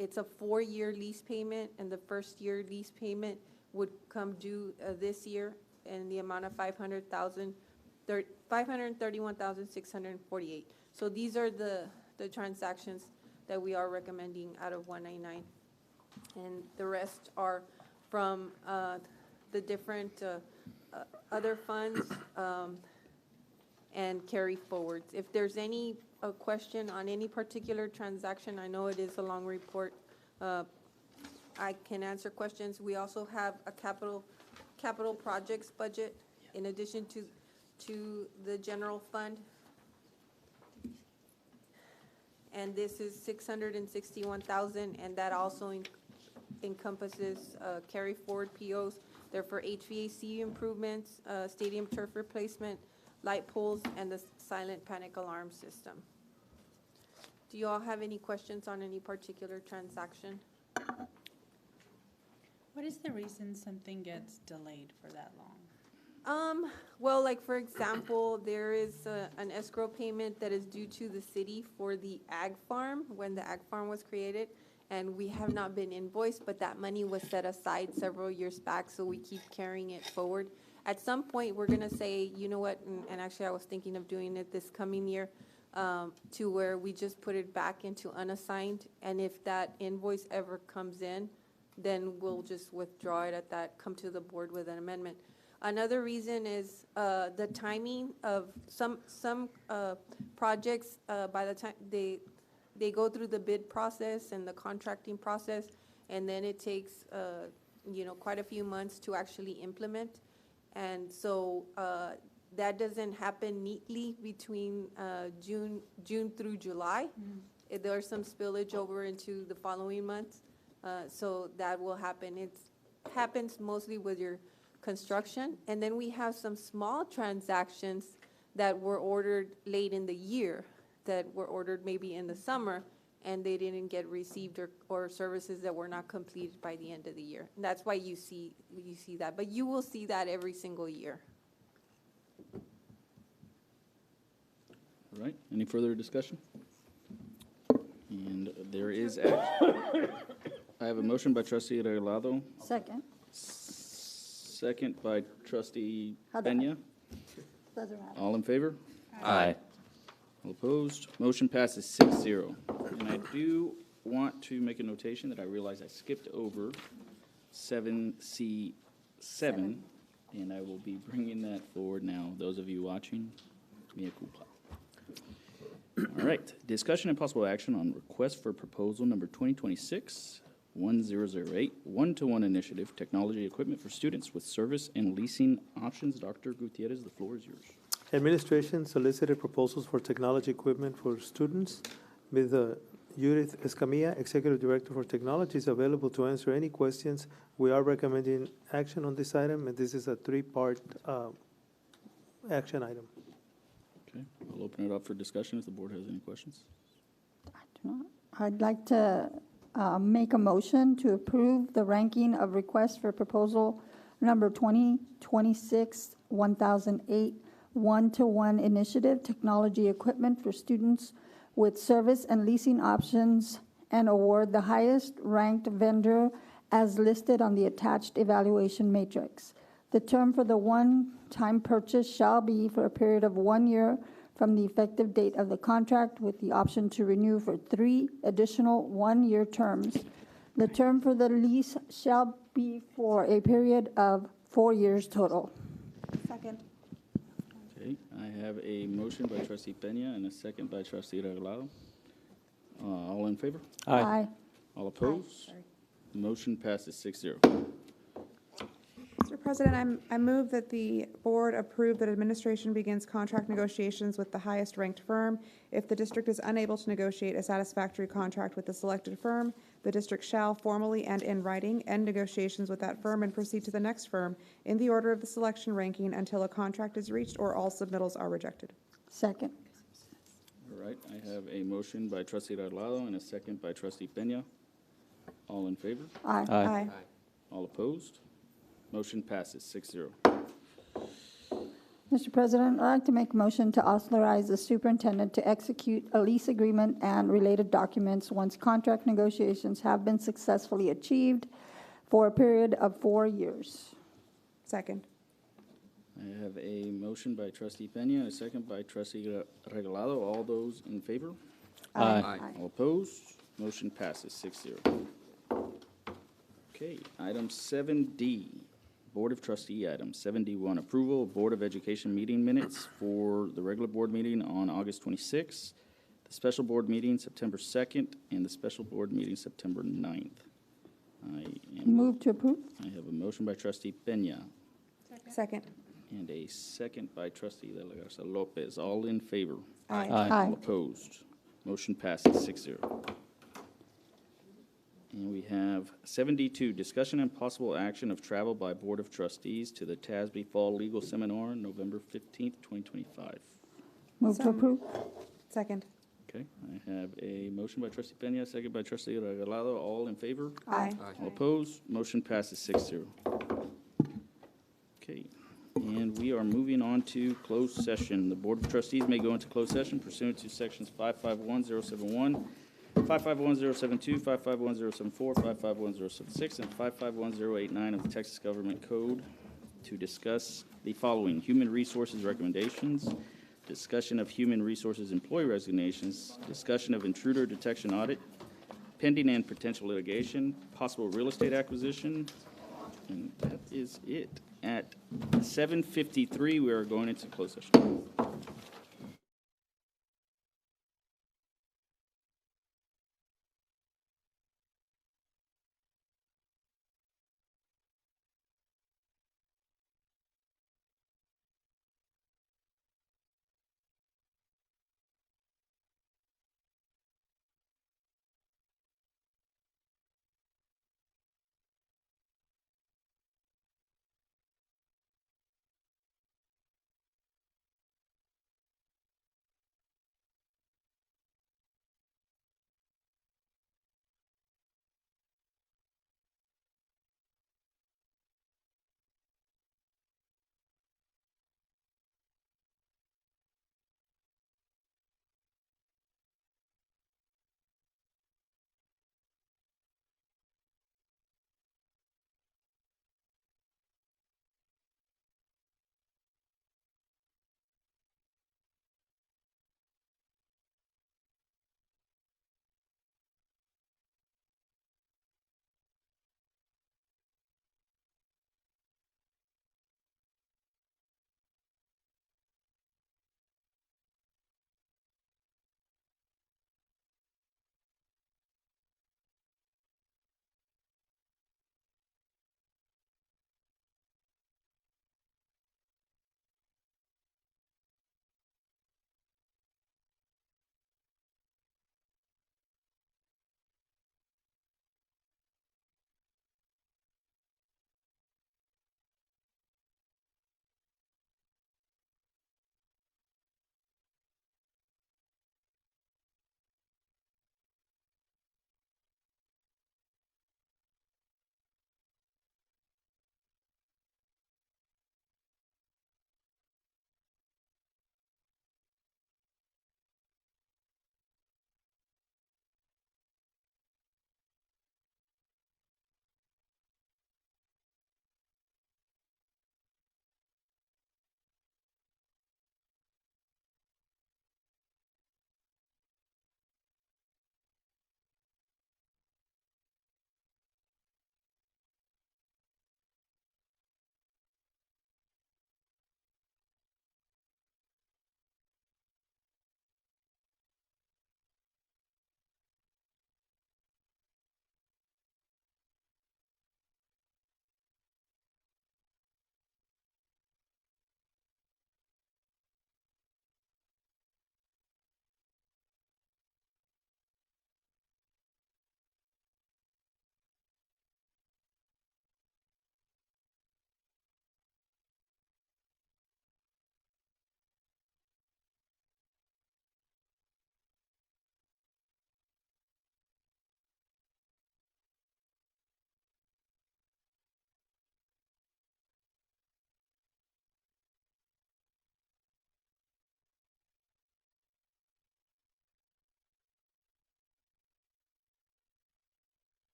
It's a 4-year lease payment, and the first year lease payment would come due this year in the amount of $531,648. So these are the transactions that we are recommending out of 199, and the rest are from the different other funds and carry forwards. If there's any question on any particular transaction, I know it is a long report, I can answer questions. We also have a capital projects budget in addition to the general fund. And this is $661,000, and that also encompasses carry forward POs. They're for HVAC improvements, stadium turf replacement, light poles, and the silent panic alarm system. Do you all have any questions on any particular transaction? What is the reason something gets delayed for that long? Well, like for example, there is an escrow payment that is due to the city for the ag farm, when the ag farm was created, and we have not been invoiced, but that money was set aside several years back, so we keep carrying it forward. At some point, we're gonna say, you know what, and actually I was thinking of doing it this coming year, to where we just put it back into unassigned, and if that invoice ever comes in, then we'll just withdraw it at that, come to the board with an amendment. Another reason is the timing of some projects. By the time they go through the bid process and the contracting process, and then it takes quite a few months to actually implement, and so that doesn't happen neatly between June through July. There's some spillage over into the following months, so that will happen. It happens mostly with your construction, and then we have some small transactions that were ordered late in the year, that were ordered maybe in the summer, and they didn't get received, or services that were not completed by the end of the year. And that's why you see that, but you will see that every single year. All right, any further discussion? And there is action. I have a motion by trustee Regalado. Second. Second by trustee Haddad. Peña. Doesn't matter. All in favor? Aye. All opposed? Motion passes 6-0. And I do want to make a notation that I realize I skipped over 7C7, and I will be bringing that forward now. Those of you watching, mea culpa. All right, discussion and possible action on request for proposal number 2026-1008, one-to-one initiative, technology equipment for students with service and leasing options. Dr. Gutierrez, the floor is yours. Administration solicited proposals for technology equipment for students with Judith Escamilla, Executive Director for Technology, is available to answer any questions. We are recommending action on this item, and this is a three-part action item. Okay, I'll open it up for discussion if the board has any questions. I'd like to make a motion to approve the ranking of requests for proposal number 2026-1008, one-to-one initiative, technology equipment for students with service and leasing options, and award the highest ranked vendor as listed on the attached evaluation matrix. The term for the one-time purchase shall be for a period of 1 year from the effective date of the contract, with the option to renew for 3 additional one-year terms. The term for the lease shall be for a period of 4 years total. Second. Okay, I have a motion by trustee Peña and a second by trustee Regalado. All in favor? Aye. All opposed? Motion passes 6-0. Mr. President, I move that the board approve that administration begins contract negotiations with the highest ranked firm. If the district is unable to negotiate a satisfactory contract with the selected firm, the district shall formally and in writing end negotiations with that firm and proceed to the next firm in the order of the selection ranking until a contract is reached or all submittals are rejected. Second. All right, I have a motion by trustee Regalado and a second by trustee Peña. All in favor? Aye. Aye. All opposed? Motion passes 6-0. Mr. President, I'd like to make a motion to authorize the superintendent to execute a lease agreement and related documents once contract negotiations have been successfully achieved for a period of 4 years. Second. I have a motion by trustee Peña and a second by trustee Regalado. All those in favor? Aye. All opposed? Motion passes 6-0. Okay, item 7D, Board of Trustee item. 7D1, approval of Board of Education meeting minutes for the regular board meeting on August 26th, the special board meeting September 2nd, and the special board meeting September 9th. Move to approve. I have a motion by trustee Peña Second. and a second by trustee De La Garza Lopez. All in favor? Aye. Aye. All opposed? Motion passes 6-0. And we have 72, discussion and possible action of travel by Board of Trustees to the TASB Fall Legal Seminar, November 15th, 2025. Move to approve. Second. Okay, I have a motion by trustee Peña, second by trustee Regalado. All in favor? Aye. All opposed? Motion passes 6-0. Okay, and we are moving on to closed session. The Board of Trustees may go into closed session pursuant to sections 551071, 551072, 551074, 551076, and 551089 of the Texas Government Code to discuss the following: human resources recommendations, discussion of human resources employee resignations, discussion of intruder detection audit, pending and potential litigation, possible real estate acquisition, and that is it. At 7:53, we are going into closed session.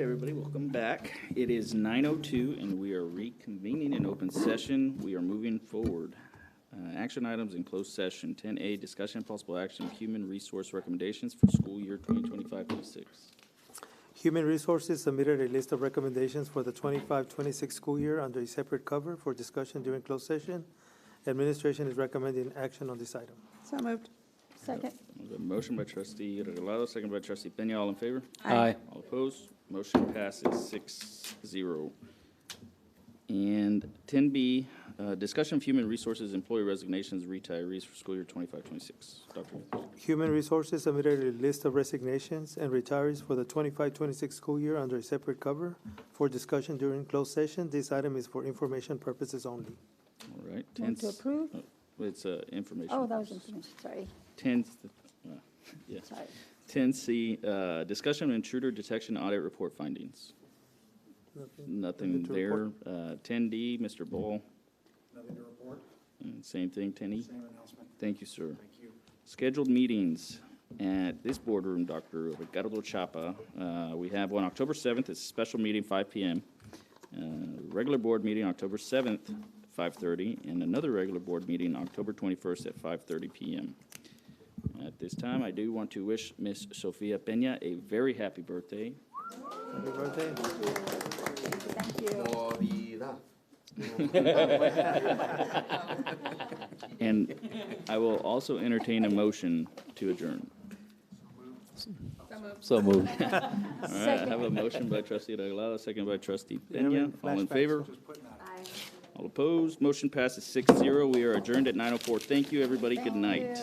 everybody, welcome back. It is 9:02 and we are reconvening in open session. We are moving forward. Action items in closed session. 10A, discussion and possible action, human resource recommendations for school year 2025-26. Human Resources submitted a list of recommendations for the 25-26 school year under a separate cover for discussion during closed session. Administration is recommending action on this item. So moved. Second. A motion by trustee Regalado, second by trustee Peña. All in favor? Aye. All opposed? Motion passes 6-0. And 10B, discussion of human resources, employee resignations, retirees for school year 25-26. Dr. Human Resources submitted a list of resignations and retirees for the 25-26 school year under a separate cover for discussion during closed session. This item is for information purposes only. All right. Move to approve? It's information. Oh, that was information, sorry. 10C, discussion of intruder detection audit report findings. Nothing to there. report. 10D, Mr. Ball. Nothing to report. And same thing, 10E. Same announcement. Thank you, sir. Thank you. Scheduled meetings at this boardroom, Dr. Ricardo Chapa. We have one October 7th, it's a special meeting, 5 p.m. Regular board meeting October 7th, 5:30, and another regular board meeting October 21st at 5:30 p.m. At this time, I do want to wish Miss Sofia Peña a very happy birthday. Happy birthday. And I will also entertain a motion to adjourn. So moved. All right, I have a motion by trustee Regalado, second by trustee Peña. All in favor? All opposed? Motion passes 6-0. We are adjourned at 9:04. Thank you, everybody. Good night.